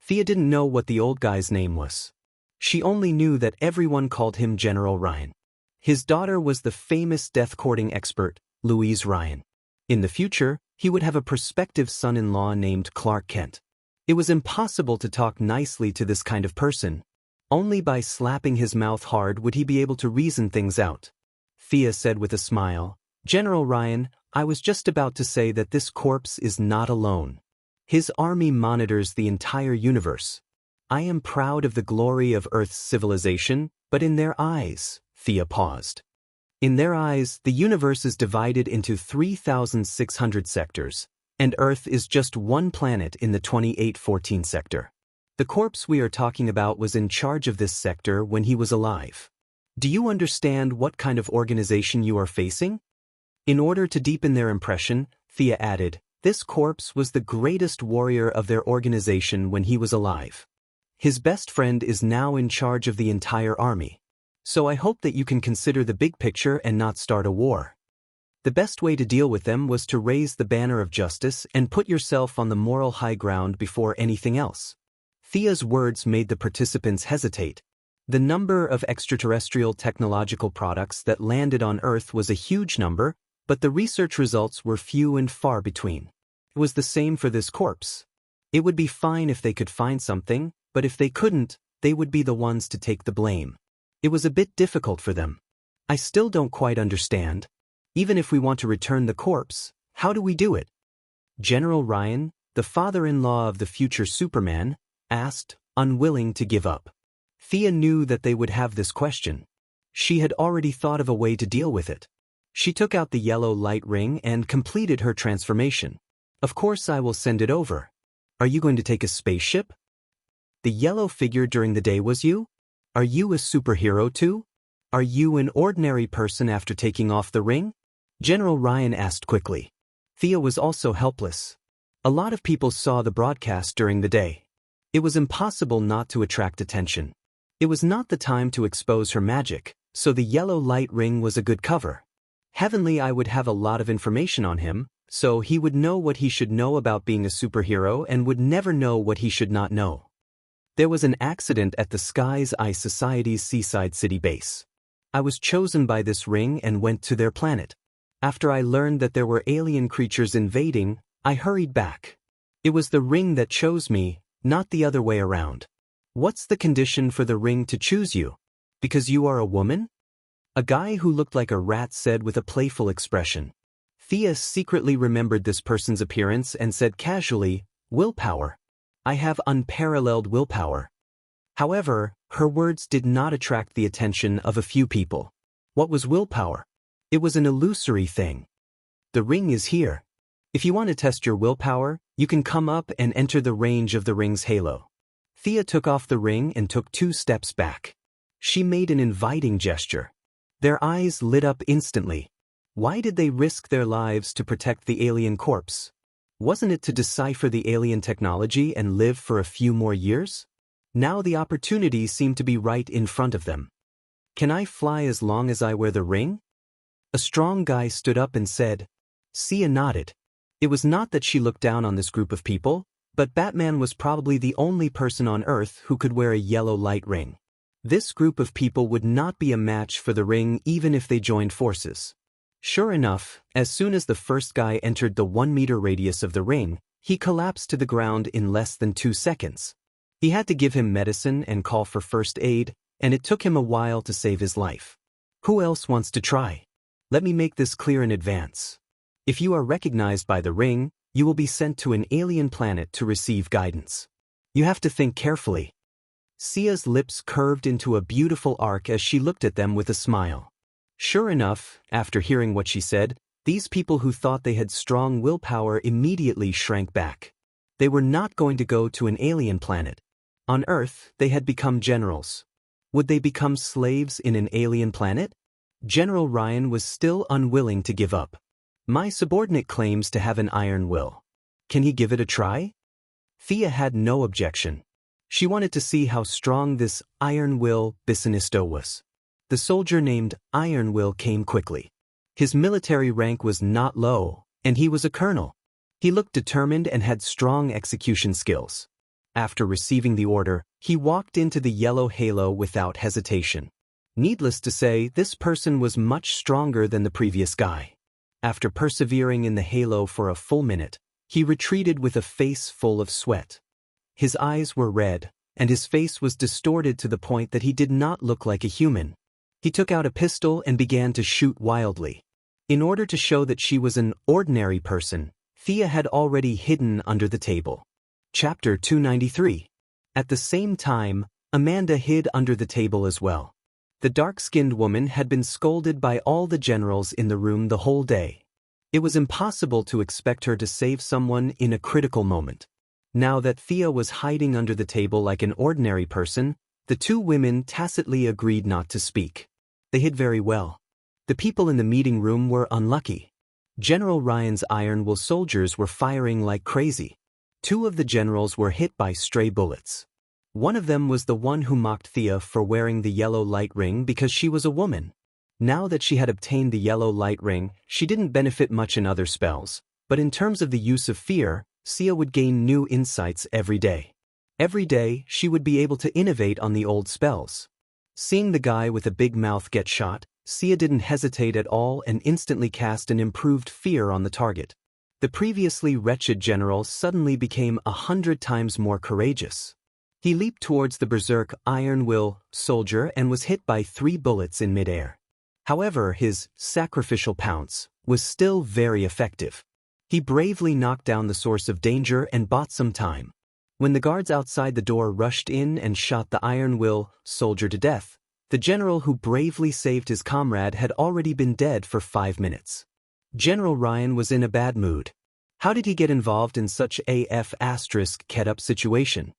Thea didn't know what the old guy's name was. She only knew that everyone called him General Ryan. His daughter was the famous death-courting expert, Louise Ryan. In the future, he would have a prospective son-in-law named Clark Kent. It was impossible to talk nicely to this kind of person. Only by slapping his mouth hard would he be able to reason things out. Thea said with a smile, "General Ryan, I was just about to say that this corpse is not alone. His army monitors the entire universe. I am proud of the glory of Earth's civilization, but in their eyes," Thea paused. "In their eyes, the universe is divided into 3,600 sectors, and Earth is just one planet in the 2814 sector. The corpse we are talking about was in charge of this sector when he was alive. Do you understand what kind of organization you are facing?" In order to deepen their impression, Thea added, "This corpse was the greatest warrior of their organization when he was alive. His best friend is now in charge of the entire army. So I hope that you can consider the big picture and not start a war. The best way to deal with them was to raise the banner of justice and put yourself on the moral high ground before anything else." Thea's words made the participants hesitate. The number of extraterrestrial technological products that landed on Earth was a huge number, but the research results were few and far between. It was the same for this corpse. It would be fine if they could find something, but if they couldn't, they would be the ones to take the blame. It was a bit difficult for them. "I still don't quite understand. Even if we want to return the corpse, how do we do it?" General Ryan, the father-in-law of the future Superman, asked, unwilling to give up. Thea knew that they would have this question. She had already thought of a way to deal with it. She took out the yellow light ring and completed her transformation. "Of course I will send it over. Are you going to take a spaceship?" "The yellow figure during the day was you? Are you a superhero too? Are you an ordinary person after taking off the ring?" General Ryan asked quickly. Thea was also helpless. A lot of people saw the broadcast during the day. It was impossible not to attract attention. It was not the time to expose her magic, so the yellow light ring was a good cover. Heavenly I would have a lot of information on him, so he would know what he should know about being a superhero and would never know what he should not know. There was an accident at the Sky's Eye Society's Seaside City base. I was chosen by this ring and went to their planet. After I learned that there were alien creatures invading, I hurried back. It was the ring that chose me, not the other way around. What's the condition for the ring to choose you? Because you are a woman? A guy who looked like a rat said with a playful expression. Thea secretly remembered this person's appearance and said casually, "Willpower. I have unparalleled willpower." However, her words did not attract the attention of a few people. What was willpower? It was an illusory thing. "The ring is here. If you want to test your willpower, you can come up and enter the range of the ring's halo." Thea took off the ring and took 2 steps back. She made an inviting gesture. Their eyes lit up instantly. Why did they risk their lives to protect the alien corpse? Wasn't it to decipher the alien technology and live for a few more years? Now the opportunity seemed to be right in front of them. "Can I fly as long as I wear the ring?" A strong guy stood up and said. Sia nodded. It was not that she looked down on this group of people, but Batman was probably the only person on Earth who could wear a yellow light ring. This group of people would not be a match for the ring even if they joined forces. Sure enough, as soon as the first guy entered the 1-meter radius of the ring, he collapsed to the ground in less than 2 seconds. He had to give him medicine and call for first aid, and it took him a while to save his life. Who else wants to try? Let me make this clear in advance. If you are recognized by the ring, you will be sent to an alien planet to receive guidance. You have to think carefully. Sia's lips curved into a beautiful arc as she looked at them with a smile. Sure enough, after hearing what she said, these people who thought they had strong willpower immediately shrank back. They were not going to go to an alien planet. On Earth, they had become generals. Would they become slaves in an alien planet? General Ryan was still unwilling to give up. My subordinate claims to have an iron will. Can he give it a try? Thea had no objection. She wanted to see how strong this iron will Bisonisto was. The soldier named Iron Will came quickly. His military rank was not low, and he was a colonel. He looked determined and had strong execution skills. After receiving the order, he walked into the yellow halo without hesitation. Needless to say, this person was much stronger than the previous guy. After persevering in the halo for a full minute, he retreated with a face full of sweat. His eyes were red, and his face was distorted to the point that he did not look like a human. He took out a pistol and began to shoot wildly. In order to show that she was an ordinary person, Thea had already hidden under the table. Chapter 293. At the same time, Amanda hid under the table as well. The dark-skinned woman had been scolded by all the generals in the room the whole day. It was impossible to expect her to save someone in a critical moment. Now that Thea was hiding under the table like an ordinary person, the two women tacitly agreed not to speak. They hid very well. The people in the meeting room were unlucky. General Ryan's Iron Will soldiers were firing like crazy. Two of the generals were hit by stray bullets. One of them was the one who mocked Thea for wearing the yellow light ring because she was a woman. Now that she had obtained the yellow light ring, she didn't benefit much in other spells, but in terms of the use of fear, Thea would gain new insights every day. Every day, she would be able to innovate on the old spells. Seeing the guy with a big mouth get shot, Thea didn't hesitate at all and instantly cast an improved fear on the target. The previously wretched general suddenly became 100 times more courageous. He leaped towards the berserk Iron Will soldier and was hit by 3 bullets in midair. However, his sacrificial pounce was still very effective. He bravely knocked down the source of danger and bought some time. When the guards outside the door rushed in and shot the Iron Will soldier to death, the general who bravely saved his comrade had already been dead for 5 minutes. General Ryan was in a bad mood. How did he get involved in such a **-up situation?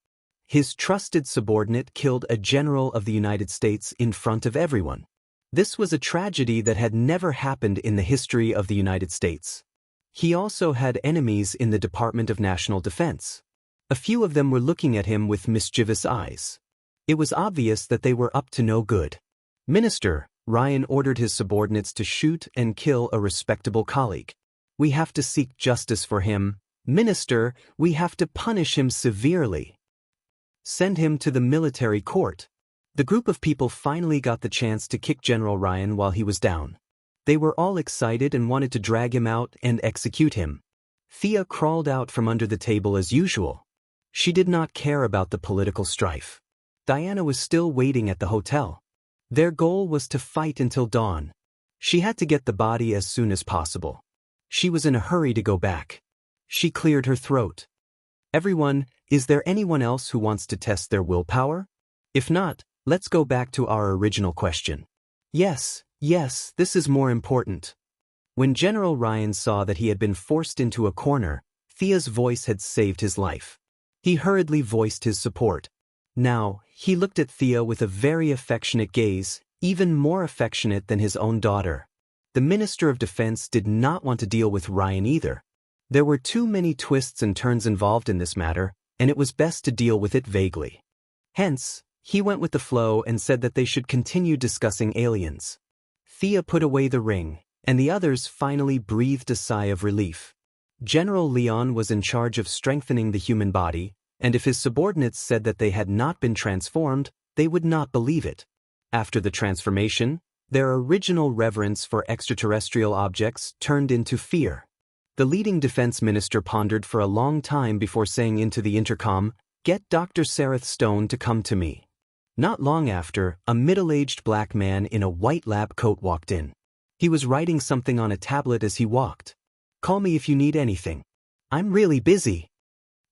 His trusted subordinate killed a general of the United States in front of everyone. This was a tragedy that had never happened in the history of the United States. He also had enemies in the Department of National Defense. A few of them were looking at him with mischievous eyes. It was obvious that they were up to no good. Minister, Ryan ordered his subordinates to shoot and kill a respectable colleague. We have to seek justice for him. Minister, we have to punish him severely. Send him to the military court. The group of people finally got the chance to kick General Ryan while he was down. They were all excited and wanted to drag him out and execute him. Thea crawled out from under the table as usual. She did not care about the political strife. Diana was still waiting at the hotel. Their goal was to fight until dawn. She had to get the body as soon as possible. She was in a hurry to go back. She cleared her throat. Everyone, is there anyone else who wants to test their willpower? If not, let's go back to our original question. Yes, this is more important. When General Ryan saw that he had been forced into a corner, Thea's voice had saved his life. He hurriedly voiced his support. Now, he looked at Thea with a very affectionate gaze, even more affectionate than his own daughter. The Minister of Defense did not want to deal with Ryan either. There were too many twists and turns involved in this matter, and it was best to deal with it vaguely. Hence, he went with the flow and said that they should continue discussing aliens. Thea put away the ring, and the others finally breathed a sigh of relief. General Leon was in charge of strengthening the human body, and if his subordinates said that they had not been transformed, they would not believe it. After the transformation, their original reverence for extraterrestrial objects turned into fear. The leading defense minister pondered for a long time before saying into the intercom, "Get Dr. Sareth Stone to come to me." Not long after, a middle-aged black man in a white lab coat walked in. He was writing something on a tablet as he walked. "Call me if you need anything. I'm really busy."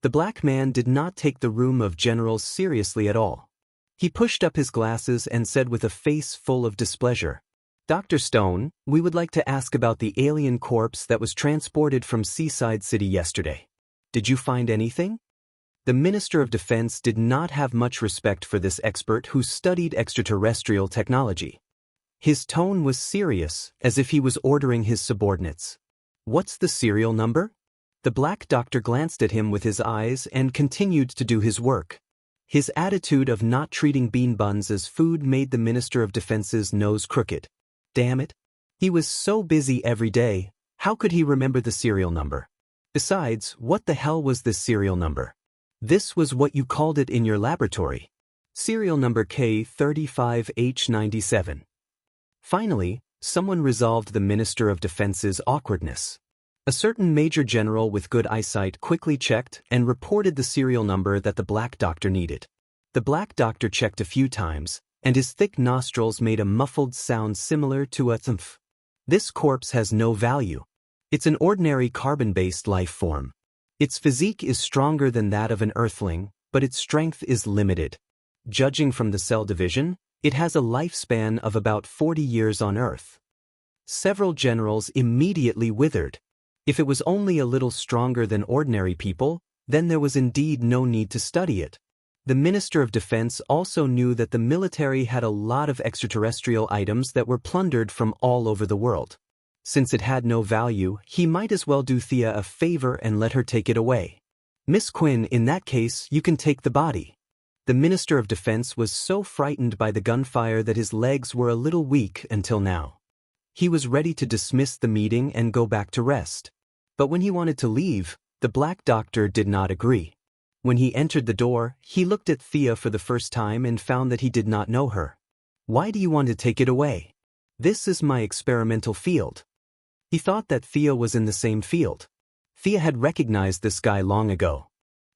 The black man did not take the room of generals seriously at all. He pushed up his glasses and said with a face full of displeasure, "Dr. Stone, we would like to ask about the alien corpse that was transported from Seaside City yesterday. Did you find anything?" The Minister of Defense did not have much respect for this expert who studied extraterrestrial technology. His tone was serious, as if he was ordering his subordinates. "What's the serial number?" The black doctor glanced at him with his eyes and continued to do his work. His attitude of not treating bean buns as food made the Minister of Defense's nose crooked. Damn it. He was so busy every day, how could he remember the serial number? Besides, what the hell was this serial number? This was what you called it in your laboratory. Serial number K35H97. Finally, someone resolved the Minister of Defense's awkwardness. A certain major general with good eyesight quickly checked and reported the serial number that the Black Doctor needed. The Black Doctor checked a few times, and his thick nostrils made a muffled sound similar to a thumph. This corpse has no value. It's an ordinary carbon-based life form. Its physique is stronger than that of an Earthling, but its strength is limited. Judging from the cell division, it has a lifespan of about 40 years on Earth. Several generals immediately withered. If it was only a little stronger than ordinary people, then there was indeed no need to study it. The Minister of Defense also knew that the military had a lot of extraterrestrial items that were plundered from all over the world. Since it had no value, he might as well do Thea a favor and let her take it away. Miss Quinn, in that case, you can take the body. The Minister of Defense was so frightened by the gunfire that his legs were a little weak until now. He was ready to dismiss the meeting and go back to rest. But when he wanted to leave, the Black Doctor did not agree. When he entered the door, he looked at Thea for the first time and found that he did not know her. Why do you want to take it away? This is my experimental field. He thought that Thea was in the same field. Thea had recognized this guy long ago.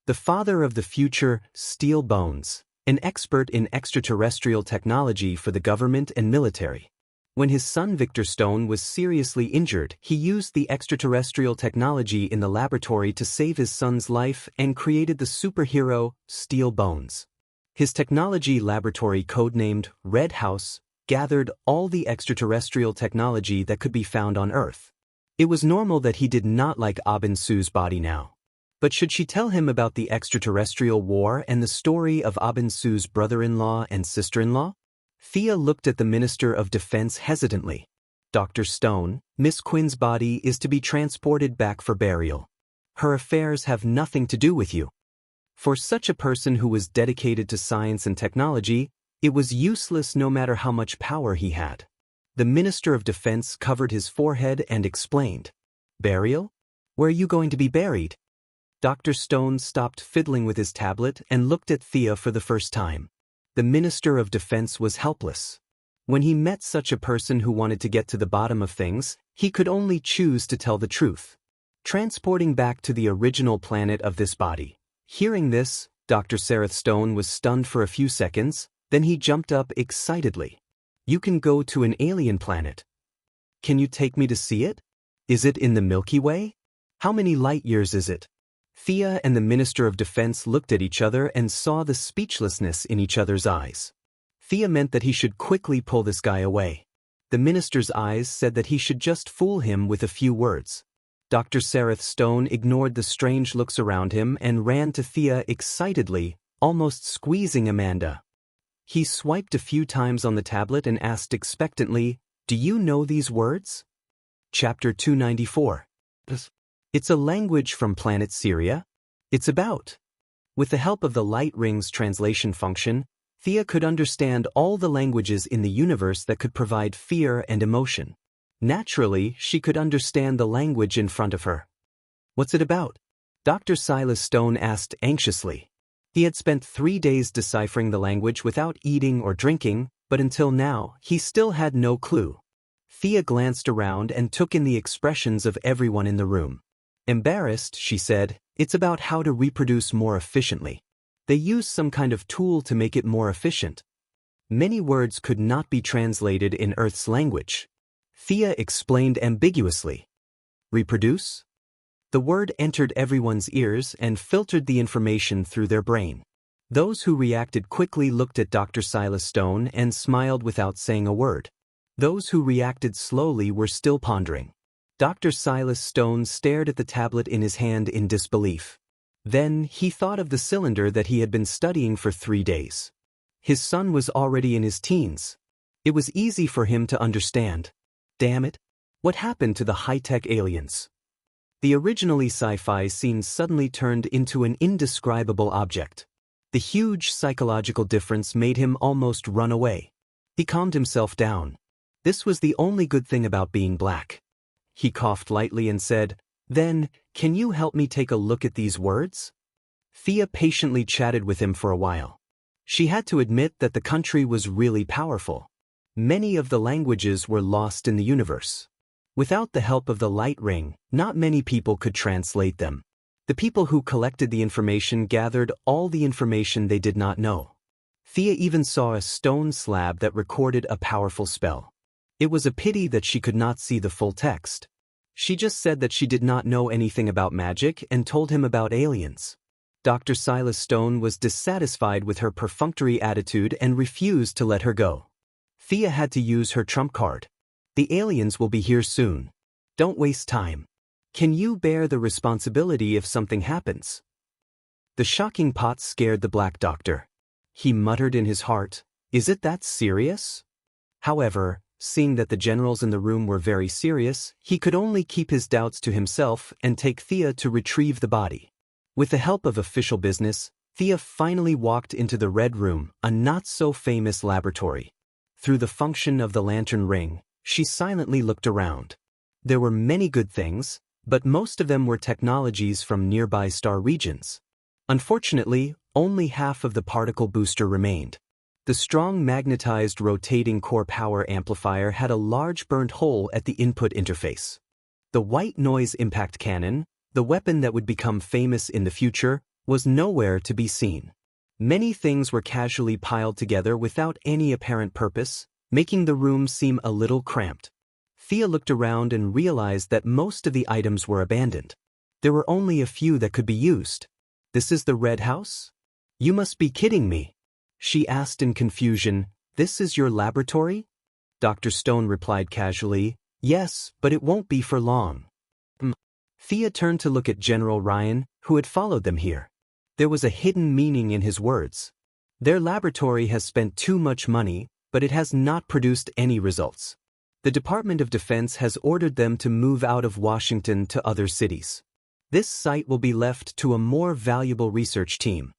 The father of the future, Steel Bones, an expert in extraterrestrial technology for the government and military. When his son Victor Stone was seriously injured, he used the extraterrestrial technology in the laboratory to save his son's life and created the superhero, Steel Bones. His technology laboratory, codenamed Red House, gathered all the extraterrestrial technology that could be found on Earth. It was normal that he did not like Abin Su's body now. But should she tell him about the extraterrestrial war and the story of Abin Su's brother-in-law and sister-in-law? Thea looked at the Minister of Defense hesitantly. Dr. Stone, Miss Quinn's body is to be transported back for burial. Her affairs have nothing to do with you. For such a person who was dedicated to science and technology, it was useless no matter how much power he had. The Minister of Defense covered his forehead and explained. Burial? Where are you going to be buried? Dr. Stone stopped fiddling with his tablet and looked at Thea for the first time. The Minister of Defense was helpless. When he met such a person who wanted to get to the bottom of things, he could only choose to tell the truth. Transporting back to the original planet of this body. Hearing this, Dr. Sareth Stone was stunned for a few seconds, then he jumped up excitedly. You can go to an alien planet. Can you take me to see it? Is it in the Milky Way? How many light years is it? Thea and the Minister of Defense looked at each other and saw the speechlessness in each other's eyes. Thea meant that he should quickly pull this guy away. The minister's eyes said that he should just fool him with a few words. Dr. Sareth Stone ignored the strange looks around him and ran to Thea excitedly, almost squeezing Amanda. He swiped a few times on the tablet and asked expectantly, Do you know these words? Chapter 294. It's a language from planet Syria. It's about. With the help of the Light Rings translation function, Thea could understand all the languages in the universe that could provide fear and emotion. Naturally, she could understand the language in front of her. What's it about? Dr. Silas Stone asked anxiously. He had spent 3 days deciphering the language without eating or drinking, but until now, he still had no clue. Thea glanced around and took in the expressions of everyone in the room. Embarrassed, she said, it's about how to reproduce more efficiently. They use some kind of tool to make it more efficient. Many words could not be translated in Earth's language. Thea explained ambiguously. Reproduce? The word entered everyone's ears and filtered the information through their brain. Those who reacted quickly looked at Dr. Silas Stone and smiled without saying a word. Those who reacted slowly were still pondering. Dr. Silas Stone stared at the tablet in his hand in disbelief. Then he thought of the cylinder that he had been studying for 3 days. His son was already in his teens. It was easy for him to understand. Damn it! What happened to the high-tech aliens? The originally sci-fi scene suddenly turned into an indescribable object. The huge psychological difference made him almost run away. He calmed himself down. This was the only good thing about being black. He coughed lightly and said, Then, can you help me take a look at these words? Thea patiently chatted with him for a while. She had to admit that the country was really powerful. Many of the languages were lost in the universe. Without the help of the light ring, not many people could translate them. The people who collected the information gathered all the information they did not know. Thea even saw a stone slab that recorded a powerful spell. It was a pity that she could not see the full text. She just said that she did not know anything about magic and told him about aliens. Dr. Silas Stone was dissatisfied with her perfunctory attitude and refused to let her go. Thea had to use her trump card. The aliens will be here soon. Don't waste time. Can you bear the responsibility if something happens? The shocking pot scared the Black Doctor. He muttered in his heart, "Is it that serious?" However, seeing that the generals in the room were very serious, he could only keep his doubts to himself and take Thea to retrieve the body. With the help of official business, Thea finally walked into the Red Room, a not-so-famous laboratory. Through the function of the lantern ring, she silently looked around. There were many good things, but most of them were technologies from nearby star regions. Unfortunately, only half of the particle booster remained. The strong magnetized rotating core power amplifier had a large burnt hole at the input interface. The white noise impact cannon, the weapon that would become famous in the future, was nowhere to be seen. Many things were casually piled together without any apparent purpose, making the room seem a little cramped. Thea looked around and realized that most of the items were abandoned. There were only a few that could be used. "This is the Red House? You must be kidding me," she asked in confusion. "This is your laboratory?" Dr. Stone replied casually, "Yes, but it won't be for long." Thea turned to look at General Ryan, who had followed them here. There was a hidden meaning in his words. Their laboratory has spent too much money, but it has not produced any results. The Department of Defense has ordered them to move out of Washington to other cities. This site will be left to a more valuable research team.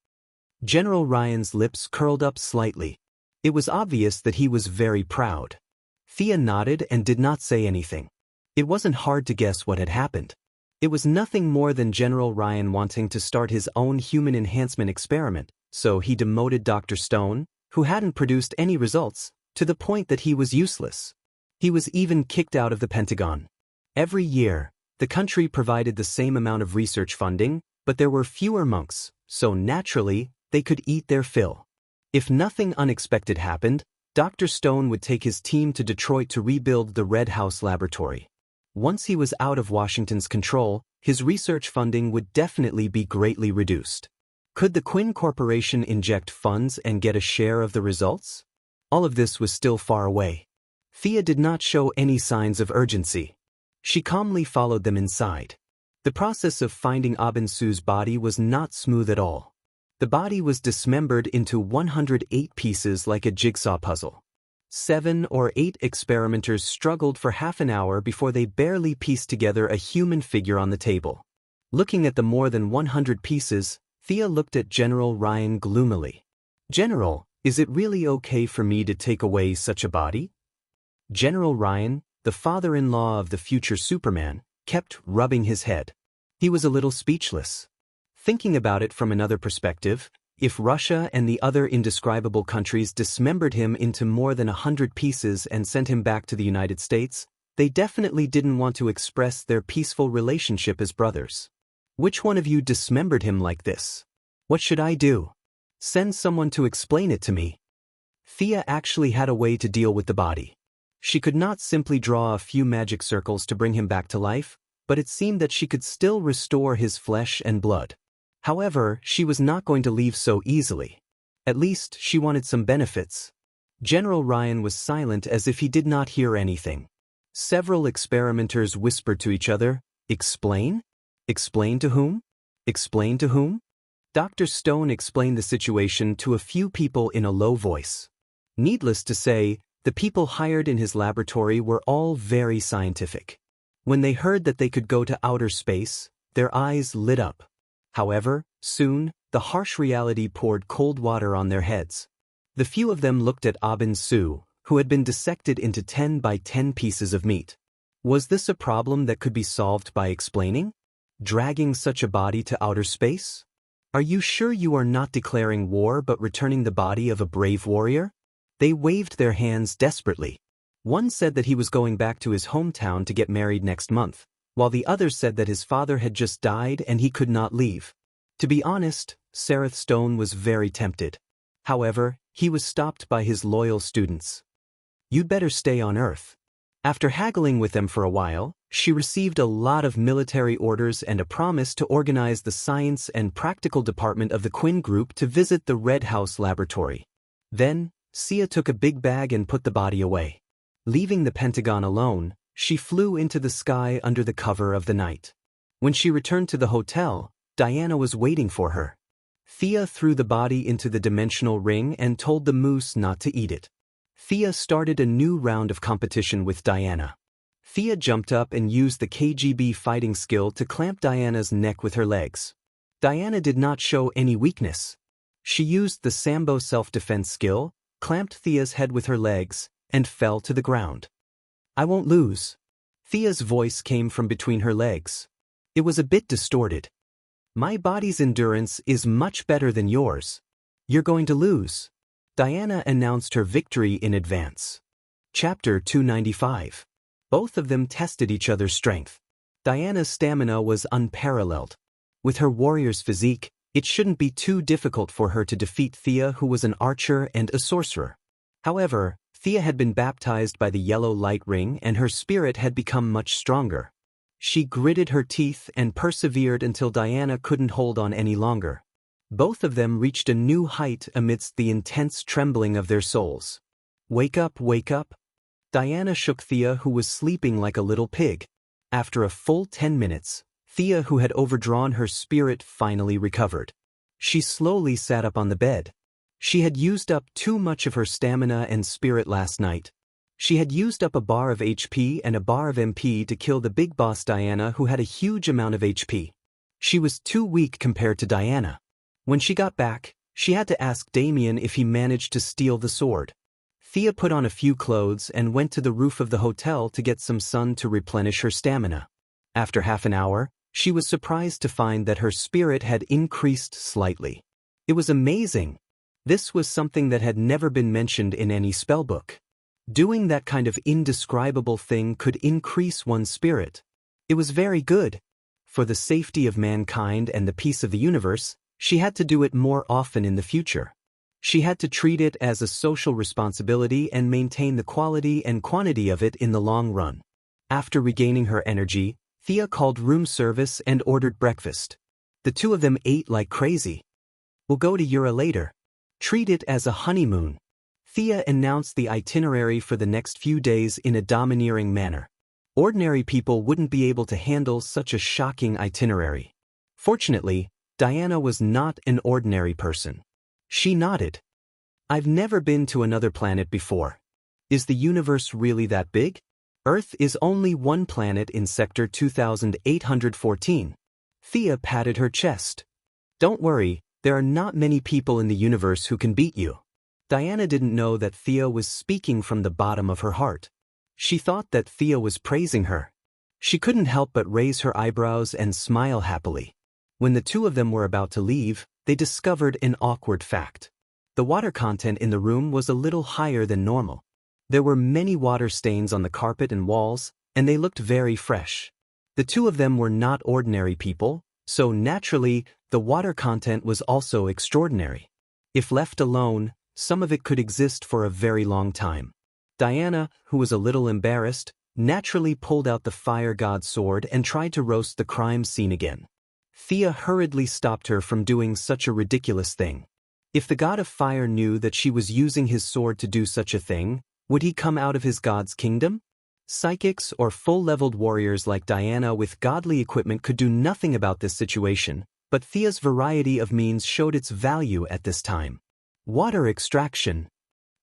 General Ryan's lips curled up slightly. It was obvious that he was very proud. Thea nodded and did not say anything. It wasn't hard to guess what had happened. It was nothing more than General Ryan wanting to start his own human enhancement experiment, so he demoted Dr. Stone, who hadn't produced any results, to the point that he was useless. He was even kicked out of the Pentagon. Every year, the country provided the same amount of research funding, but there were fewer monks, so naturally, they could eat their fill. If nothing unexpected happened, Dr. Stone would take his team to Detroit to rebuild the Red House laboratory. Once he was out of Washington's control, his research funding would definitely be greatly reduced. Could the Quinn Corporation inject funds and get a share of the results? All of this was still far away. Thea did not show any signs of urgency. She calmly followed them inside. The process of finding Abin Su's body was not smooth at all. The body was dismembered into 108 pieces like a jigsaw puzzle. 7 or 8 experimenters struggled for half an hour before they barely pieced together a human figure on the table. Looking at the more than 100 pieces, Thea looked at General Ryan gloomily. "General, is it really okay for me to take away such a body?" General Ryan, the father-in-law of the future Superman, kept rubbing his head. He was a little speechless. Thinking about it from another perspective, if Russia and the other indescribable countries dismembered him into more than 100 pieces and sent him back to the United States, they definitely didn't want to express their peaceful relationship as brothers. "Which one of you dismembered him like this? What should I do? Send someone to explain it to me." Thea actually had a way to deal with the body. She could not simply draw a few magic circles to bring him back to life, but it seemed that she could still restore his flesh and blood. However, she was not going to leave so easily. At least, she wanted some benefits. General Ryan was silent as if he did not hear anything. Several experimenters whispered to each other, "Explain? Explain to whom? Explain to whom?" Dr. Stone explained the situation to a few people in a low voice. Needless to say, the people hired in his laboratory were all very scientific. When they heard that they could go to outer space, their eyes lit up. However, soon, the harsh reality poured cold water on their heads. The few of them looked at Abin Su, who had been dissected into 10 by 10 pieces of meat. Was this a problem that could be solved by explaining? Dragging such a body to outer space? Are you sure you are not declaring war but returning the body of a brave warrior? They waved their hands desperately. One said that he was going back to his hometown to get married next month, while the other said that his father had just died and he could not leave. To be honest, Sereth Stone was very tempted. However, he was stopped by his loyal students. You'd better stay on Earth. After haggling with them for a while, she received a lot of military orders and a promise to organize the science and practical department of the Quinn Group to visit the Red House laboratory. Then, Sia took a big bag and put the body away. Leaving the Pentagon alone, she flew into the sky under the cover of the night. When she returned to the hotel, Diana was waiting for her. Thea threw the body into the dimensional ring and told the moose not to eat it. Thea started a new round of competition with Diana. Thea jumped up and used the KGB fighting skill to clamp Diana's neck with her legs. Diana did not show any weakness. She used the Sambo self-defense skill, clamped Thea's head with her legs, and fell to the ground. I won't lose. Thea's voice came from between her legs. It was a bit distorted. My body's endurance is much better than yours. You're going to lose. Diana announced her victory in advance. Chapter 295. Both of them tested each other's strength. Diana's stamina was unparalleled. With her warrior's physique, it shouldn't be too difficult for her to defeat Thea, who was an archer and a sorcerer. However, Thea had been baptized by the yellow light ring and her spirit had become much stronger. She gritted her teeth and persevered until Diana couldn't hold on any longer. Both of them reached a new height amidst the intense trembling of their souls. Wake up, wake up. Diana shook Thea, who was sleeping like a little pig. After a full 10 minutes, Thea, who had overdrawn her spirit, finally recovered. She slowly sat up on the bed. She had used up too much of her stamina and spirit last night. She had used up a bar of HP and a bar of MP to kill the big boss Diana, who had a huge amount of HP. She was too weak compared to Diana. When she got back, she had to ask Damien if he managed to steal the sword. Thea put on a few clothes and went to the roof of the hotel to get some sun to replenish her stamina. After half an hour, she was surprised to find that her spirit had increased slightly. It was amazing. This was something that had never been mentioned in any spellbook. Doing that kind of indescribable thing could increase one's spirit. It was very good. For the safety of mankind and the peace of the universe, she had to do it more often in the future. She had to treat it as a social responsibility and maintain the quality and quantity of it in the long run. After regaining her energy, Thea called room service and ordered breakfast. The two of them ate like crazy. We'll go to Ura later. Treat it as a honeymoon. Thea announced the itinerary for the next few days in a domineering manner. Ordinary people wouldn't be able to handle such a shocking itinerary. Fortunately, Diana was not an ordinary person. She nodded. I've never been to another planet before. Is the universe really that big? Earth is only one planet in Sector 2814. Thea patted her chest. Don't worry, there are not many people in the universe who can beat you. Diana didn't know that Thea was speaking from the bottom of her heart. She thought that Thea was praising her. She couldn't help but raise her eyebrows and smile happily. When the two of them were about to leave, they discovered an awkward fact. The water content in the room was a little higher than normal. There were many water stains on the carpet and walls, and they looked very fresh. The two of them were not ordinary people, so naturally, the water content was also extraordinary. If left alone, some of it could exist for a very long time. Diana, who was a little embarrassed, naturally pulled out the fire god's sword and tried to roast the crime scene again. Thea hurriedly stopped her from doing such a ridiculous thing. If the god of fire knew that she was using his sword to do such a thing, would he come out of his god's kingdom? Psychics or full-leveled warriors like Diana with godly equipment could do nothing about this situation, but Thea's variety of means showed its value at this time. Water extraction.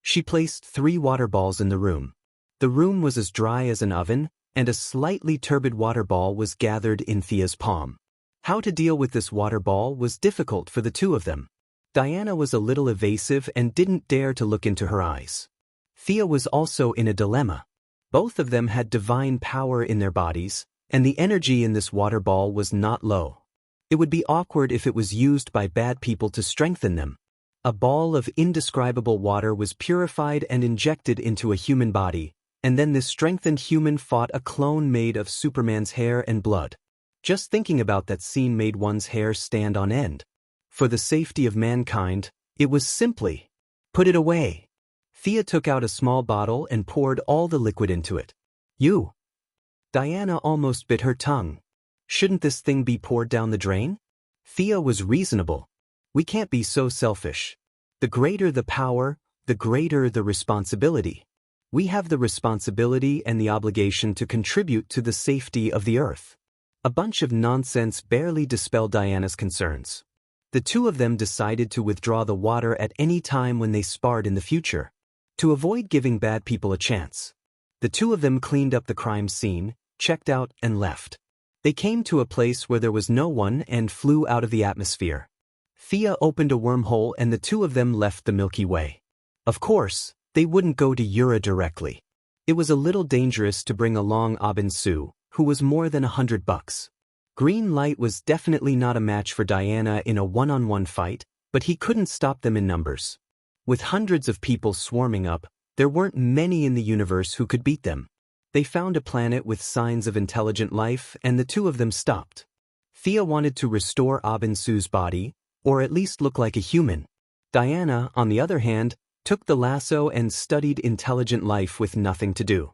She placed 3 water balls in the room. The room was as dry as an oven, and a slightly turbid water ball was gathered in Thea's palm. How to deal with this water ball was difficult for the two of them. Diana was a little evasive and didn't dare to look into her eyes. Thea was also in a dilemma. Both of them had divine power in their bodies, And the energy in this water ball was not low. It would be awkward if it was used by bad people to strengthen them. A ball of indescribable water was purified and injected into a human body, and then this strengthened human fought a clone made of Superman's hair and blood. Just thinking about that scene made one's hair stand on end. For the safety of mankind, it was simply, put it away. Thea took out a small bottle and poured all the liquid into it. You. Diana almost bit her tongue. Shouldn't this thing be poured down the drain? Thea was reasonable. We can't be so selfish. The greater the power, the greater the responsibility. We have the responsibility and the obligation to contribute to the safety of the earth. A bunch of nonsense barely dispelled Diana's concerns. The two of them decided to withdraw the water at any time when they sparred in the future, to avoid giving bad people a chance. The two of them cleaned up the crime scene, checked out, and left. They came to a place where there was no one and flew out of the atmosphere. Thea opened a wormhole and the two of them left the Milky Way. Of course, they wouldn't go to Ura directly. It was a little dangerous to bring along Su, who was more than $100. Green Light was definitely not a match for Diana in a one-on-one fight, but he couldn't stop them in numbers. With hundreds of people swarming up, there weren't many in the universe who could beat them. They found a planet with signs of intelligent life and the two of them stopped. Thea wanted to restore Su's body, or at least look like a human. Diana, on the other hand, took the lasso and studied intelligent life with nothing to do.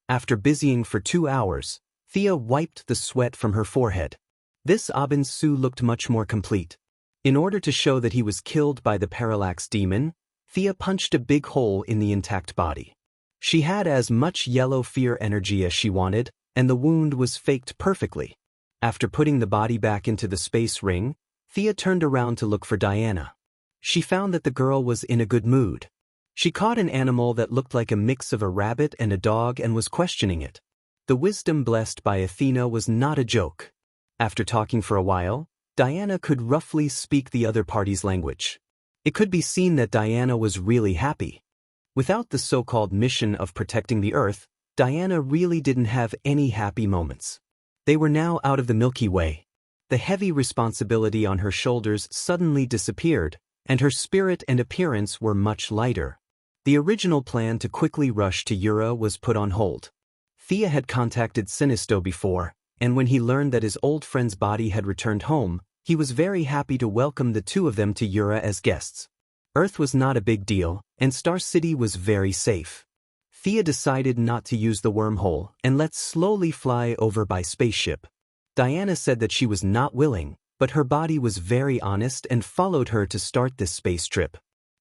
After busying for 2 hours, Thea wiped the sweat from her forehead. This Su looked much more complete. In order to show that he was killed by the parallax demon, Thea punched a big hole in the intact body. She had as much yellow fear energy as she wanted, and the wound was faked perfectly. After putting the body back into the space ring, Thea turned around to look for Diana. She found that the girl was in a good mood. She caught an animal that looked like a mix of a rabbit and a dog and was questioning it. The wisdom blessed by Athena was not a joke. After talking for a while, Diana could roughly speak the other party's language. It could be seen that Diana was really happy. Without the so-called mission of protecting the Earth, Diana really didn't have any happy moments. They were now out of the Milky Way. The heavy responsibility on her shoulders suddenly disappeared, and her spirit and appearance were much lighter. The original plan to quickly rush to Ura was put on hold. Thea had contacted Sinisto before, and when he learned that his old friend's body had returned home, he was very happy to welcome the two of them to Ura as guests. Earth was not a big deal, and Star City was very safe. Thea decided not to use the wormhole and let's slowly fly over by spaceship. Diana said that she was not willing, but her body was very honest and followed her to start this space trip.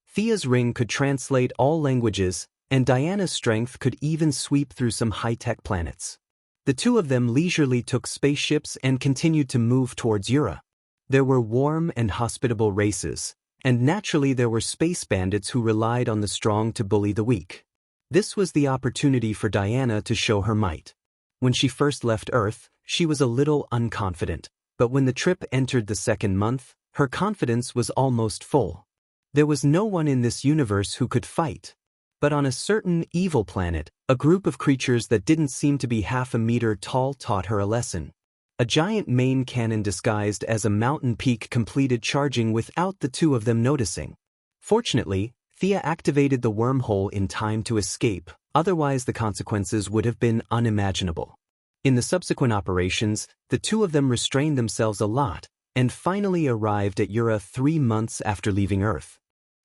Thea's ring could translate all languages, and Diana's strength could even sweep through some high-tech planets. The two of them leisurely took spaceships and continued to move towards Ura. There were warm and hospitable races, and naturally there were space bandits who relied on the strong to bully the weak. This was the opportunity for Diana to show her might. When she first left Earth, she was a little unconfident, but when the trip entered the second month, her confidence was almost full. There was no one in this universe who could fight. But on a certain evil planet, a group of creatures that didn't seem to be half a meter tall taught her a lesson. A giant main cannon disguised as a mountain peak completed charging without the two of them noticing. Fortunately, Thea activated the wormhole in time to escape, otherwise the consequences would have been unimaginable. In the subsequent operations, the two of them restrained themselves a lot, and finally arrived at Ura 3 months after leaving Earth.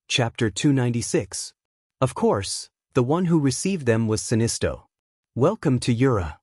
Chapter 296. Of course, the one who received them was Sinisto. Welcome to Ura.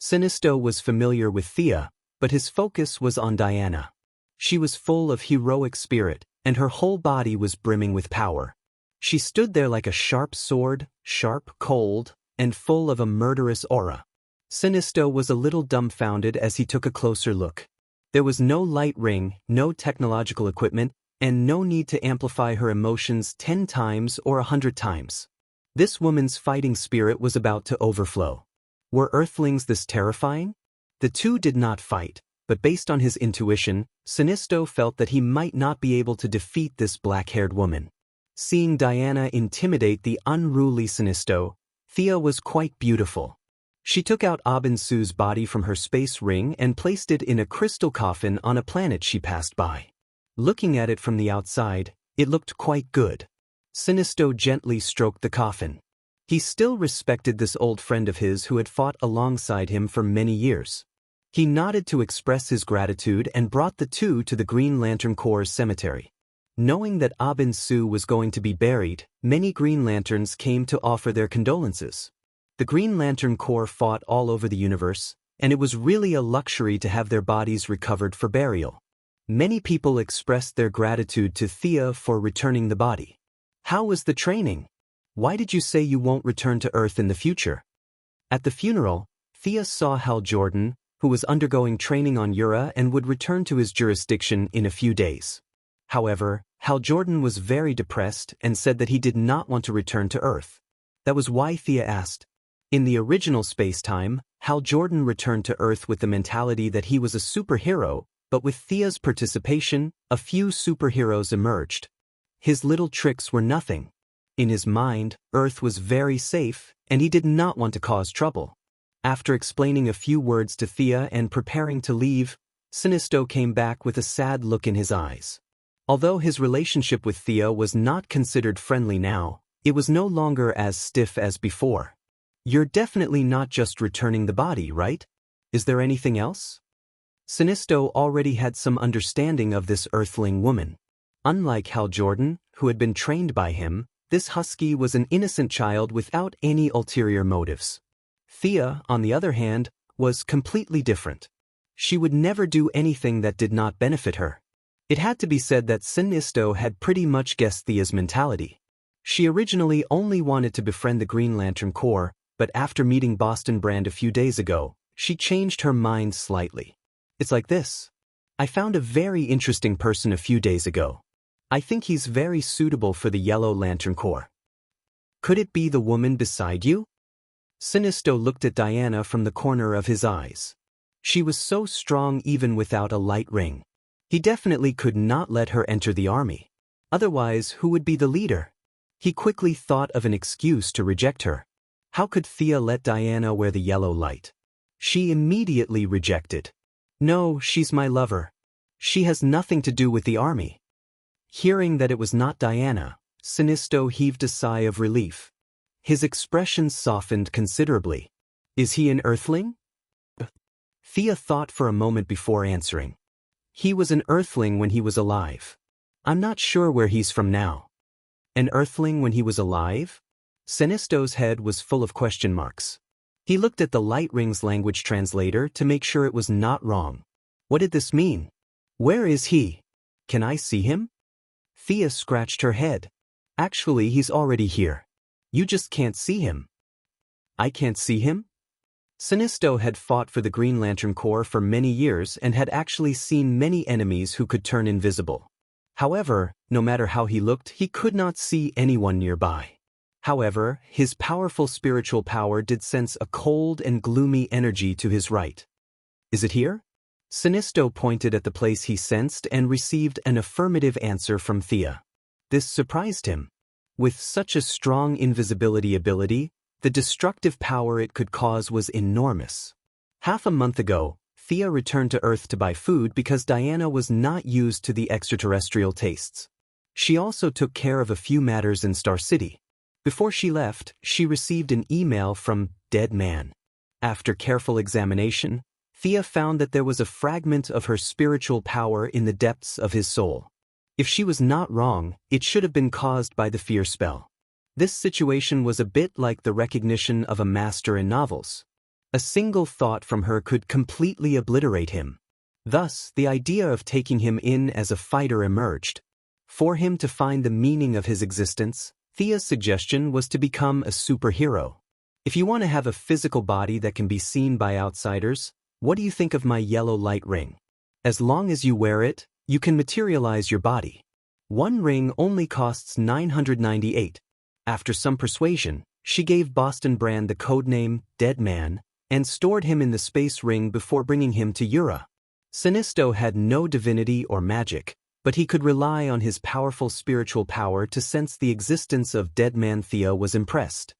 Sinisto was familiar with Thea, but his focus was on Diana. She was full of heroic spirit, and her whole body was brimming with power. She stood there like a sharp sword, sharp, cold, and full of a murderous aura. Sinisto was a little dumbfounded as he took a closer look. There was no light ring, no technological equipment, and no need to amplify her emotions 10 times or 100 times. This woman's fighting spirit was about to overflow. Were Earthlings this terrifying? The two did not fight, but based on his intuition, Sinisto felt that he might not be able to defeat this black-haired woman. Seeing Diana intimidate the unruly Sinisto, Thea was quite beautiful. She took out Abin Su's body from her space ring and placed it in a crystal coffin on a planet she passed by. Looking at it from the outside, it looked quite good. Sinisto gently stroked the coffin. He still respected this old friend of his who had fought alongside him for many years. He nodded to express his gratitude and brought the two to the Green Lantern Corps cemetery. Knowing that Abin Su was going to be buried, many Green Lanterns came to offer their condolences. The Green Lantern Corps fought all over the universe, and it was really a luxury to have their bodies recovered for burial. Many people expressed their gratitude to Thea for returning the body. How was the training? Why did you say you won't return to Earth in the future? At the funeral, Thea saw Hal Jordan, who was undergoing training on Ura and would return to his jurisdiction in a few days. However, Hal Jordan was very depressed and said that he did not want to return to Earth. That was why Thea asked. In the original space-time, Hal Jordan returned to Earth with the mentality that he was a superhero, but with Thea's participation, a few superheroes emerged. His little tricks were nothing. In his mind, Earth was very safe, and he did not want to cause trouble. After explaining a few words to Thea and preparing to leave, Sinisto came back with a sad look in his eyes. Although his relationship with Thea was not considered friendly now, it was no longer as stiff as before. You're definitely not just returning the body, right? Is there anything else? Sinisto already had some understanding of this Earthling woman. Unlike Hal Jordan, who had been trained by him, this husky was an innocent child without any ulterior motives. Thea, on the other hand, was completely different. She would never do anything that did not benefit her. It had to be said that Sinisto had pretty much guessed Thea's mentality. She originally only wanted to befriend the Green Lantern Corps, but after meeting Boston Brand a few days ago, she changed her mind slightly. It's like this. I found a very interesting person a few days ago. I think he's very suitable for the Yellow Lantern Corps. Could it be the woman beside you? Sinisto looked at Diana from the corner of his eyes. She was so strong even without a light ring. He definitely could not let her enter the army. Otherwise, who would be the leader? He quickly thought of an excuse to reject her. How could Thea let Diana wear the yellow light? She immediately rejected. No, she's my lover. She has nothing to do with the army. Hearing that it was not Diana, Sinisto heaved a sigh of relief. His expression softened considerably. Is he an Earthling? Thea thought for a moment before answering. He was an Earthling when he was alive. I'm not sure where he's from now. An Earthling when he was alive? Sinisto's head was full of question marks. He looked at the Light Ring's language translator to make sure it was not wrong. What did this mean? Where is he? Can I see him? Thea scratched her head. Actually, he's already here. You just can't see him. I can't see him? Sinisto had fought for the Green Lantern Corps for many years and had actually seen many enemies who could turn invisible. However, no matter how he looked, he could not see anyone nearby. However, his powerful spiritual power did sense a cold and gloomy energy to his right. Is it here? Sinisto pointed at the place he sensed and received an affirmative answer from Thea. This surprised him. With such a strong invisibility ability, the destructive power it could cause was enormous. Half a month ago, Thea returned to Earth to buy food because Diana was not used to the extraterrestrial tastes. She also took care of a few matters in Star City. Before she left, she received an email from Dead Man. After careful examination, Thea found that there was a fragment of her spiritual power in the depths of his soul. If she was not wrong, it should have been caused by the fear spell. This situation was a bit like the recognition of a master in novels. A single thought from her could completely obliterate him. Thus, the idea of taking him in as a fighter emerged. For him to find the meaning of his existence, Thea's suggestion was to become a superhero. If you want to have a physical body that can be seen by outsiders, what do you think of my yellow light ring? As long as you wear it, you can materialize your body. One ring only costs 998. After some persuasion, she gave Boston Brand the codename Dead Man and stored him in the space ring before bringing him to Ura. Sinisto had no divinity or magic, but he could rely on his powerful spiritual power to sense the existence of Dead Man. Thea was impressed.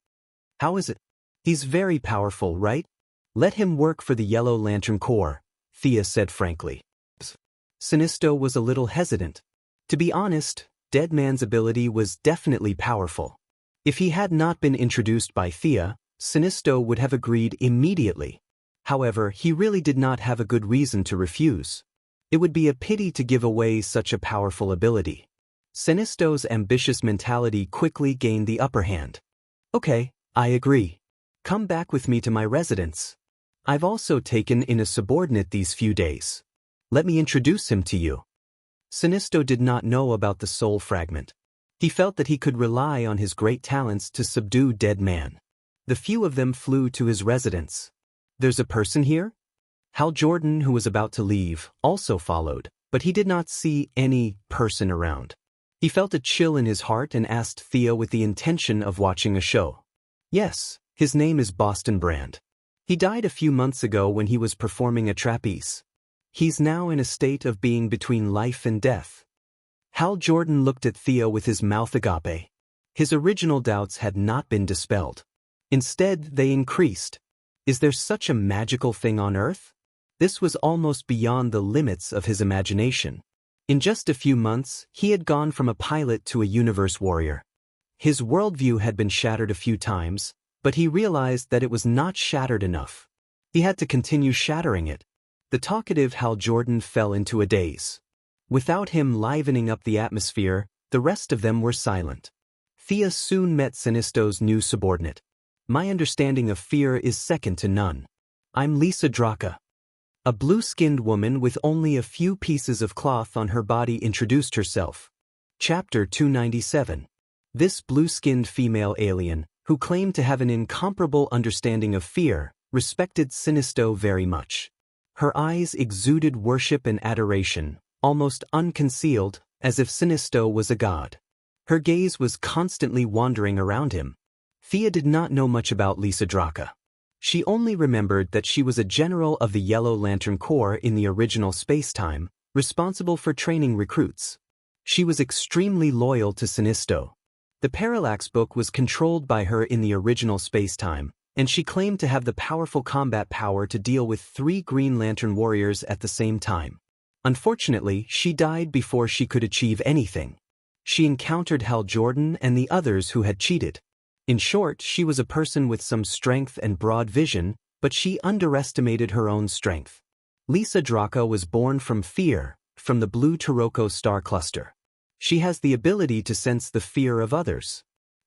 How is it? He's very powerful, right? Let him work for the Yellow Lantern Corps, Thea said frankly. Sinisto was a little hesitant. To be honest, Dead Man's ability was definitely powerful. If he had not been introduced by Thea, Sinisto would have agreed immediately. However, he really did not have a good reason to refuse. It would be a pity to give away such a powerful ability. Sinisto's ambitious mentality quickly gained the upper hand. Okay, I agree. Come back with me to my residence. I've also taken in a subordinate these few days. Let me introduce him to you. Sinisto did not know about the soul fragment. He felt that he could rely on his great talents to subdue Dead Man. The few of them flew to his residence. There's a person here? Hal Jordan, who was about to leave, also followed, but he did not see any person around. He felt a chill in his heart and asked Thea with the intention of watching a show. Yes, his name is Boston Brand. He died a few months ago when he was performing a trapeze. He's now in a state of being between life and death. Hal Jordan looked at Thea with his mouth agape. His original doubts had not been dispelled. Instead, they increased. Is there such a magical thing on Earth? This was almost beyond the limits of his imagination. In just a few months, he had gone from a pilot to a universe warrior. His worldview had been shattered a few times, but he realized that it was not shattered enough. He had to continue shattering it. The talkative Hal Jordan fell into a daze. Without him livening up the atmosphere, the rest of them were silent. Thea soon met Sinisto's new subordinate. My understanding of fear is second to none. I'm Lisa Draka. A blue-skinned woman with only a few pieces of cloth on her body introduced herself. Chapter 297. This blue-skinned female alien, who claimed to have an incomparable understanding of fear, respected Sinisto very much. Her eyes exuded worship and adoration, almost unconcealed, as if Sinisto was a god. Her gaze was constantly wandering around him. Thea did not know much about Lisa Draka. She only remembered that she was a general of the Yellow Lantern Corps in the original space-time, responsible for training recruits. She was extremely loyal to Sinisto. The Parallax Book was controlled by her in the original space-time, and she claimed to have the powerful combat power to deal with 3 Green Lantern warriors at the same time. Unfortunately, she died before she could achieve anything. She encountered Hal Jordan and the others who had cheated. In short, she was a person with some strength and broad vision, but she underestimated her own strength. Lisa Draka was born from fear, from the blue Taroko star cluster. She has the ability to sense the fear of others.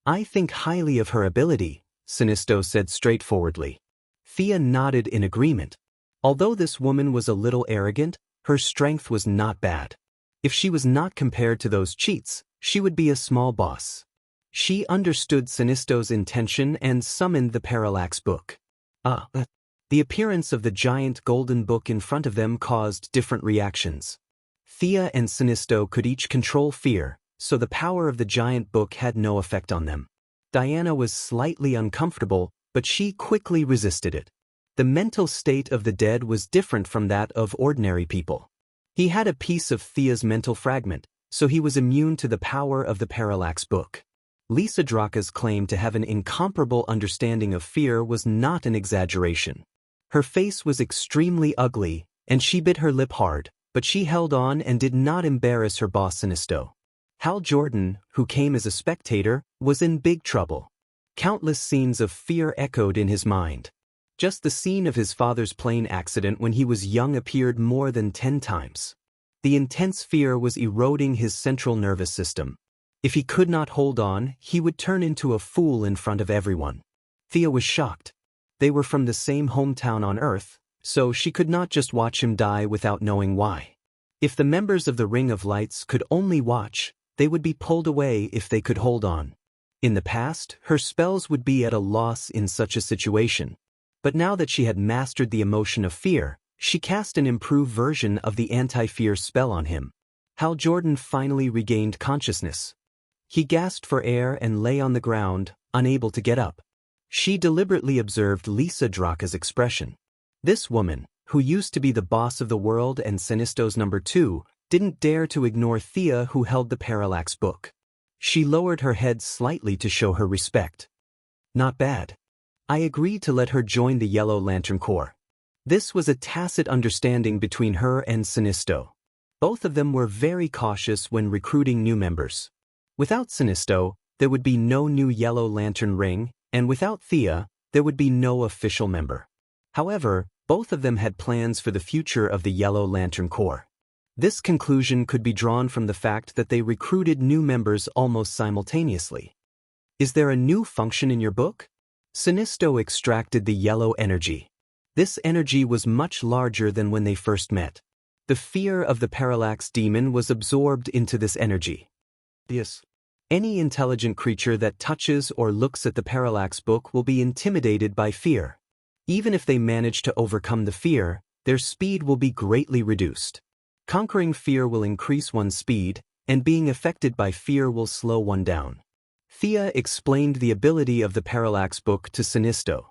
I think highly of her ability, Sinisto said straightforwardly. Thea nodded in agreement. Although this woman was a little arrogant, her strength was not bad. If she was not compared to those cheats, she would be a small boss. She understood Sinisto's intention and summoned the Parallax Book. The appearance of the giant golden book in front of them caused different reactions. Thea and Sinisto could each control fear, so the power of the giant book had no effect on them. Diana was slightly uncomfortable, but she quickly resisted it. The mental state of the dead was different from that of ordinary people. He had a piece of Thea's mental fragment, so he was immune to the power of the Parallax Book. Lisa Draka's claim to have an incomparable understanding of fear was not an exaggeration. Her face was extremely ugly, and she bit her lip hard, but she held on and did not embarrass her boss Sinisto. Hal Jordan, who came as a spectator, was in big trouble. Countless scenes of fear echoed in his mind. Just the scene of his father's plane accident when he was young appeared more than 10 times. The intense fear was eroding his central nervous system. If he could not hold on, he would turn into a fool in front of everyone. Thea was shocked. They were from the same hometown on Earth, so she could not just watch him die without knowing why. If the members of the Ring of Lights could only watch, they would be pulled away if they could hold on. In the past, her spells would be at a loss in such a situation. But now that she had mastered the emotion of fear, she cast an improved version of the anti-fear spell on him. Hal Jordan finally regained consciousness. He gasped for air and lay on the ground, unable to get up. She deliberately observed Lisa Draka's expression. This woman, who used to be the boss of the world and Sinisto's number 2, didn't dare to ignore Thea, who held the Parallax Book. She lowered her head slightly to show her respect. Not bad. I agreed to let her join the Yellow Lantern Corps. This was a tacit understanding between her and Sinisto. Both of them were very cautious when recruiting new members. Without Sinisto, there would be no new Yellow Lantern Ring, and without Thea, there would be no official member. However, both of them had plans for the future of the Yellow Lantern Corps. This conclusion could be drawn from the fact that they recruited new members almost simultaneously. Is there a new function in your book? Sinisto extracted the yellow energy. This energy was much larger than when they first met. The fear of the parallax demon was absorbed into this energy. Yes. Any intelligent creature that touches or looks at the parallax book will be intimidated by fear. Even if they manage to overcome the fear, their speed will be greatly reduced. Conquering fear will increase one's speed, and being affected by fear will slow one down. Thea explained the ability of the parallax book to Sinisto.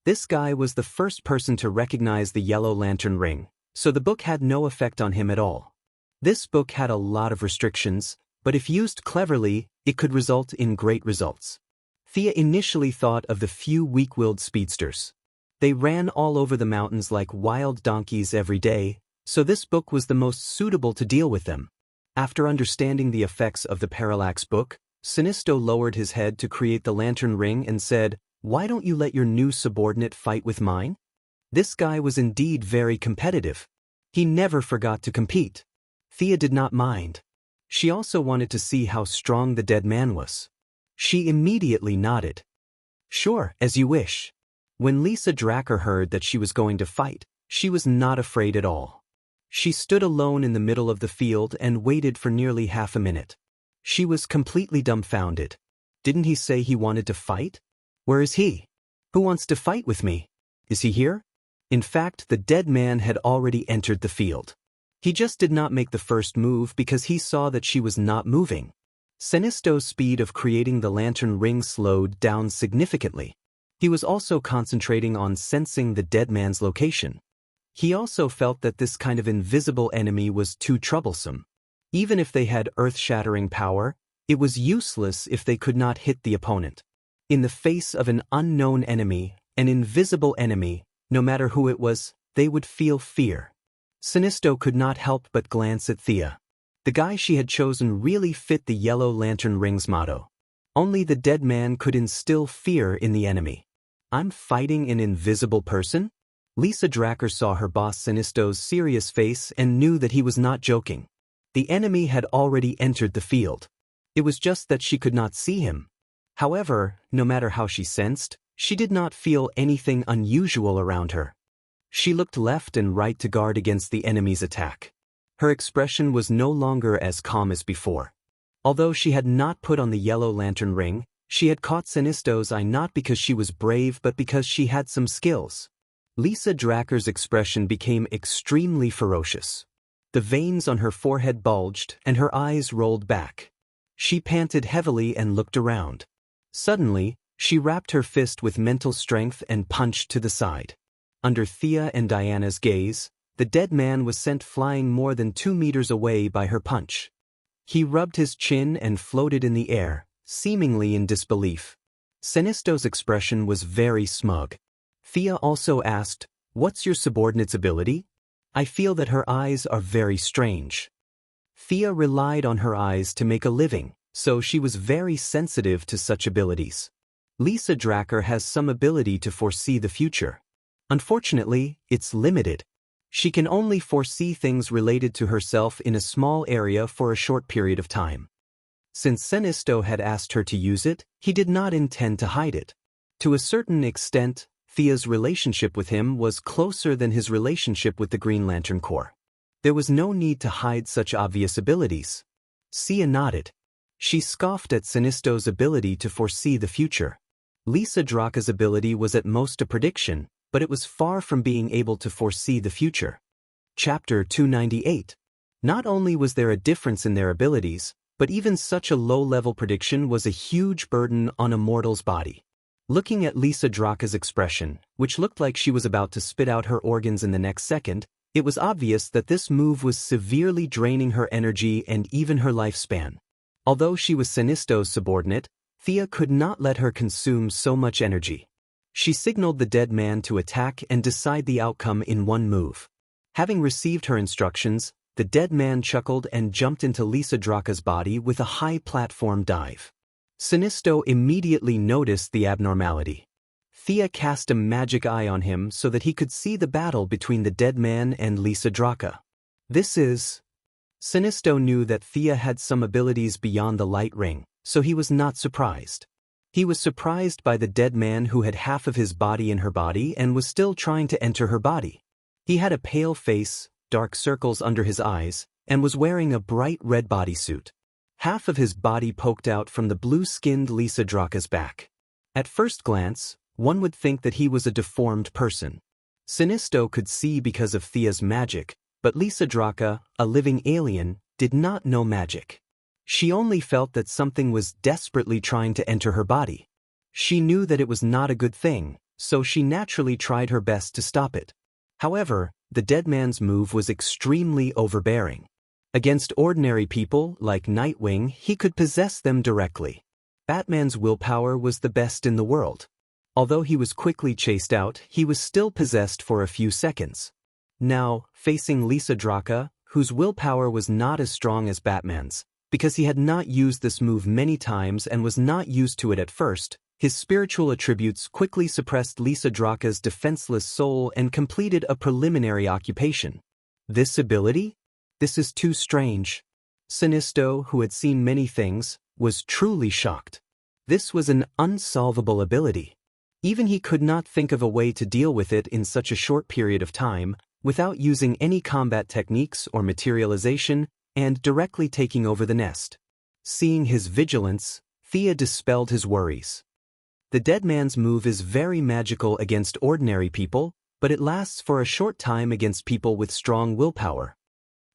This guy was the first person to recognize the Yellow Lantern Ring, so the book had no effect on him at all. This book had a lot of restrictions, but if used cleverly, it could result in great results. Thea initially thought of the few weak-willed speedsters. They ran all over the mountains like wild donkeys every day, so this book was the most suitable to deal with them. After understanding the effects of the parallax book, Sinisto lowered his head to create the lantern ring and said, "Why don't you let your new subordinate fight with mine?" This guy was indeed very competitive. He never forgot to compete. Thea did not mind. She also wanted to see how strong the dead man was. She immediately nodded. "Sure, as you wish." When Lisa Dracker heard that she was going to fight, she was not afraid at all. She stood alone in the middle of the field and waited for nearly half a minute. She was completely dumbfounded. Didn't he say he wanted to fight? Where is he? Who wants to fight with me? Is he here? In fact, the dead man had already entered the field. He just did not make the first move because he saw that she was not moving. Sinisto's speed of creating the lantern ring slowed down significantly. He was also concentrating on sensing the dead man's location. He also felt that this kind of invisible enemy was too troublesome. Even if they had earth-shattering power, it was useless if they could not hit the opponent. In the face of an unknown enemy, an invisible enemy, no matter who it was, they would feel fear. Sinisto could not help but glance at Thea. The guy she had chosen really fit the Yellow Lantern Ring's motto. Only the dead man could instill fear in the enemy. "I'm fighting an invisible person?" Lisa Dracker saw her boss Sinisto's serious face and knew that he was not joking. The enemy had already entered the field. It was just that she could not see him. However, no matter how she sensed, she did not feel anything unusual around her. She looked left and right to guard against the enemy's attack. Her expression was no longer as calm as before. Although she had not put on the Yellow Lantern Ring, she had caught Sinisto's eye not because she was brave but because she had some skills. Lisa Dracker's expression became extremely ferocious. The veins on her forehead bulged and her eyes rolled back. She panted heavily and looked around. Suddenly, she rapped her fist with mental strength and punched to the side. Under Thea and Diana's gaze, the dead man was sent flying more than 2 meters away by her punch. He rubbed his chin and floated in the air, seemingly in disbelief. Sinisto's expression was very smug. Thea also asked, "What's your subordinate's ability? I feel that her eyes are very strange." Thea relied on her eyes to make a living, so she was very sensitive to such abilities. Lisa Dracker has some ability to foresee the future. Unfortunately, it's limited. She can only foresee things related to herself in a small area for a short period of time. Since Sinisto had asked her to use it, he did not intend to hide it. To a certain extent, Thea's relationship with him was closer than his relationship with the Green Lantern Corps. There was no need to hide such obvious abilities. Thea nodded. She scoffed at Sinisto's ability to foresee the future. Lisa Dracker's ability was at most a prediction, but it was far from being able to foresee the future. Chapter 298. Not only was there a difference in their abilities, but even such a low-level prediction was a huge burden on Immortal's body. Looking at Lisa Dracker's expression, which looked like she was about to spit out her organs in the next second, it was obvious that this move was severely draining her energy and even her lifespan. Although she was Sinisto's subordinate, Thea could not let her consume so much energy. She signaled the dead man to attack and decide the outcome in one move. Having received her instructions, the dead man chuckled and jumped into Lisa Draka's body with a high platform dive. Sinisto immediately noticed the abnormality. Thea cast a magic eye on him so that he could see the battle between the dead man and Lisa Draka. Sinisto knew that Thea had some abilities beyond the light ring, so he was not surprised. He was surprised by the dead man who had half of his body in her body and was still trying to enter her body. He had a pale face, dark circles under his eyes, and was wearing a bright red bodysuit. Half of his body poked out from the blue-skinned Lisa Draka's back. At first glance, one would think that he was a deformed person. Sinisto could see because of Thea's magic, but Lisa Draka, a living alien, did not know magic. She only felt that something was desperately trying to enter her body. She knew that it was not a good thing, so she naturally tried her best to stop it. However, the dead man's move was extremely overbearing. Against ordinary people, like Nightwing, he could possess them directly. Batman's willpower was the best in the world. Although he was quickly chased out, he was still possessed for a few seconds. Now, facing Lisa Draka, whose willpower was not as strong as Batman's, because he had not used this move many times and was not used to it at first, his spiritual attributes quickly suppressed Lisa Draka's defenseless soul and completed a preliminary occupation. This ability? This is too strange. Sinisto, who had seen many things, was truly shocked. This was an unsolvable ability. Even he could not think of a way to deal with it in such a short period of time, without using any combat techniques or materialization, and directly taking over the nest. Seeing his vigilance, Thea dispelled his worries. The dead man's move is very magical against ordinary people, but it lasts for a short time against people with strong willpower.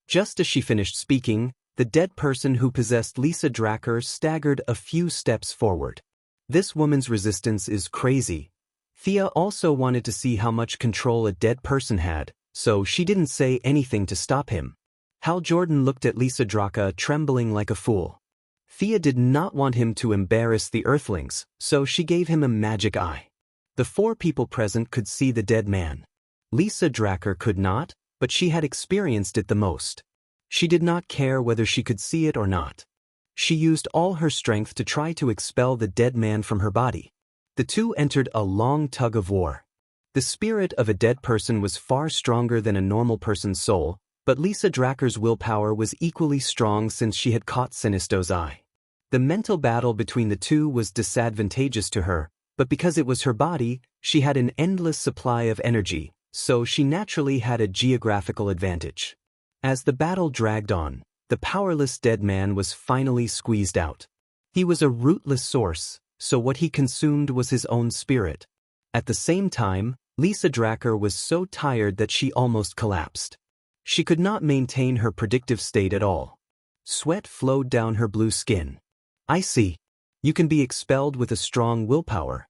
Just as she finished speaking, the dead person who possessed Lisa Draka staggered a few steps forward. This woman's resistance is crazy. Thea also wanted to see how much control a dead person had, so she didn't say anything to stop him. Hal Jordan looked at Lisa Draka trembling like a fool. Thea did not want him to embarrass the Earthlings, so she gave him a magic eye. The four people present could see the dead man. Lisa Draka could not, but she had experienced it the most. She did not care whether she could see it or not. She used all her strength to try to expel the dead man from her body. The two entered a long tug of war. The spirit of a dead person was far stronger than a normal person's soul, but Lisa Draka's willpower was equally strong since she had caught Sinisto's eye. The mental battle between the two was disadvantageous to her, but because it was her body, she had an endless supply of energy, so she naturally had a geographical advantage. As the battle dragged on, the powerless dead man was finally squeezed out. He was a rootless source, so what he consumed was his own spirit. At the same time, Lisa Draka was so tired that she almost collapsed. She could not maintain her predictive state at all. Sweat flowed down her blue skin. I see. You can be expelled with a strong willpower.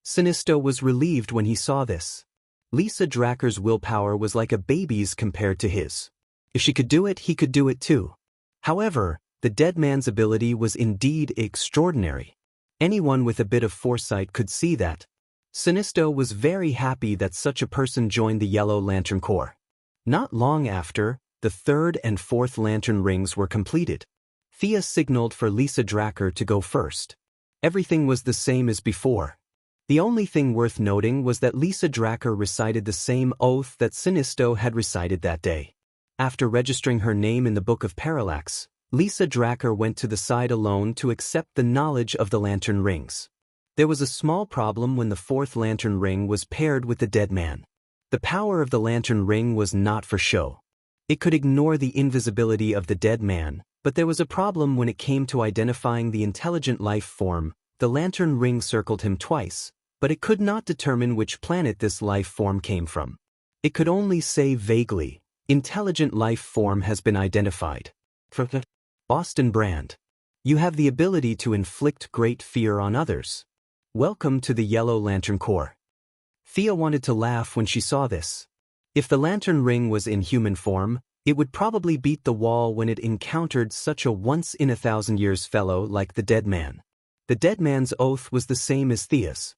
Sinisto was relieved when he saw this. Lisa Draka's willpower was like a baby's compared to his. If she could do it, he could do it too. However, the dead man's ability was indeed extraordinary. Anyone with a bit of foresight could see that. Sinisto was very happy that such a person joined the Yellow Lantern Corps. Not long after, the third and fourth lantern rings were completed. Thea signaled for Lisa Draka to go first. Everything was the same as before. The only thing worth noting was that Lisa Draka recited the same oath that Sinisto had recited that day. After registering her name in the Book of Parallax, Lisa Draka went to the side alone to accept the knowledge of the lantern rings. There was a small problem when the fourth lantern ring was paired with the dead man. The power of the lantern ring was not for show. It could ignore the invisibility of the dead man, but there was a problem when it came to identifying the intelligent life form. The lantern ring circled him twice, but it could not determine which planet this life form came from. It could only say vaguely, "Intelligent life form has been identified." Boston Brand. You have the ability to inflict great fear on others. Welcome to the Yellow Lantern Corps. Thea wanted to laugh when she saw this. If the lantern ring was in human form, it would probably beat the wall when it encountered such a once-in-a-thousand-years fellow like the dead man. The dead man's oath was the same as Thea's.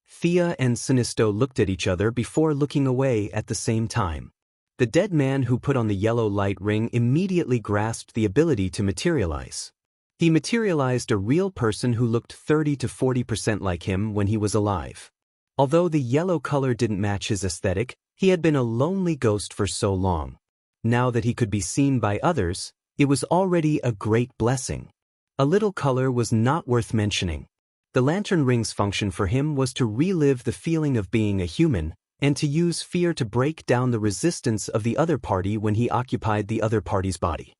Thea and Sinisto looked at each other before looking away at the same time. The dead man who put on the yellow light ring immediately grasped the ability to materialize. He materialized a real person who looked 30 to 40% like him when he was alive. Although the yellow color didn't match his aesthetic, he had been a lonely ghost for so long. Now that he could be seen by others, it was already a great blessing. A little color was not worth mentioning. The lantern ring's function for him was to relive the feeling of being a human, and to use fear to break down the resistance of the other party when he occupied the other party's body.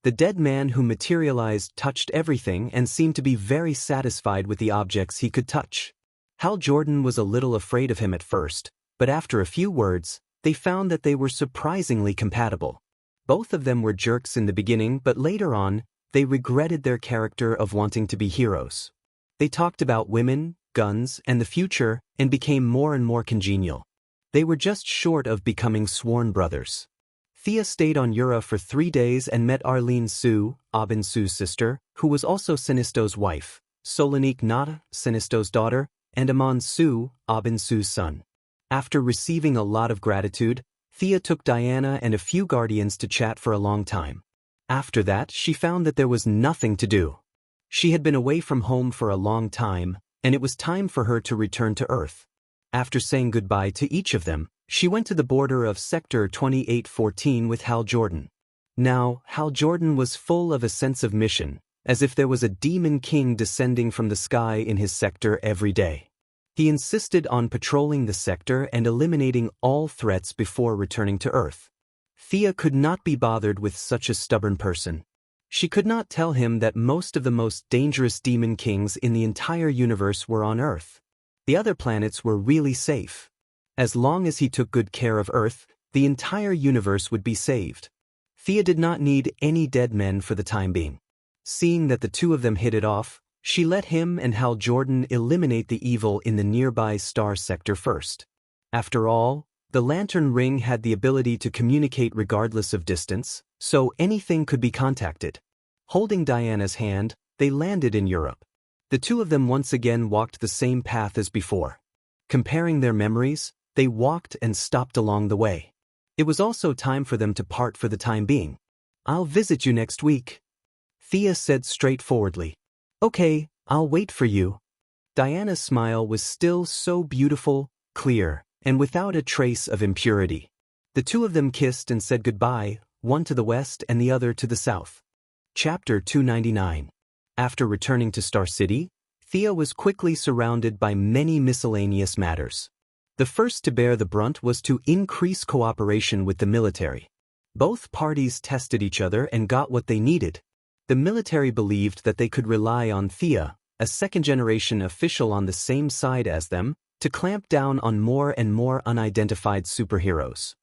The dead man who materialized touched everything and seemed to be very satisfied with the objects he could touch. Hal Jordan was a little afraid of him at first, but after a few words, they found that they were surprisingly compatible. Both of them were jerks in the beginning, but later on, they regretted their character of wanting to be heroes. They talked about women, guns, and the future, and became more and more congenial. They were just short of becoming sworn brothers. Thea stayed on Yura for 3 days and met Arlene Su, Abin Su's sister, who was also Sinisto's wife, Solonique Nada, Sinisto's daughter, and Aman Su, Abin Su's son. After receiving a lot of gratitude, Thea took Diana and a few guardians to chat for a long time. After that, she found that there was nothing to do. She had been away from home for a long time, and it was time for her to return to Earth. After saying goodbye to each of them, she went to the border of Sector 2814 with Hal Jordan. Now, Hal Jordan was full of a sense of mission, as if there was a demon king descending from the sky in his sector every day. He insisted on patrolling the sector and eliminating all threats before returning to Earth. Thea could not be bothered with such a stubborn person. She could not tell him that most of the most dangerous demon kings in the entire universe were on Earth. The other planets were really safe. As long as he took good care of Earth, the entire universe would be saved. Thea did not need any dead men for the time being. Seeing that the two of them hit it off, she let him and Hal Jordan eliminate the evil in the nearby star sector first. After all, the lantern ring had the ability to communicate regardless of distance, so anything could be contacted. Holding Diana's hand, they landed in Europe. The two of them once again walked the same path as before. Comparing their memories, they walked and stopped along the way. It was also time for them to part for the time being. "I'll visit you next week," Thea said straightforwardly. "Okay, I'll wait for you." Diana's smile was still so beautiful, clear, and without a trace of impurity. The two of them kissed and said goodbye, one to the west and the other to the south. Chapter 299. After returning to Star City, Thea was quickly surrounded by many miscellaneous matters. The first to bear the brunt was to increase cooperation with the military. Both parties tested each other and got what they needed. The military believed that they could rely on Thea, a second-generation official on the same side as them, to clamp down on more and more unidentified superheroes.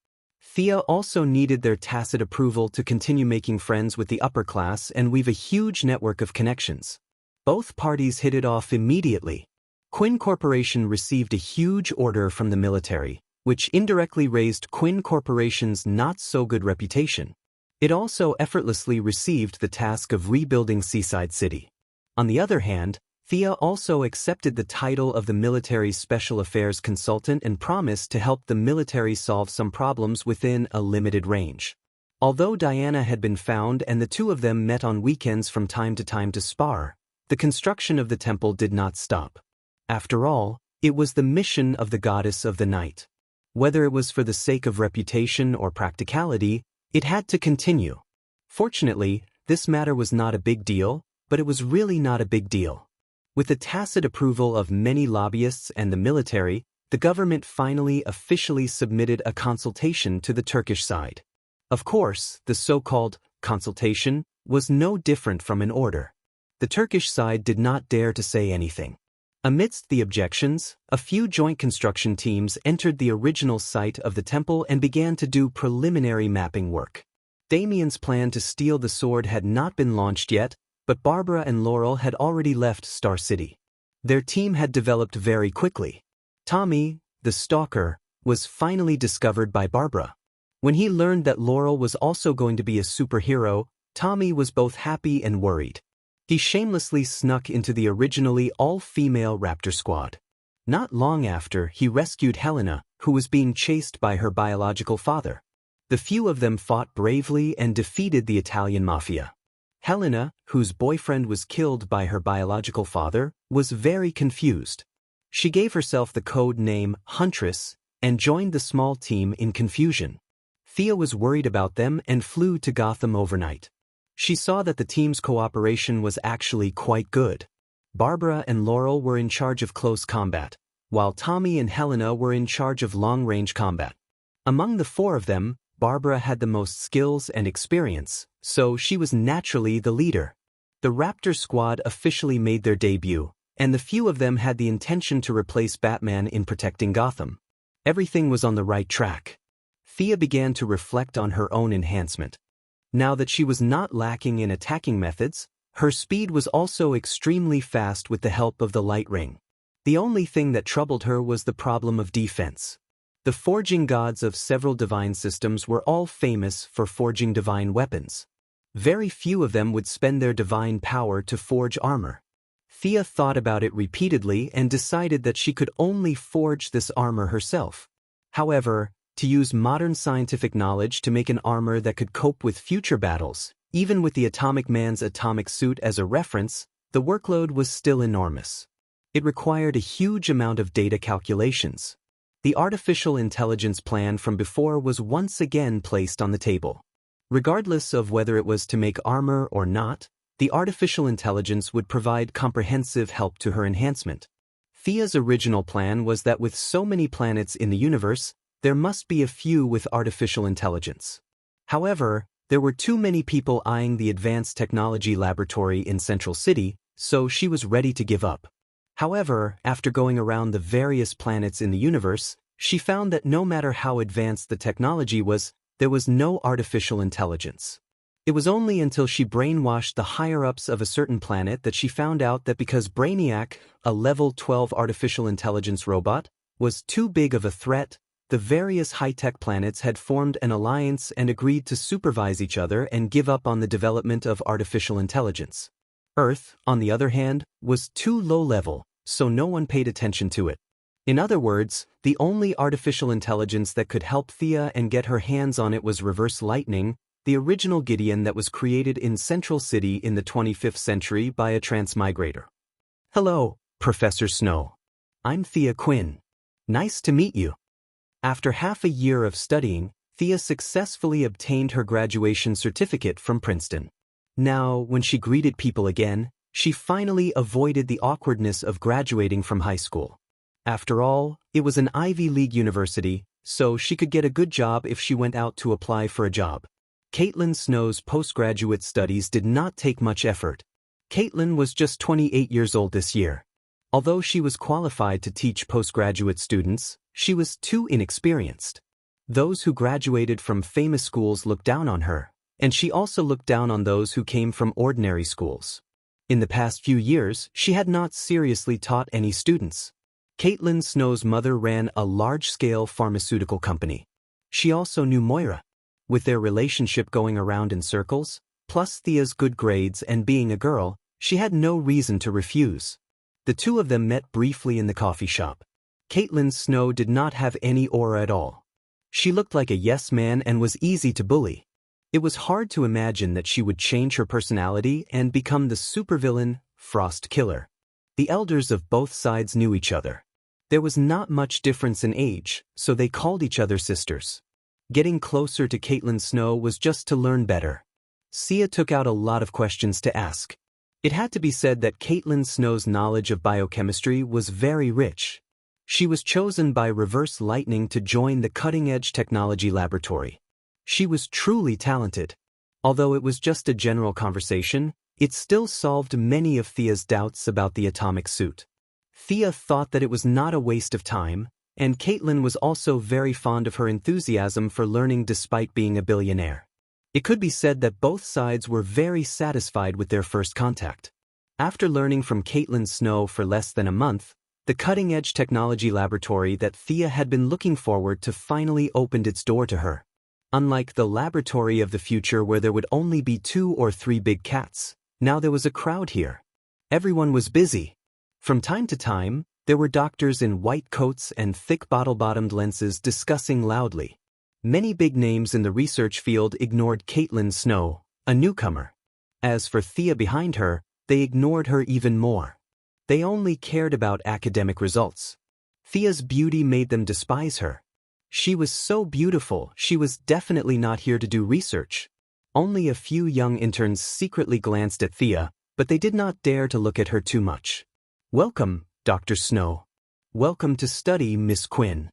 Thea also needed their tacit approval to continue making friends with the upper class and weave a huge network of connections. Both parties hit it off immediately. Quinn Corporation received a huge order from the military, which indirectly raised Quinn Corporation's not-so-good reputation. It also effortlessly received the task of rebuilding Seaside City. On the other hand, Thea also accepted the title of the military's special affairs consultant and promised to help the military solve some problems within a limited range. Although Diana had been found and the two of them met on weekends from time to spar, the construction of the temple did not stop. After all, it was the mission of the goddess of the night. Whether it was for the sake of reputation or practicality, it had to continue. Fortunately, this matter was not a big deal, but it was really not a big deal. With the tacit approval of many lobbyists and the military, the government finally officially submitted a consultation to the Turkish side. Of course, the so-called consultation was no different from an order. The Turkish side did not dare to say anything. Amidst the objections, a few joint construction teams entered the original site of the temple and began to do preliminary mapping work. Damien's plan to steal the sword had not been launched yet, but Barbara and Laurel had already left Star City. Their team had developed very quickly. Tommy, the stalker, was finally discovered by Barbara. When he learned that Laurel was also going to be a superhero, Tommy was both happy and worried. He shamelessly snuck into the originally all-female Raptor squad. Not long after, he rescued Helena, who was being chased by her biological father. The few of them fought bravely and defeated the Italian mafia. Helena, whose boyfriend was killed by her biological father, was very confused. She gave herself the code name Huntress and joined the small team in confusion. Thea was worried about them and flew to Gotham overnight. She saw that the team's cooperation was actually quite good. Barbara and Laurel were in charge of close combat, while Tommy and Helena were in charge of long-range combat. Among the four of them, Barbara had the most skills and experience, so she was naturally the leader. The Raptor squad officially made their debut, and the few of them had the intention to replace Batman in protecting Gotham. Everything was on the right track. Thea began to reflect on her own enhancement. Now that she was not lacking in attacking methods, her speed was also extremely fast with the help of the light ring. The only thing that troubled her was the problem of defense. The forging gods of several divine systems were all famous for forging divine weapons. Very few of them would spend their divine power to forge armor. Thea thought about it repeatedly and decided that she could only forge this armor herself. However, to use modern scientific knowledge to make an armor that could cope with future battles, even with the Atomic Man's atomic suit as a reference, the workload was still enormous. It required a huge amount of data calculations. The artificial intelligence plan from before was once again placed on the table. Regardless of whether it was to make armor or not, the artificial intelligence would provide comprehensive help to her enhancement. Thea's original plan was that with so many planets in the universe, there must be a few with artificial intelligence. However, there were too many people eyeing the Advanced Technology Laboratory in Central City, so she was ready to give up. However, after going around the various planets in the universe, she found that no matter how advanced the technology was, there was no artificial intelligence. It was only until she brainwashed the higher-ups of a certain planet that she found out that because Brainiac, a level 12 artificial intelligence robot, was too big of a threat, the various high-tech planets had formed an alliance and agreed to supervise each other and give up on the development of artificial intelligence. Earth, on the other hand, was too low-level, so no one paid attention to it. In other words, the only artificial intelligence that could help Thea and get her hands on it was Reverse Lightning, the original Gideon that was created in Central City in the 25th century by a transmigrator. Hello, Professor Snow. I'm Thea Quinn. Nice to meet you. After half a year of studying, Thea successfully obtained her graduation certificate from Princeton. Now, when she greeted people again, she finally avoided the awkwardness of graduating from high school. After all, it was an Ivy League university, so she could get a good job if she went out to apply for a job. Caitlin Snow's postgraduate studies did not take much effort. Caitlin was just 28 years old this year. Although she was qualified to teach postgraduate students, she was too inexperienced. Those who graduated from famous schools looked down on her, and she also looked down on those who came from ordinary schools. In the past few years, she had not seriously taught any students. Caitlin Snow's mother ran a large-scale pharmaceutical company. She also knew Moira. With their relationship going around in circles, plus Thea's good grades and being a girl, she had no reason to refuse. The two of them met briefly in the coffee shop. Caitlin Snow did not have any aura at all. She looked like a yes man and was easy to bully. It was hard to imagine that she would change her personality and become the supervillain, Frost Killer. The elders of both sides knew each other. There was not much difference in age, so they called each other sisters. Getting closer to Caitlin Snow was just to learn better. Sia took out a lot of questions to ask. It had to be said that Caitlin Snow's knowledge of biochemistry was very rich. She was chosen by Reverse Lightning to join the cutting-edge technology laboratory. She was truly talented. Although it was just a general conversation, it still solved many of Thea's doubts about the atomic suit. Thea thought that it was not a waste of time, and Caitlin was also very fond of her enthusiasm for learning despite being a billionaire. It could be said that both sides were very satisfied with their first contact. After learning from Caitlin Snow for less than a month, the cutting-edge technology laboratory that Thea had been looking forward to finally opened its door to her. Unlike the laboratory of the future where there would only be 2 or 3 big cats, now there was a crowd here. Everyone was busy. From time to time, There were doctors in white coats and thick bottle-bottomed lenses discussing loudly. Many big names in the research field ignored Caitlin Snow, a newcomer. As for Thea behind her, they ignored her even more. They only cared about academic results. Thea's beauty made them despise her. She was so beautiful, she was definitely not here to do research. Only a few young interns secretly glanced at Thea, but they did not dare to look at her too much. "Welcome, Dr. Snow. Welcome to study, Miss Quinn."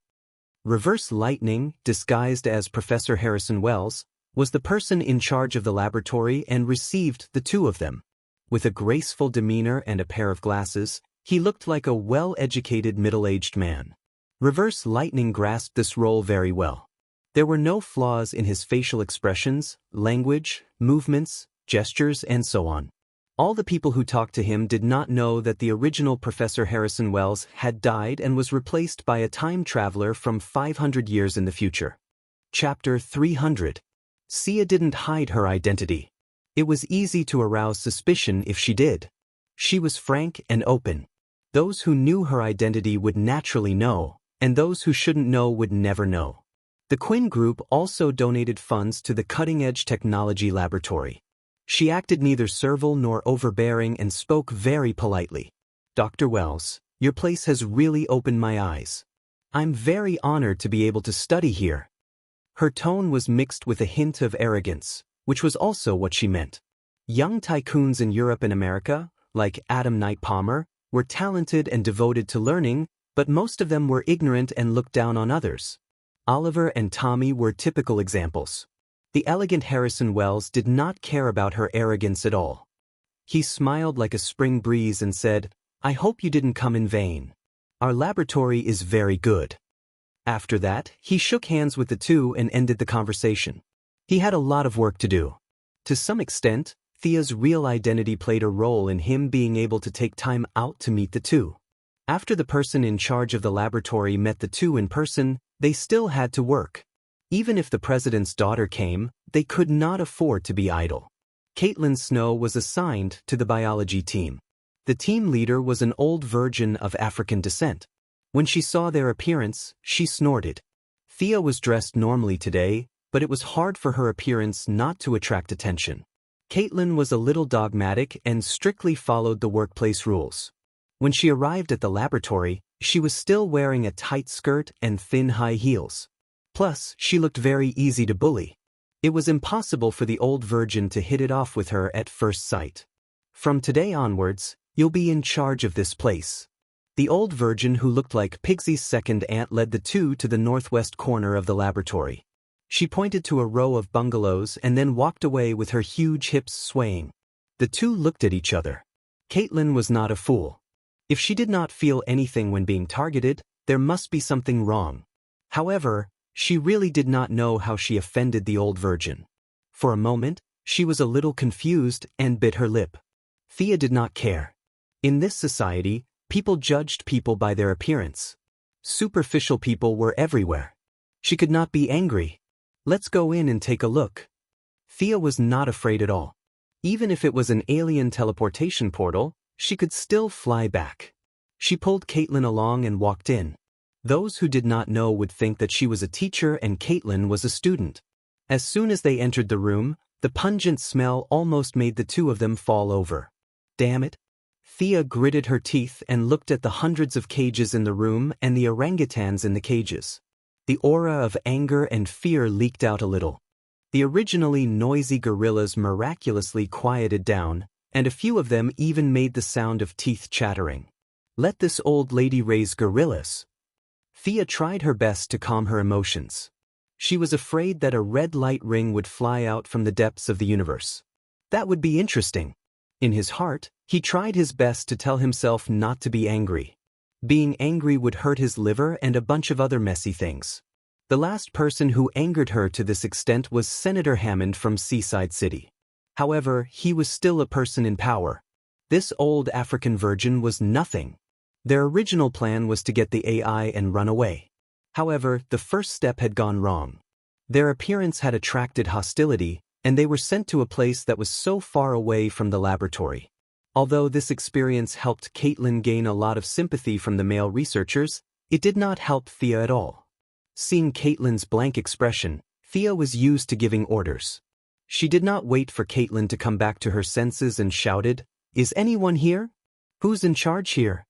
Reverse Lightning, disguised as Professor Harrison Wells, was the person in charge of the laboratory and received the two of them. With a graceful demeanor and a pair of glasses, he looked like a well-educated middle-aged man. Reverse Lightning grasped this role very well. There were no flaws in his facial expressions, language, movements, gestures, and so on. All the people who talked to him did not know that the original Professor Harrison Wells had died and was replaced by a time traveler from 500 years in the future. Chapter 300. Sia didn't hide her identity. It was easy to arouse suspicion if she did. She was frank and open. Those who knew her identity would naturally know, and those who shouldn't know would never know. The Quinn Group also donated funds to the cutting-edge technology laboratory. She acted neither servile nor overbearing and spoke very politely. "Dr. Wells, your place has really opened my eyes. I'm very honored to be able to study here." Her tone was mixed with a hint of arrogance, which was also what she meant. Young tycoons in Europe and America, like Adam Knight Palmer, were talented and devoted to learning, but most of them were ignorant and looked down on others. Oliver and Tommy were typical examples. The elegant Harrison Wells did not care about her arrogance at all. He smiled like a spring breeze and said, "I hope you didn't come in vain. Our laboratory is very good." After that, he shook hands with the two and ended the conversation. He had a lot of work to do. To some extent, Thea's real identity played a role in him being able to take time out to meet the two. After the person in charge of the laboratory met the two in person, they still had to work. Even if the president's daughter came, they could not afford to be idle. Caitlin Snow was assigned to the biology team. The team leader was an old virgin of African descent. When she saw their appearance, she snorted. Thea was dressed normally today, but it was hard for her appearance not to attract attention. Caitlin was a little dogmatic and strictly followed the workplace rules. When she arrived at the laboratory, she was still wearing a tight skirt and thin high heels. Plus, she looked very easy to bully. It was impossible for the old virgin to hit it off with her at first sight. "From today onwards, you'll be in charge of this place." The old virgin who looked like Pigsy's second aunt led the two to the northwest corner of the laboratory. She pointed to a row of bungalows and then walked away with her huge hips swaying. The two looked at each other. Caitlin was not a fool. If she did not feel anything when being targeted, there must be something wrong. However, she really did not know how she offended the old virgin. For a moment, she was a little confused and bit her lip. Thea did not care. In this society, people judged people by their appearance. Superficial people were everywhere. She could not be angry. "Let's go in and take a look." Thea was not afraid at all. Even if it was an alien teleportation portal, she could still fly back. She pulled Caitlin along and walked in. Those who did not know would think that she was a teacher and Caitlin was a student. As soon as they entered the room, the pungent smell almost made the two of them fall over. "Damn it." Thea gritted her teeth and looked at the hundreds of cages in the room and the orangutans in the cages. The aura of anger and fear leaked out a little. The originally noisy gorillas miraculously quieted down, and a few of them even made the sound of teeth chattering. "Let this old lady raise gorillas." Thea tried her best to calm her emotions. She was afraid that a red light ring would fly out from the depths of the universe. That would be interesting. In his heart, he tried his best to tell himself not to be angry. Being angry would hurt his liver and a bunch of other messy things. The last person who angered her to this extent was Senator Hammond from Seaside City. However, he was still a person in power. This old African virgin was nothing. Their original plan was to get the AI and run away. However, the first step had gone wrong. Their appearance had attracted hostility, and they were sent to a place that was so far away from the laboratory. Although this experience helped Caitlin gain a lot of sympathy from the male researchers, it did not help Thea at all. Seeing Caitlin's blank expression, Thea was used to giving orders. She did not wait for Caitlin to come back to her senses and shouted, "Is anyone here? Who's in charge here?"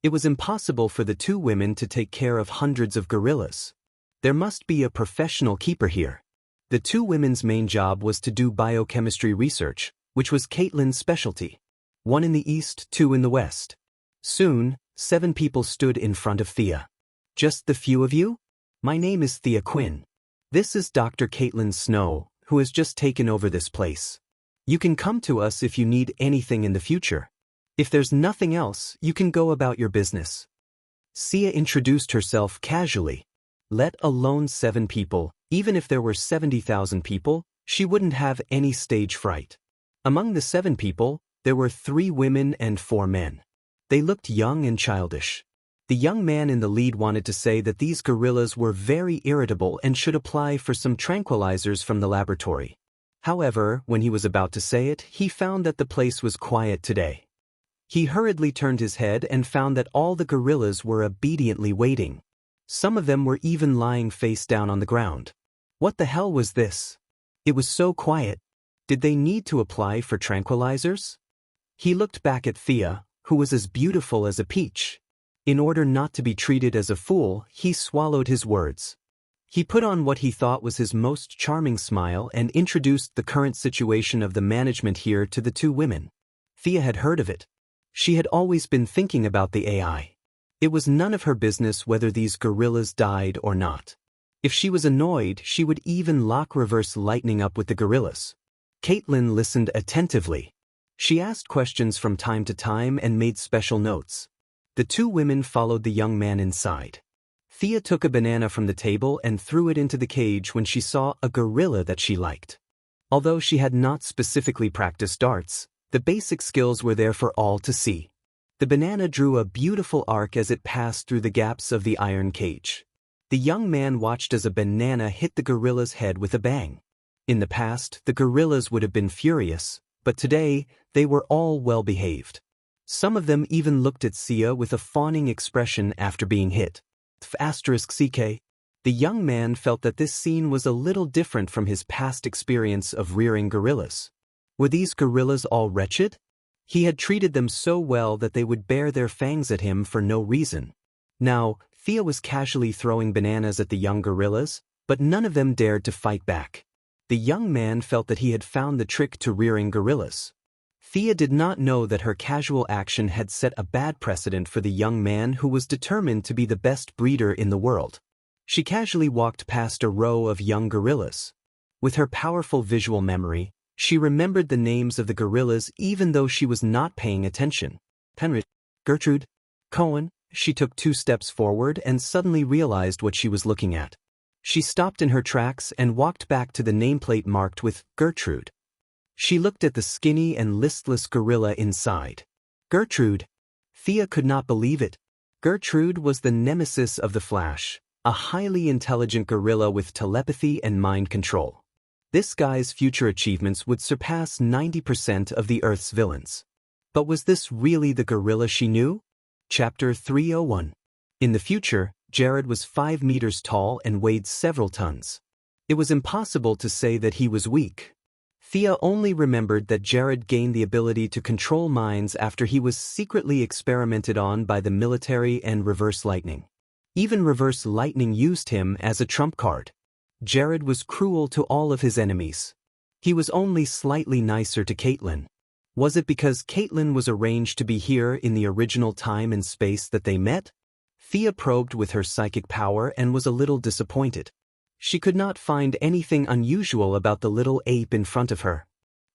It was impossible for the two women to take care of hundreds of gorillas. There must be a professional keeper here. The two women's main job was to do biochemistry research, which was Caitlin's specialty. One in the east, two in the west. Soon, 7 people stood in front of Thea. "Just the few of you? My name is Thea Quinn. This is Dr. Caitlin Snow, who has just taken over this place. You can come to us if you need anything in the future. If there's nothing else, you can go about your business." Thea introduced herself casually. Let alone 7 people, even if there were 70,000 people, she wouldn't have any stage fright. Among the 7 people, there were 3 women and 4 men. They looked young and childish. The young man in the lead wanted to say that these gorillas were very irritable and should apply for some tranquilizers from the laboratory. However, when he was about to say it, he found that the place was quiet today. He hurriedly turned his head and found that all the gorillas were obediently waiting. Some of them were even lying face down on the ground. What the hell was this? It was so quiet. Did they need to apply for tranquilizers? He looked back at Thea, who was as beautiful as a peach. In order not to be treated as a fool, he swallowed his words. He put on what he thought was his most charming smile and introduced the current situation of the management here to the 2 women. Thea had heard of it. She had always been thinking about the AI. It was none of her business whether these gorillas died or not. If she was annoyed, she would even lock reverse lightning up with the gorillas. Caitlin listened attentively. She asked questions from time to time and made special notes. The 2 women followed the young man inside. Thea took a banana from the table and threw it into the cage when she saw a gorilla that she liked. Although she had not specifically practiced darts, the basic skills were there for all to see. The banana drew a beautiful arc as it passed through the gaps of the iron cage. The young man watched as a banana hit the gorilla's head with a bang. In the past, the gorillas would have been furious, but today, they were all well behaved. Some of them even looked at Thea with a fawning expression after being hit. *CK. The young man felt that this scene was a little different from his past experience of rearing gorillas. Were these gorillas all wretched? He had treated them so well that they would bare their fangs at him for no reason. Now, Thea was casually throwing bananas at the young gorillas, but none of them dared to fight back. The young man felt that he had found the trick to rearing gorillas. Thea did not know that her casual action had set a bad precedent for the young man who was determined to be the best breeder in the world. She casually walked past a row of young gorillas. With her powerful visual memory, she remembered the names of the gorillas even though she was not paying attention. Penrith, Gertrude, Cohen. She took 2 steps forward and suddenly realized what she was looking at. She stopped in her tracks and walked back to the nameplate marked with Gertrude. She looked at the skinny and listless gorilla inside. Gertrude. Thea could not believe it. Gertrude was the nemesis of the Flash, a highly intelligent gorilla with telepathy and mind control. This guy's future achievements would surpass 90% of the Earth's villains. But was this really the gorilla she knew? Chapter 301. In the future, Jared was 5 meters tall and weighed several tons. It was impossible to say that he was weak. Thea only remembered that Jared gained the ability to control minds after he was secretly experimented on by the military and Reverse Lightning. Even Reverse Lightning used him as a trump card. Jared was cruel to all of his enemies. He was only slightly nicer to Caitlin. Was it because Caitlin was arranged to be here in the original time and space that they met? Thea probed with her psychic power and was a little disappointed. She could not find anything unusual about the little ape in front of her.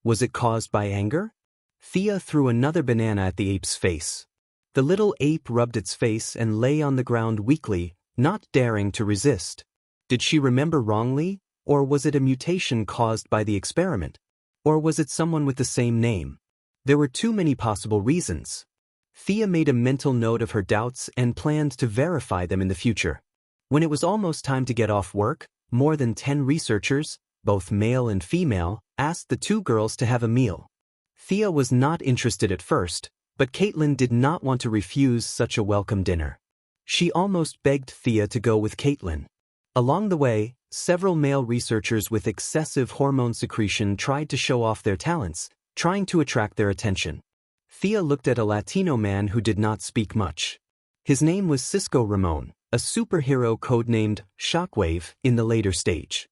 Was it caused by anger? Thea threw another banana at the ape's face. The little ape rubbed its face and lay on the ground weakly, not daring to resist. Did she remember wrongly, or was it a mutation caused by the experiment? Or was it someone with the same name? There were too many possible reasons. Thea made a mental note of her doubts and planned to verify them in the future. When it was almost time to get off work, more than 10 researchers, both male and female, asked the 2 girls to have a meal. Thea was not interested at first, but Caitlin did not want to refuse such a welcome dinner. She almost begged Thea to go with Caitlin. Along the way, several male researchers with excessive hormone secretion tried to show off their talents, trying to attract their attention. Thea looked at a Latino man who did not speak much. His name was Cisco Ramon, a superhero codenamed Shockwave in the later stage.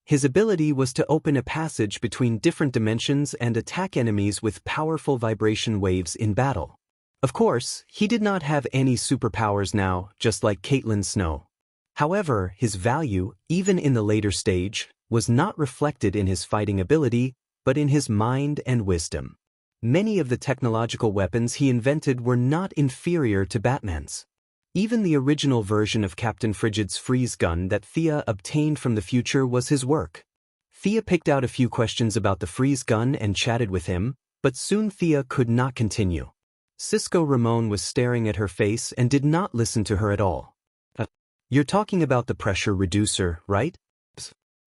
His ability was to open a passage between different dimensions and attack enemies with powerful vibration waves in battle. Of course, he did not have any superpowers now, just like Caitlin Snow. However, his value, even in the later stage, was not reflected in his fighting ability, but in his mind and wisdom. Many of the technological weapons he invented were not inferior to Batman's. Even the original version of Captain Frigid's freeze gun that Thea obtained from the future was his work. Thea picked out a few questions about the freeze gun and chatted with him, but soon Thea could not continue. Cisco Ramon was staring at her face and did not listen to her at all. You're talking about the pressure reducer, right?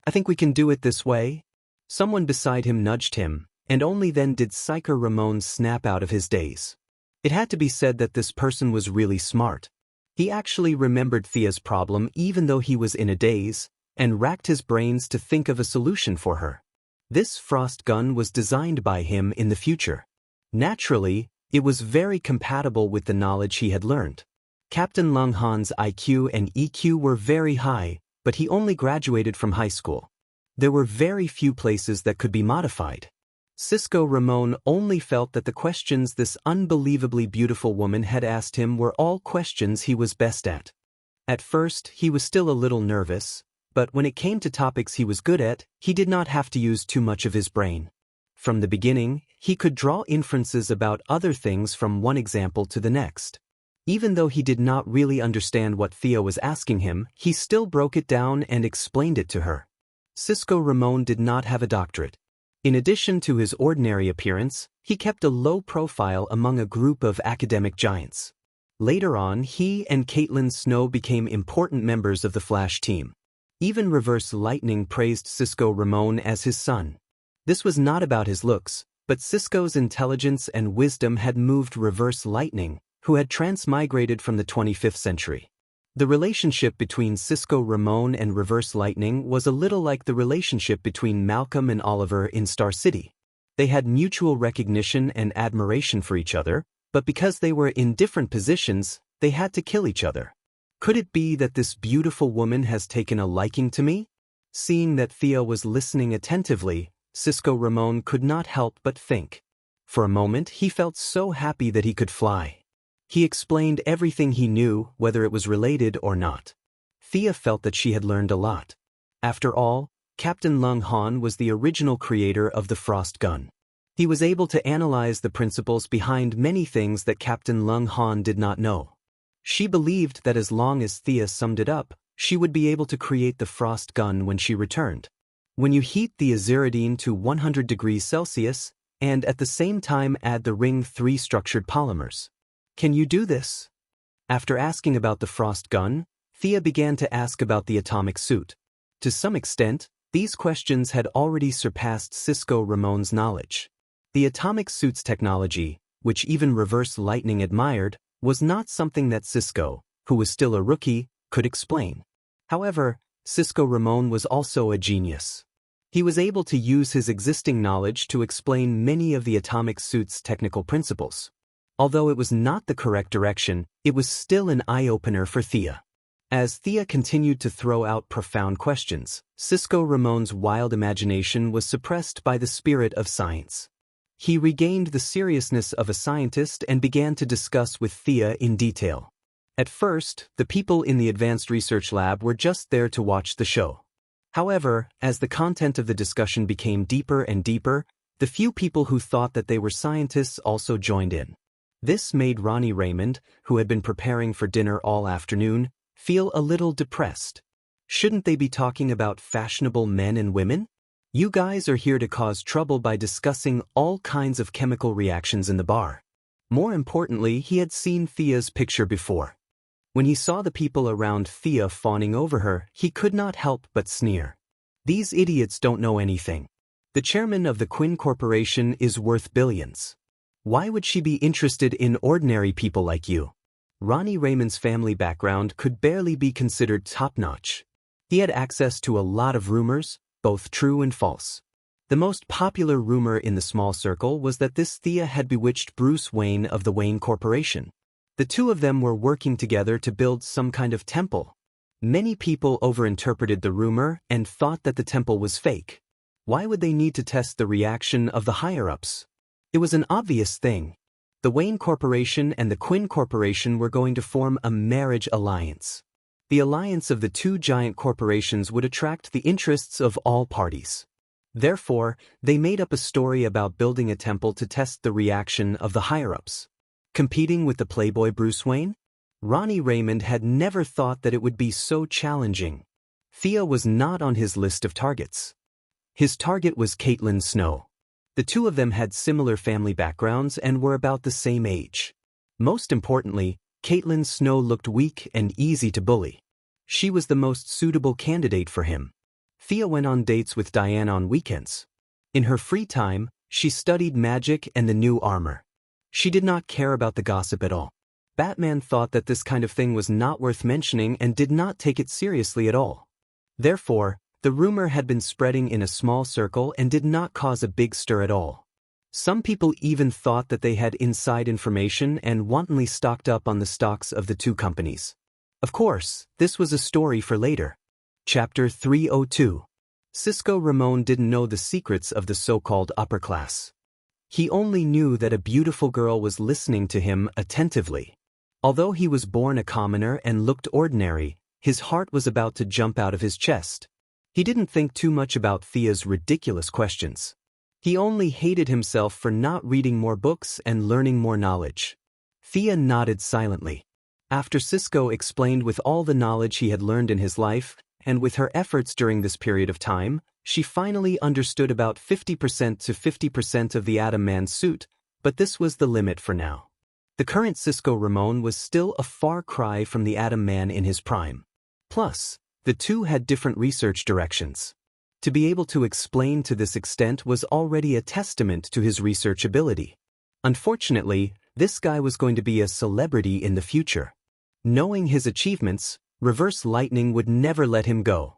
I think we can do it this way. Someone beside him nudged him, and only then did Psyker Ramon snap out of his daze. It had to be said that this person was really smart. He actually remembered Thea's problem even though he was in a daze, and racked his brains to think of a solution for her. This frost gun was designed by him in the future. Naturally, it was very compatible with the knowledge he had learned. Captain Lung Han's IQ and EQ were very high, but he only graduated from high school. There were very few places that could be modified. Cisco Ramon only felt that the questions this unbelievably beautiful woman had asked him were all questions he was best at. At first, he was still a little nervous, but when it came to topics he was good at, he did not have to use too much of his brain. From the beginning, he could draw inferences about other things from one example to the next. Even though he did not really understand what Thea was asking him, he still broke it down and explained it to her. Cisco Ramon did not have a doctorate. In addition to his ordinary appearance, he kept a low profile among a group of academic giants. Later on, he and Caitlin Snow became important members of the Flash team. Even Reverse Lightning praised Cisco Ramon as his son. This was not about his looks, but Cisco's intelligence and wisdom had moved Reverse Lightning, who had transmigrated from the 25th century. The relationship between Cisco Ramon and Reverse Lightning was a little like the relationship between Malcolm and Oliver in Star City. They had mutual recognition and admiration for each other, but because they were in different positions, they had to kill each other. Could it be that this beautiful woman has taken a liking to me? Seeing that Thea was listening attentively, Cisco Ramon could not help but think. For a moment, he felt so happy that he could fly. He explained everything he knew, whether it was related or not. Thea felt that she had learned a lot. After all, Captain Lung Han was the original creator of the frost gun. He was able to analyze the principles behind many things that Captain Lung Han did not know. She believed that as long as Thea summed it up, she would be able to create the frost gun when she returned. When you heat the aziridine to 100 degrees Celsius, and at the same time add the ring 3 structured polymers. Can you do this? After asking about the frost gun, Thea began to ask about the atomic suit. To some extent, these questions had already surpassed Cisco Ramon's knowledge. The atomic suit's technology, which even Reverse Lightning admired, was not something that Cisco, who was still a rookie, could explain. However, Cisco Ramon was also a genius. He was able to use his existing knowledge to explain many of the atomic suit's technical principles. Although it was not the correct direction, it was still an eye-opener for Thea. As Thea continued to throw out profound questions, Cisco Ramon's wild imagination was suppressed by the spirit of science. He regained the seriousness of a scientist and began to discuss with Thea in detail. At first, the people in the advanced research lab were just there to watch the show. However, as the content of the discussion became deeper and deeper, the few people who thought that they were scientists also joined in. This made Ronnie Raymond, who had been preparing for dinner all afternoon, feel a little depressed. Shouldn't they be talking about fashionable men and women? You guys are here to cause trouble by discussing all kinds of chemical reactions in the bar. More importantly, he had seen Thea's picture before. When he saw the people around Thea fawning over her, he could not help but sneer. These idiots don't know anything. The chairman of the Quinn Corporation is worth billions. Why would she be interested in ordinary people like you? Ronnie Raymond's family background could barely be considered top-notch. He had access to a lot of rumors, both true and false. The most popular rumor in the small circle was that this Thea had bewitched Bruce Wayne of the Wayne Corporation. The two of them were working together to build some kind of temple. Many people overinterpreted the rumor and thought that the temple was fake. Why would they need to test the reaction of the higher-ups? It was an obvious thing. The Wayne Corporation and the Quinn Corporation were going to form a marriage alliance. The alliance of the two giant corporations would attract the interests of all parties. Therefore, they made up a story about building a temple to test the reaction of the higher-ups. Competing with the playboy Bruce Wayne? Ronnie Raymond had never thought that it would be so challenging. Thea was not on his list of targets. His target was Caitlin Snow. The two of them had similar family backgrounds and were about the same age. Most importantly, Caitlin Snow looked weak and easy to bully. She was the most suitable candidate for him. Thea went on dates with Diane on weekends. In her free time, she studied magic and the new armor. She did not care about the gossip at all. Batman thought that this kind of thing was not worth mentioning and did not take it seriously at all. Therefore, the rumor had been spreading in a small circle and did not cause a big stir at all. Some people even thought that they had inside information and wantonly stocked up on the stocks of the two companies. Of course, this was a story for later. Chapter 302. Cisco Ramon didn't know the secrets of the so-called upper class. He only knew that a beautiful girl was listening to him attentively. Although he was born a commoner and looked ordinary, his heart was about to jump out of his chest. He didn't think too much about Thea's ridiculous questions. He only hated himself for not reading more books and learning more knowledge. Thea nodded silently. After Cisco explained with all the knowledge he had learned in his life, and with her efforts during this period of time, she finally understood about 50% to 50% of the Atom Man's suit, but this was the limit for now. The current Cisco Ramon was still a far cry from the Atom Man in his prime. Plus, the two had different research directions. To be able to explain to this extent was already a testament to his research ability. Unfortunately, this guy was going to be a celebrity in the future. Knowing his achievements, Reverse Lightning would never let him go.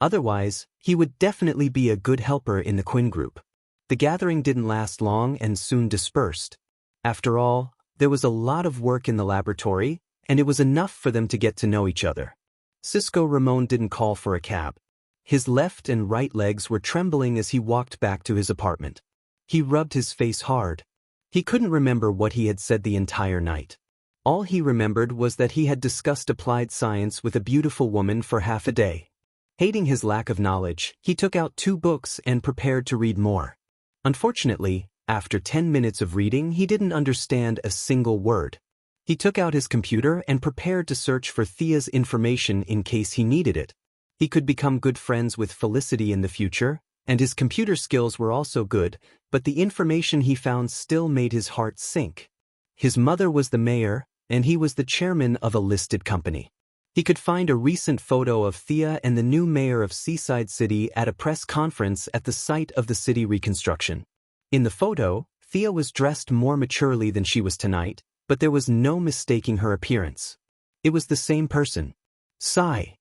Otherwise, he would definitely be a good helper in the Quinn group. The gathering didn't last long and soon dispersed. After all, there was a lot of work in the laboratory, and it was enough for them to get to know each other. Cisco Ramon didn't call for a cab. His left and right legs were trembling as he walked back to his apartment. He rubbed his face hard. He couldn't remember what he had said the entire night. All he remembered was that he had discussed applied science with a beautiful woman for half a day. Hating his lack of knowledge, he took out 2 books and prepared to read more. Unfortunately, after 10 minutes of reading, he didn't understand a single word. He took out his computer and prepared to search for Thea's information in case he needed it. He could become good friends with Felicity in the future, and his computer skills were also good, but the information he found still made his heart sink. His mother was the mayor, and he was the chairman of a listed company. He could find a recent photo of Thea and the new mayor of Seaside City at a press conference at the site of the city reconstruction. In the photo, Thea was dressed more maturely than she was tonight, but there was no mistaking her appearance. It was the same person. Sigh.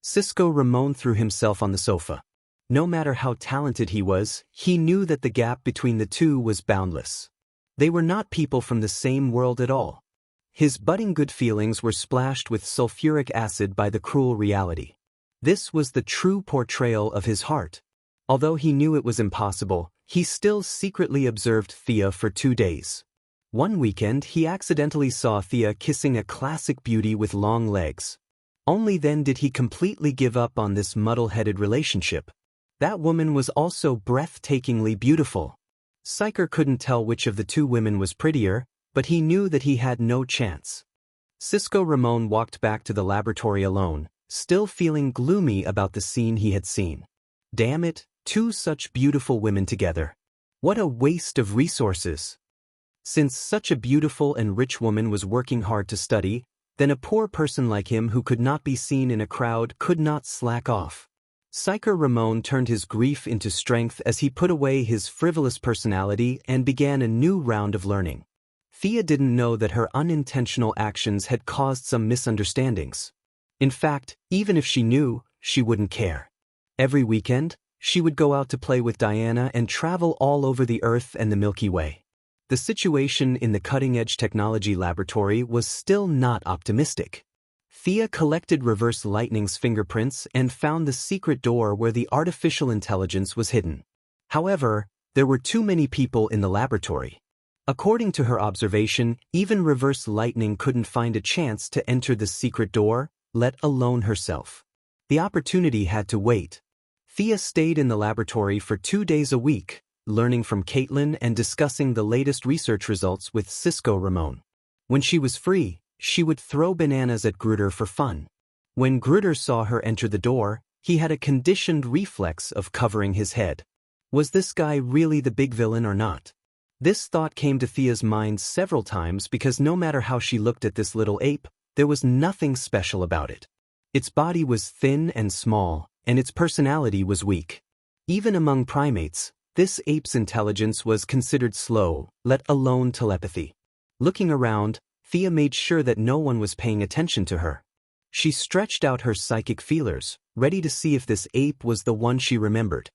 Cisco Ramon threw himself on the sofa. No matter how talented he was, he knew that the gap between the two was boundless. They were not people from the same world at all. His budding good feelings were splashed with sulfuric acid by the cruel reality. This was the true portrayal of his heart. Although he knew it was impossible, he still secretly observed Thea for 2 days. One weekend, he accidentally saw Thea kissing a classic beauty with long legs. Only then did he completely give up on this muddle-headed relationship. That woman was also breathtakingly beautiful. Psycher couldn't tell which of the 2 women was prettier, but he knew that he had no chance. Cisco Ramon walked back to the laboratory alone, still feeling gloomy about the scene he had seen. Damn it, 2 such beautiful women together. What a waste of resources. Since such a beautiful and rich woman was working hard to study, then a poor person like him who could not be seen in a crowd could not slack off. Psyker Ramon turned his grief into strength as he put away his frivolous personality and began a new round of learning. Thea didn't know that her unintentional actions had caused some misunderstandings. In fact, even if she knew, she wouldn't care. Every weekend, she would go out to play with Diana and travel all over the Earth and the Milky Way. The situation in the cutting-edge technology laboratory was still not optimistic. Thea collected Reverse Lightning's fingerprints and found the secret door where the artificial intelligence was hidden. However, there were too many people in the laboratory. According to her observation, even Reverse Lightning couldn't find a chance to enter the secret door, let alone herself. The opportunity had to wait. Thea stayed in the laboratory for 2 days a week, learning from Caitlin and discussing the latest research results with Cisco Ramon. When she was free, she would throw bananas at Gruder for fun. When Gruder saw her enter the door, he had a conditioned reflex of covering his head. Was this guy really the big villain or not? This thought came to Thea's mind several times because no matter how she looked at this little ape, there was nothing special about it. Its body was thin and small, and its personality was weak. Even among primates, this ape's intelligence was considered slow, let alone telepathy. Looking around, Thea made sure that no one was paying attention to her. She stretched out her psychic feelers, ready to see if this ape was the one she remembered.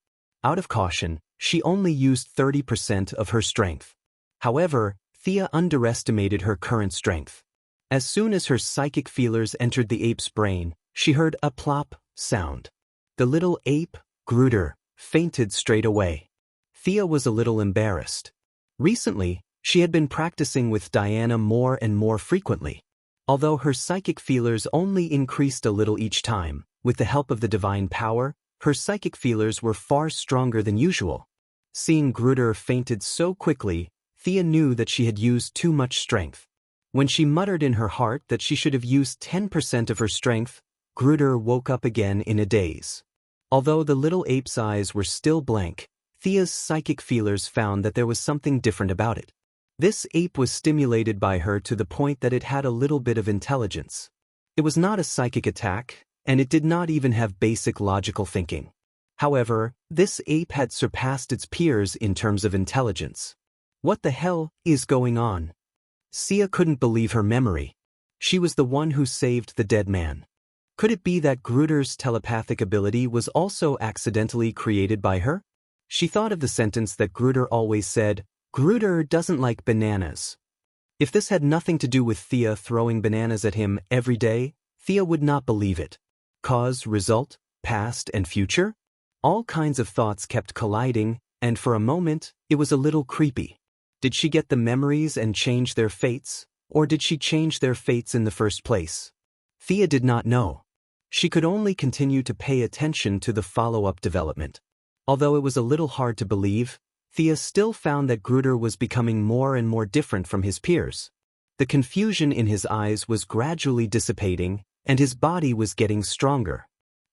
Out of caution, she only used 30% of her strength. However, Thea underestimated her current strength. As soon as her psychic feelers entered the ape's brain, she heard a plop sound. The little ape, Gruder, fainted straight away. Thea was a little embarrassed. Recently, she had been practicing with Diana more and more frequently. Although her psychic feelers only increased a little each time, with the help of the divine power, her psychic feelers were far stronger than usual. Seeing Gruder fainted so quickly, Thea knew that she had used too much strength. When she muttered in her heart that she should have used 10% of her strength, Gruder woke up again in a daze. Although the little ape's eyes were still blank, Thea's psychic feelers found that there was something different about it. This ape was stimulated by her to the point that it had a little bit of intelligence. It was not a psychic attack, and it did not even have basic logical thinking. However, this ape had surpassed its peers in terms of intelligence. What the hell is going on? Sia couldn't believe her memory. She was the one who saved the dead man. Could it be that Gruder's telepathic ability was also accidentally created by her? She thought of the sentence that Gruder always said, "Gruder doesn't like bananas." If this had nothing to do with Thea throwing bananas at him every day, Thea would not believe it. Cause, result, past and future? All kinds of thoughts kept colliding, and for a moment, it was a little creepy. Did she get the memories and change their fates, or did she change their fates in the first place? Thea did not know. She could only continue to pay attention to the follow-up development. Although it was a little hard to believe, Thea still found that Gruder was becoming more and more different from his peers. The confusion in his eyes was gradually dissipating, and his body was getting stronger.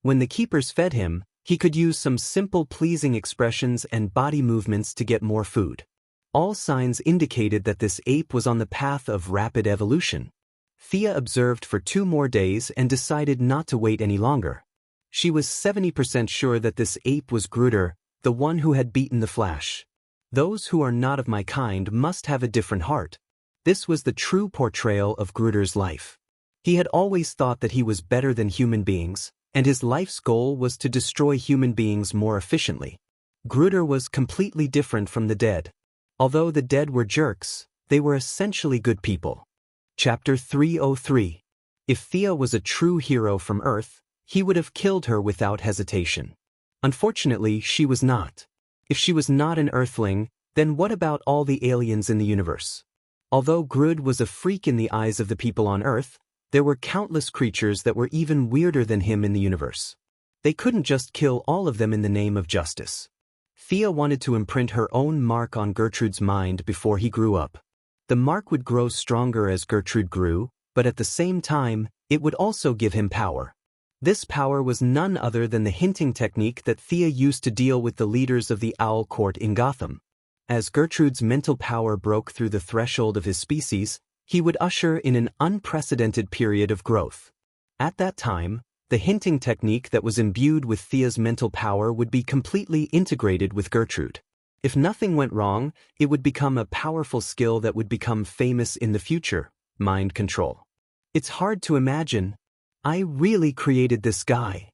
When the keepers fed him, he could use some simple pleasing expressions and body movements to get more food. All signs indicated that this ape was on the path of rapid evolution. Thea observed for 2 more days and decided not to wait any longer. She was 70% sure that this ape was Gruder, the one who had beaten the Flash. Those who are not of my kind must have a different heart. This was the true portrayal of Gruder's life. He had always thought that he was better than human beings, and his life's goal was to destroy human beings more efficiently. Gruder was completely different from the dead. Although the dead were jerks, they were essentially good people. Chapter 303. If Thea was a true hero from Earth, he would have killed her without hesitation. Unfortunately, she was not. If she was not an Earthling, then what about all the aliens in the universe? Although Grud was a freak in the eyes of the people on Earth, there were countless creatures that were even weirder than him in the universe. They couldn't just kill all of them in the name of justice. Thea wanted to imprint her own mark on Gertrude's mind before he grew up. The mark would grow stronger as Gertrude grew, but at the same time, it would also give him power. This power was none other than the hinting technique that Thea used to deal with the leaders of the Owl Court in Gotham. As Gertrude's mental power broke through the threshold of his species, he would usher in an unprecedented period of growth. At that time, The hinting technique that was imbued with Thea's mental power would be completely integrated with Gertrude. If nothing went wrong, it would become a powerful skill that would become famous in the future: mind control. It's hard to imagine. I really created this guy,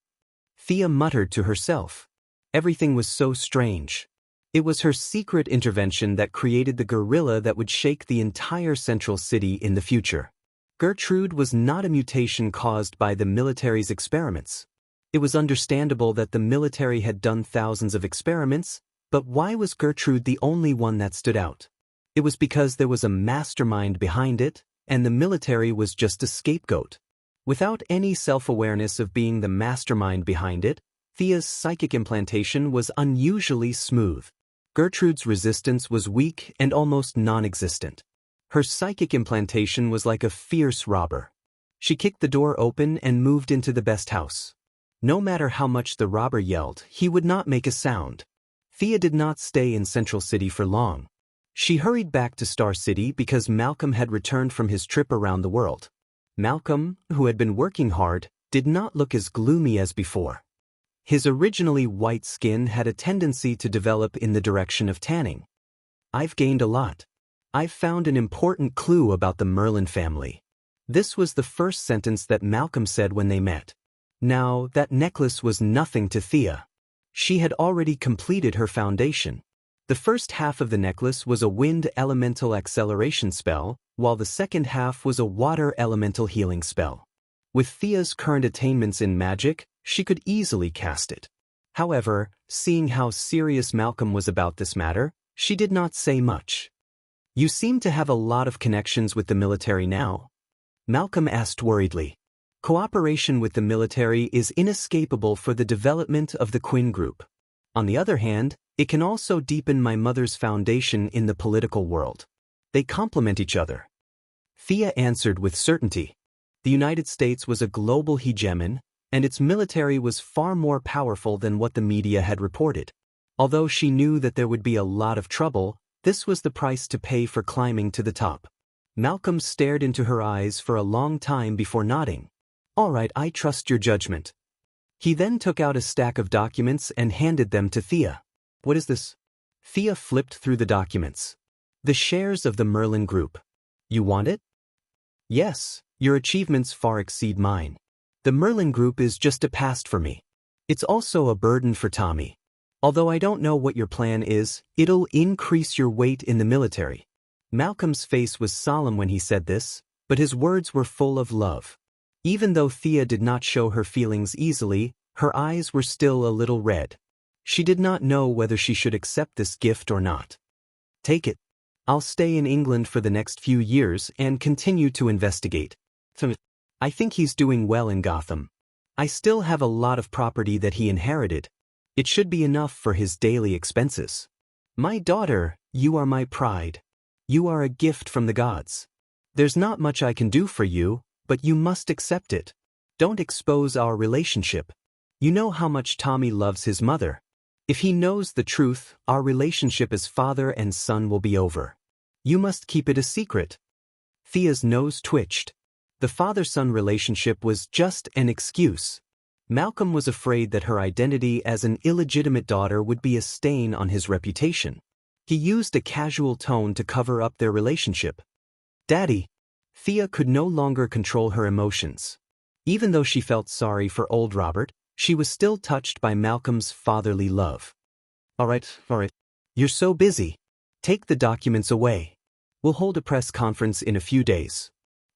Thea muttered to herself. Everything was so strange. It was her secret intervention that created the gorilla that would shake the entire central city in the future. Gertrude was not a mutation caused by the military's experiments. It was understandable that the military had done thousands of experiments, but why was Gertrude the only one that stood out? It was because there was a mastermind behind it, and the military was just a scapegoat. Without any self-awareness of being the mastermind behind it, Thea's psychic implantation was unusually smooth. Gertrude's resistance was weak and almost non-existent. Her psychic implantation was like a fierce robber. She kicked the door open and moved into the best house. No matter how much the robber yelled, he would not make a sound. Thea did not stay in Central City for long. She hurried back to Star City because Malcolm had returned from his trip around the world. Malcolm, who had been working hard, did not look as gloomy as before. His originally white skin had a tendency to develop in the direction of tanning. "I've gained a lot. I've found an important clue about the Merlin family." This was the first sentence that Malcolm said when they met. Now, that necklace was nothing to Thea. She had already completed her foundation. The first half of the necklace was a wind elemental acceleration spell, while the second half was a water elemental healing spell. With Thea's current attainments in magic, she could easily cast it. However, seeing how serious Malcolm was about this matter, she did not say much. "You seem to have a lot of connections with the military now?" Malcolm asked worriedly. Cooperation with the military is inescapable for the development of the Quinn Group. On the other hand, it can also deepen my mother's foundation in the political world. They complement each other. Thea answered with certainty. The United States was a global hegemon, and its military was far more powerful than what the media had reported. Although she knew that there would be a lot of trouble, this was the price to pay for climbing to the top. Malcolm stared into her eyes for a long time before nodding. "All right, I trust your judgment." He then took out a stack of documents and handed them to Thea. "What is this?" Thea flipped through the documents. "The shares of the Merlin Group. You want it?" "Yes, your achievements far exceed mine. The Merlin Group is just a past for me. It's also a burden for Tommy. Although I don't know what your plan is, it'll increase your weight in the military." Malcolm's face was solemn when he said this, but his words were full of love. Even though Thea did not show her feelings easily, her eyes were still a little red. She did not know whether she should accept this gift or not. "Take it. I'll stay in England for the next few years and continue to investigate. I think he's doing well in Gotham. I still have a lot of property that he inherited. It should be enough for his daily expenses. My daughter, you are my pride. You are a gift from the gods. There's not much I can do for you, but you must accept it. Don't expose our relationship. You know how much Tommy loves his mother. If he knows the truth, our relationship as father and son will be over. You must keep it a secret." Thea's nose twitched. The father-son relationship was just an excuse. Malcolm was afraid that her identity as an illegitimate daughter would be a stain on his reputation. He used a casual tone to cover up their relationship. "Daddy." Thea could no longer control her emotions. Even though she felt sorry for old Robert, she was still touched by Malcolm's fatherly love. All right. You're so busy. Take the documents away. We'll hold a press conference in a few days."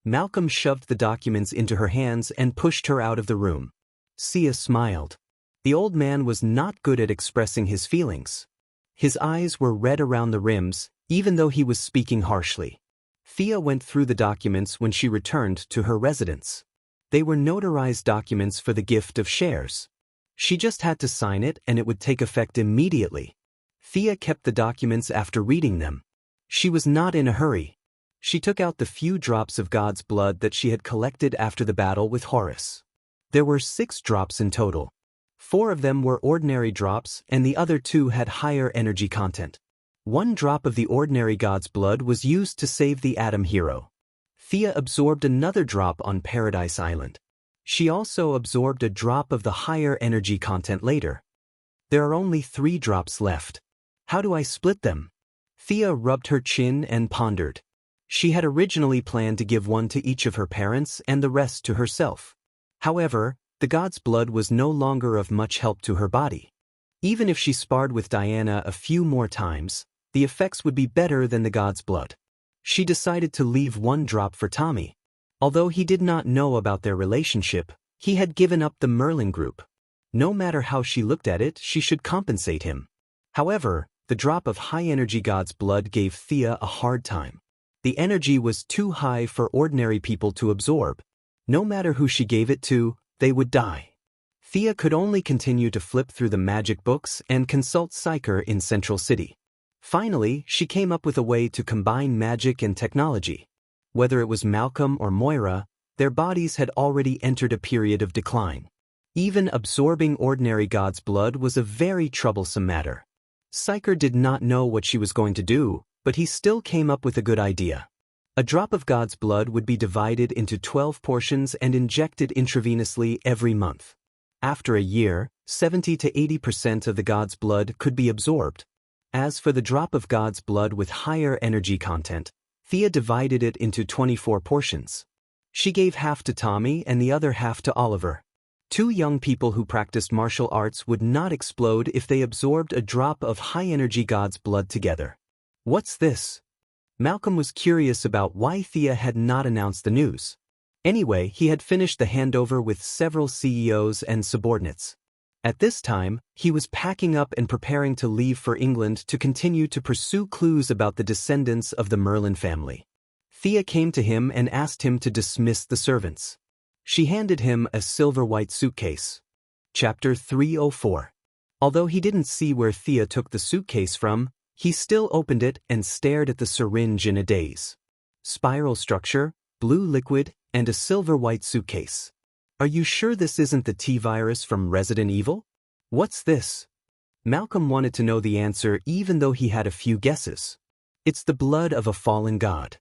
Malcolm shoved the documents into her hands and pushed her out of the room. Thea smiled. The old man was not good at expressing his feelings. His eyes were red around the rims, even though he was speaking harshly. Thea went through the documents when she returned to her residence. They were notarized documents for the gift of shares. She just had to sign it and it would take effect immediately. Thea kept the documents after reading them. She was not in a hurry. She took out the few drops of God's blood that she had collected after the battle with Horus. There were 6 drops in total. 4 of them were ordinary drops and the other 2 had higher energy content. 1 drop of the ordinary God's blood was used to save the Atom hero. Thea absorbed another drop on Paradise Island. She also absorbed a drop of the higher energy content later. There are only 3 drops left. How do I split them? Thea rubbed her chin and pondered. She had originally planned to give one to each of her parents and the rest to herself. However, the god's blood was no longer of much help to her body. Even if she sparred with Diana a few more times, the effects would be better than the god's blood. She decided to leave 1 drop for Tommy. Although he did not know about their relationship, he had given up the Merlin group. No matter how she looked at it, she should compensate him. However, the drop of high-energy god's blood gave Thea a hard time. The energy was too high for ordinary people to absorb. No matter who she gave it to, they would die. Thea could only continue to flip through the magic books and consult Psyker in Central City. Finally, she came up with a way to combine magic and technology. Whether it was Malcolm or Moira, their bodies had already entered a period of decline. Even absorbing ordinary god's blood was a very troublesome matter. Psyker did not know what she was going to do, but he still came up with a good idea. A drop of god's blood would be divided into 12 portions and injected intravenously every month. After a year, 70 to 80% of the god's blood could be absorbed. As for the drop of god's blood with higher energy content, Thea divided it into 24 portions. She gave half to Tommy and the other half to Oliver. 2 young people who practiced martial arts would not explode if they absorbed a drop of high-energy god's blood together. What's this? Malcolm was curious about why Thea had not announced the news. Anyway, he had finished the handover with several CEOs and subordinates. At this time, he was packing up and preparing to leave for England to continue to pursue clues about the descendants of the Merlin family. Thea came to him and asked him to dismiss the servants. She handed him a silver-white suitcase. Chapter 304. Although he didn't see where Thea took the suitcase from, he still opened it and stared at the syringe in a daze. Spiral structure, blue liquid, and a silver-white suitcase. Are you sure this isn't the T-virus from Resident Evil? What's this? Malcolm wanted to know the answer even though he had a few guesses. It's the blood of a fallen god.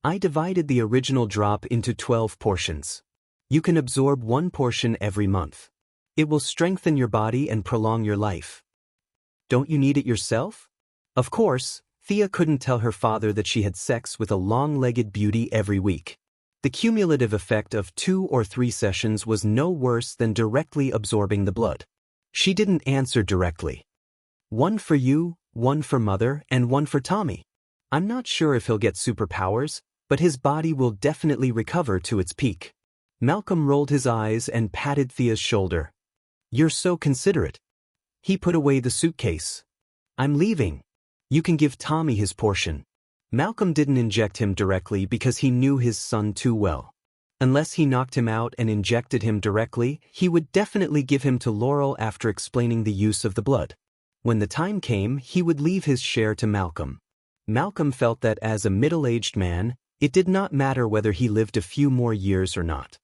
I divided the original drop into 12 portions. You can absorb 1 portion every month. It will strengthen your body and prolong your life. Don't you need it yourself? Of course, Thea couldn't tell her father that she had sex with a long-legged beauty every week. The cumulative effect of 2 or 3 sessions was no worse than directly absorbing the blood. She didn't answer directly. 1 for you, 1 for Mother, and 1 for Tommy. I'm not sure if he'll get superpowers, but his body will definitely recover to its peak. Malcolm rolled his eyes and patted Thea's shoulder. You're so considerate. He put away the suitcase. I'm leaving. You can give Tommy his portion. Malcolm didn't inject him directly because he knew his son too well. Unless he knocked him out and injected him directly, he would definitely give him to Laurel after explaining the use of the blood. When the time came, he would leave his share to Malcolm. Malcolm felt that as a middle-aged man, it did not matter whether he lived a few more years or not.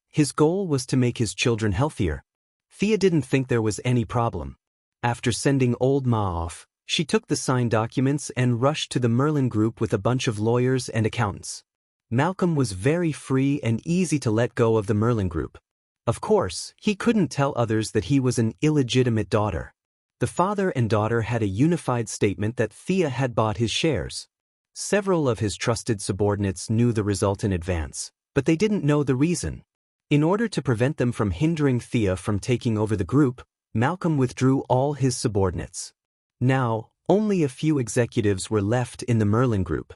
His goal was to make his children healthier. Thea didn't think there was any problem. After sending old Ma off, she took the signed documents and rushed to the Merlin group with a bunch of lawyers and accountants. Malcolm was very free and easy to let go of the Merlin group. Of course, he couldn't tell others that he was an illegitimate daughter. The father and daughter had a unified statement that Thea had bought his shares. Several of his trusted subordinates knew the result in advance, but they didn't know the reason. In order to prevent them from hindering Thea from taking over the group, Malcolm withdrew all his subordinates. Now, only a few executives were left in the Merlin group.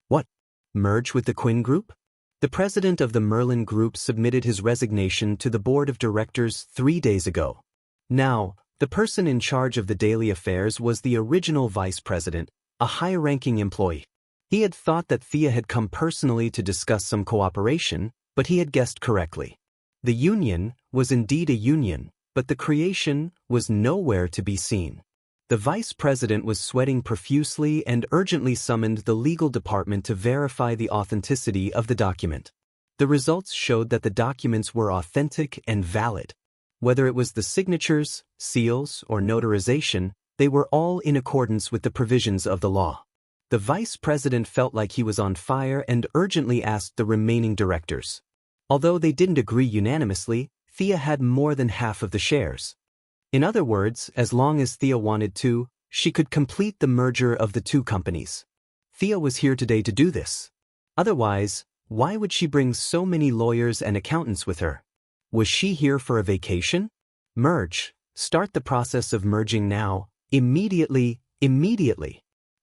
What? Merge with the Quinn group? The president of the Merlin group submitted his resignation to the board of directors 3 days ago. Now, the person in charge of the daily affairs was the original vice president, a high-ranking employee. He had thought that Thea had come personally to discuss some cooperation, but he had guessed correctly. The union was indeed a union, but the creation was nowhere to be seen. The vice president was sweating profusely and urgently summoned the legal department to verify the authenticity of the document. The results showed that the documents were authentic and valid. Whether it was the signatures, seals, or notarization, they were all in accordance with the provisions of the law. The vice president felt like he was on fire and urgently asked the remaining directors. Although they didn't agree unanimously, Thea had more than half of the shares. In other words, as long as Thea wanted to, she could complete the merger of the two companies. Thea was here today to do this. Otherwise, why would she bring so many lawyers and accountants with her? Was she here for a vacation? Merge. Start the process of merging now, immediately.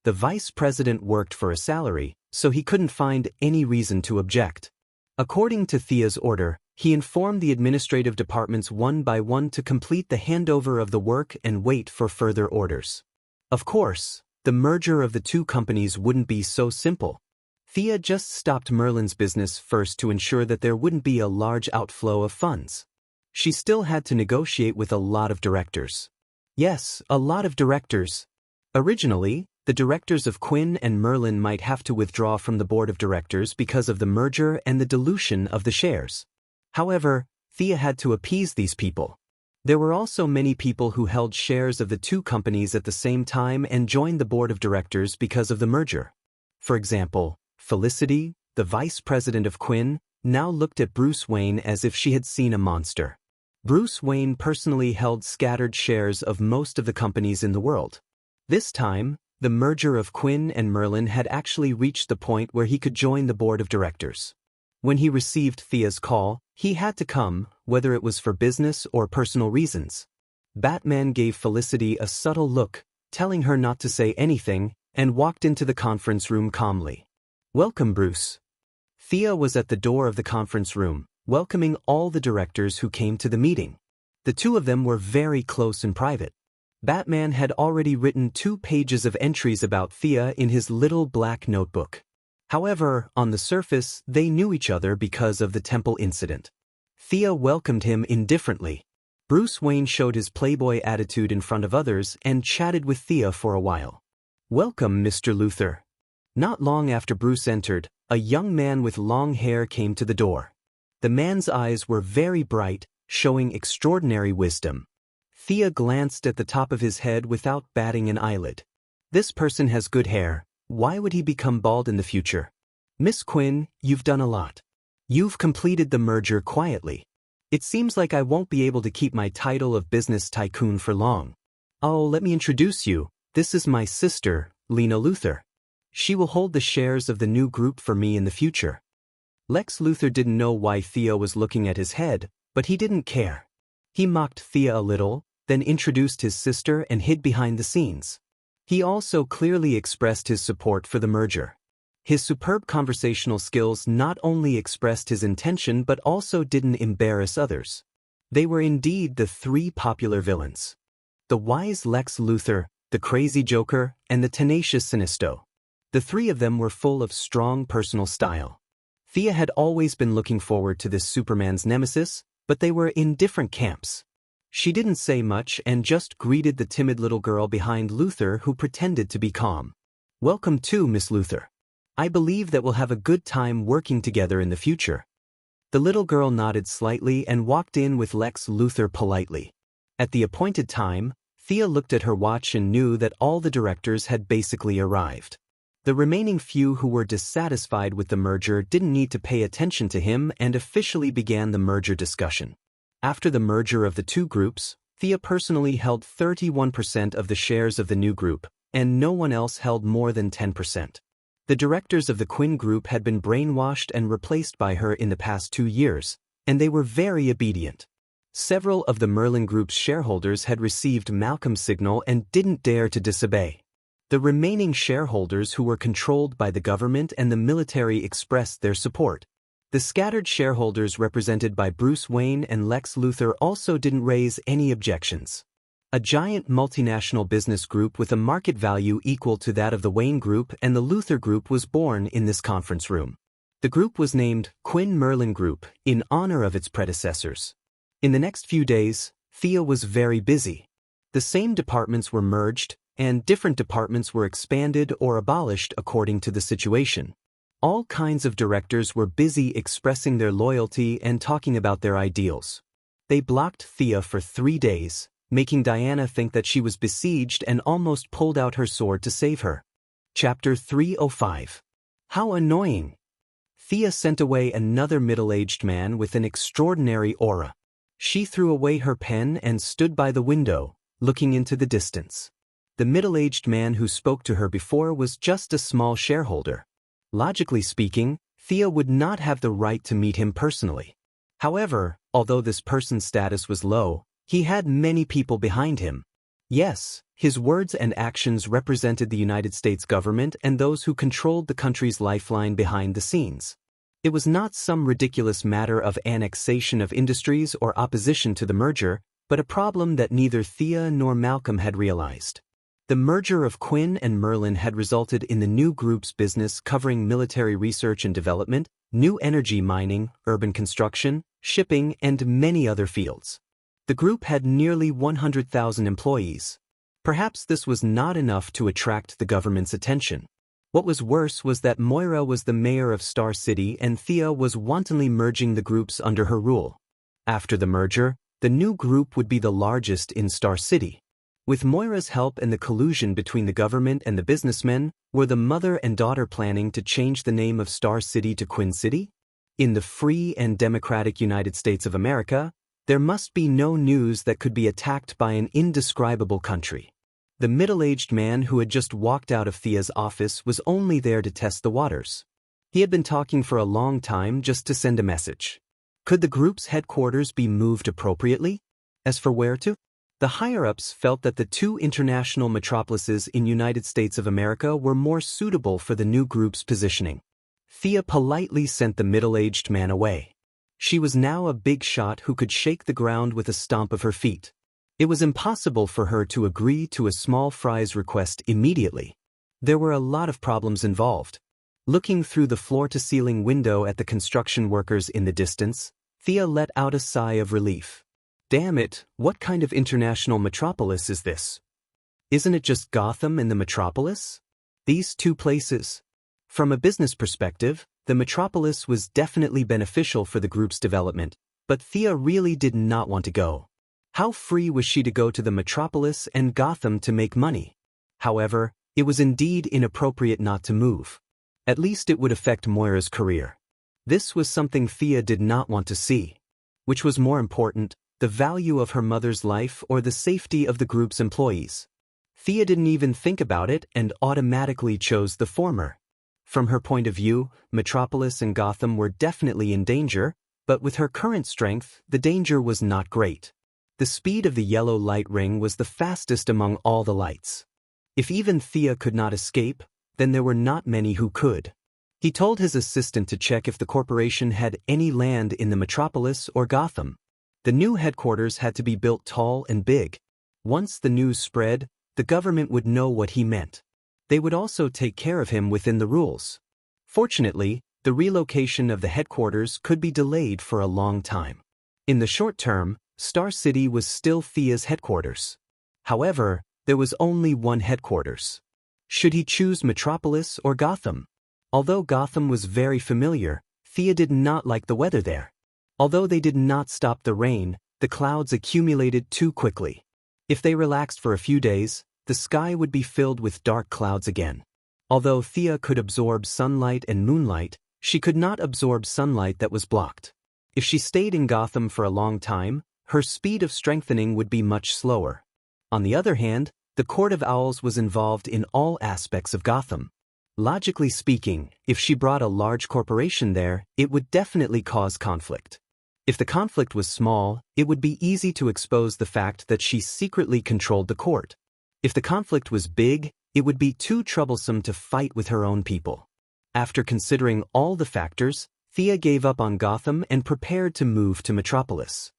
The vice president worked for a salary, so he couldn't find any reason to object. According to Thea's order, he informed the administrative departments one by one to complete the handover of the work and wait for further orders. Of course, the merger of the two companies wouldn't be so simple. Thea just stopped Merlin's business first to ensure that there wouldn't be a large outflow of funds. She still had to negotiate with a lot of directors. Yes, a lot of directors. Originally, the directors of Quinn and Merlin might have to withdraw from the board of directors because of the merger and the dilution of the shares. However, Thea had to appease these people. There were also many people who held shares of the two companies at the same time and joined the board of directors because of the merger. For example, Felicity, the vice president of Quinn, now looked at Bruce Wayne as if she had seen a monster. Bruce Wayne personally held scattered shares of most of the companies in the world. This time, the merger of Quinn and Merlin had actually reached the point where he could join the board of directors. When he received Thea's call, he had to come, whether it was for business or personal reasons. Batman gave Felicity a subtle look, telling her not to say anything, and walked into the conference room calmly. "Welcome, Bruce." Thea was at the door of the conference room, welcoming all the directors who came to the meeting. The two of them were very close and private. Batman had already written 2 pages of entries about Thea in his little black notebook. However, on the surface, they knew each other because of the temple incident. Thea welcomed him indifferently. Bruce Wayne showed his playboy attitude in front of others and chatted with Thea for a while. "Welcome, Mr. Luthor." Not long after Bruce entered, a young man with long hair came to the door. The man's eyes were very bright, showing extraordinary wisdom. Thea glanced at the top of his head without batting an eyelid. This person has good hair. Why would he become bald in the future? "Miss Quinn, you've done a lot. You've completed the merger quietly. It seems like I won't be able to keep my title of business tycoon for long. Oh, let me introduce you. This is my sister, Lena Luthor. She will hold the shares of the new group for me in the future." Lex Luthor didn't know why Thea was looking at his head, but he didn't care. He mocked Thea a little, then introduced his sister and hid behind the scenes. He also clearly expressed his support for the merger. His superb conversational skills not only expressed his intention but also didn't embarrass others. They were indeed the 3 popular villains: the wise Lex Luthor, the crazy Joker, and the tenacious Sinisto. The 3 of them were full of strong personal style. Thea had always been looking forward to this Superman's nemesis, but they were in different camps. She didn't say much and just greeted the timid little girl behind Luthor who pretended to be calm. "Welcome too, Miss Luthor. I believe that we'll have a good time working together in the future." The little girl nodded slightly and walked in with Lex Luthor politely. At the appointed time, Thea looked at her watch and knew that all the directors had basically arrived. The remaining few who were dissatisfied with the merger didn't need to pay attention to him and officially began the merger discussion. After the merger of the two groups, Thea personally held 31% of the shares of the new group, and no one else held more than 10%. The directors of the Quinn group had been brainwashed and replaced by her in the past 2 years, and they were very obedient. Several of the Merlin group's shareholders had received Malcolm's signal and didn't dare to disobey. The remaining shareholders who were controlled by the government and the military expressed their support. The scattered shareholders represented by Bruce Wayne and Lex Luthor also didn't raise any objections. A giant multinational business group with a market value equal to that of the Wayne Group and the Luthor Group was born in this conference room. The group was named Quinn Merlin Group in honor of its predecessors. In the next few days, Thea was very busy. The same departments were merged, and different departments were expanded or abolished according to the situation. All kinds of directors were busy expressing their loyalty and talking about their ideals. They blocked Thea for 3 days, making Diana think that she was besieged and almost pulled out her sword to save her. Chapter 305. How annoying! Thea sent away another middle-aged man with an extraordinary aura. She threw away her pen and stood by the window, looking into the distance. The middle-aged man who spoke to her before was just a small shareholder. Logically speaking, Thea would not have the right to meet him personally. However, although this person's status was low, he had many people behind him. Yes, his words and actions represented the United States government and those who controlled the country's lifeline behind the scenes. It was not some ridiculous matter of annexation of industries or opposition to the merger, but a problem that neither Thea nor Malcolm had realized. The merger of Quinn and Merlin had resulted in the new group's business covering military research and development, new energy mining, urban construction, shipping, and many other fields. The group had nearly 100,000 employees. Perhaps this was not enough to attract the government's attention. What was worse was that Moira was the mayor of Star City and Thea was wantonly merging the groups under her rule. After the merger, the new group would be the largest in Star City. With Moira's help and the collusion between the government and the businessmen, were the mother and daughter planning to change the name of Star City to Quinn City? In the free and democratic United States of America, there must be no news that could be attacked by an indescribable country. The middle-aged man who had just walked out of Thea's office was only there to test the waters. He had been talking for a long time just to send a message. Could the group's headquarters be moved appropriately? As for where to? The higher-ups felt that the two international metropolises in United States of America were more suitable for the new group's positioning. Thea politely sent the middle-aged man away. She was now a big shot who could shake the ground with a stomp of her feet. It was impossible for her to agree to a small fries request immediately. There were a lot of problems involved. Looking through the floor-to-ceiling window at the construction workers in the distance, Thea let out a sigh of relief. Damn it, what kind of international metropolis is this? Isn't it just Gotham and the metropolis? These two places. From a business perspective, the metropolis was definitely beneficial for the group's development, but Thea really did not want to go. How free was she to go to the metropolis and Gotham to make money? However, it was indeed inappropriate not to move. At least it would affect Moira's career. This was something Thea did not want to see. Which was more important, the value of her mother's life or the safety of the group's employees? Thea didn't even think about it and automatically chose the former. From her point of view, Metropolis and Gotham were definitely in danger, but with her current strength, the danger was not great. The speed of the yellow light ring was the fastest among all the lights. If even Thea could not escape, then there were not many who could. He told his assistant to check if the corporation had any land in the metropolis or Gotham. The new headquarters had to be built tall and big. Once the news spread, the government would know what he meant. They would also take care of him within the rules. Fortunately, the relocation of the headquarters could be delayed for a long time. In the short term, Star City was still Thea's headquarters. However, there was only one headquarters. Should he choose Metropolis or Gotham? Although Gotham was very familiar, Thea did not like the weather there. Although they did not stop the rain, the clouds accumulated too quickly. If they relaxed for a few days, the sky would be filled with dark clouds again. Although Thea could absorb sunlight and moonlight, she could not absorb sunlight that was blocked. If she stayed in Gotham for a long time, her speed of strengthening would be much slower. On the other hand, the Court of Owls was involved in all aspects of Gotham. Logically speaking, if she brought a large corporation there, it would definitely cause conflict. If the conflict was small, it would be easy to expose the fact that she secretly controlled the court. If the conflict was big, it would be too troublesome to fight with her own people. After considering all the factors, Thea gave up on Gotham and prepared to move to Metropolis.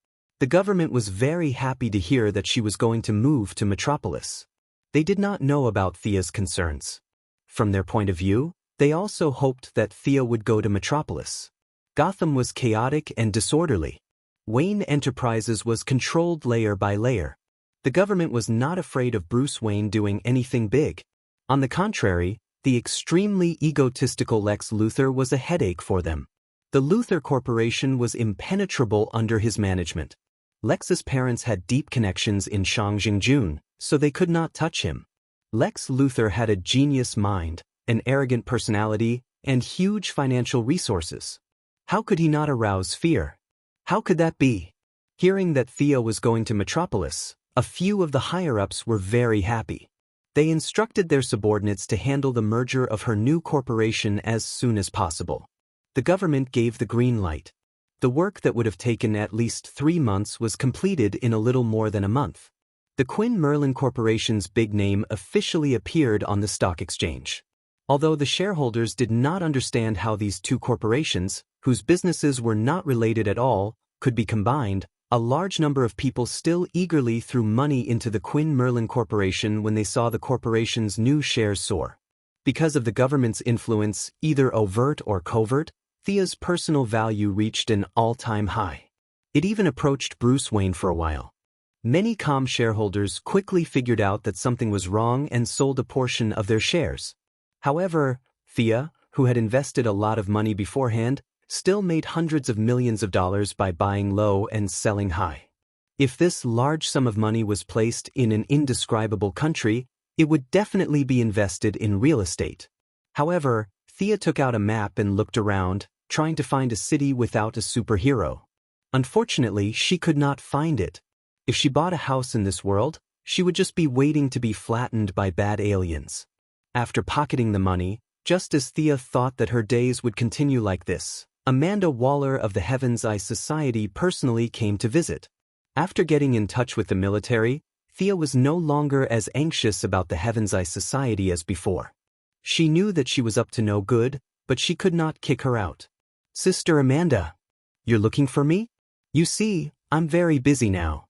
The government was very happy to hear that she was going to move to Metropolis. They did not know about Thea's concerns. From their point of view, they also hoped that Thea would go to Metropolis. Gotham was chaotic and disorderly. Wayne Enterprises was controlled layer by layer. The government was not afraid of Bruce Wayne doing anything big. On the contrary, the extremely egotistical Lex Luthor was a headache for them. The Luthor Corporation was impenetrable under his management. Lex's parents had deep connections in Shangjingjun, so they could not touch him. Lex Luthor had a genius mind, an arrogant personality, and huge financial resources. How could he not arouse fear? How could that be? Hearing that Thea was going to Metropolis, a few of the higher-ups were very happy. They instructed their subordinates to handle the merger of her new corporation as soon as possible. The government gave the green light. The work that would have taken at least 3 months was completed in a little more than a month. The Quinn Merlin Corporation's big name officially appeared on the stock exchange. Although the shareholders did not understand how these two corporations, whose businesses were not related at all, could be combined, a large number of people still eagerly threw money into the Quinn Merlin Corporation when they saw the corporation's new shares soar. Because of the government's influence, either overt or covert, Thea's personal value reached an all-time high. It even approached Bruce Wayne for a while. Many calm shareholders quickly figured out that something was wrong and sold a portion of their shares. However, Thea, who had invested a lot of money beforehand, still made hundreds of millions of dollars by buying low and selling high. If this large sum of money was placed in an indescribable country, it would definitely be invested in real estate. However, Thea took out a map and looked around, trying to find a city without a superhero. Unfortunately, she could not find it. If she bought a house in this world, she would just be waiting to be flattened by bad aliens. After pocketing the money, just as Thea thought that her days would continue like this, Amanda Waller of the Heaven's Eye Society personally came to visit. After getting in touch with the military, Thea was no longer as anxious about the Heaven's Eye Society as before. She knew that she was up to no good, but she could not kick her out. "Sister Amanda, you're looking for me? You see, I'm very busy now."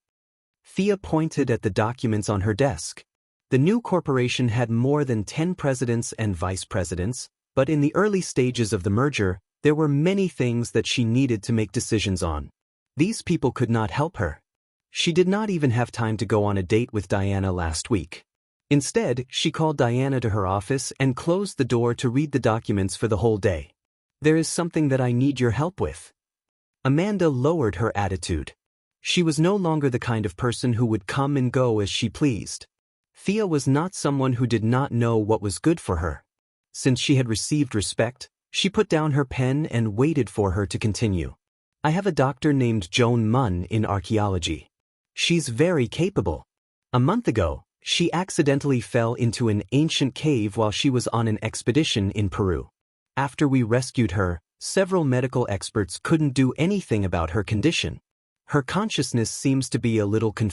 Thea pointed at the documents on her desk. The new corporation had more than 10 presidents and vice presidents, but in the early stages of the merger, there were many things that she needed to make decisions on. These people could not help her. She did not even have time to go on a date with Diana last week. Instead, she called Diana to her office and closed the door to read the documents for the whole day. "There is something that I need your help with." Amanda lowered her attitude. She was no longer the kind of person who would come and go as she pleased. Thea was not someone who did not know what was good for her. Since she had received respect, she put down her pen and waited for her to continue. "I have a doctor named Joan Munn in archaeology. She's very capable. A month ago, she accidentally fell into an ancient cave while she was on an expedition in Peru. After we rescued her, several medical experts couldn't do anything about her condition. Her consciousness seems to be a little confused.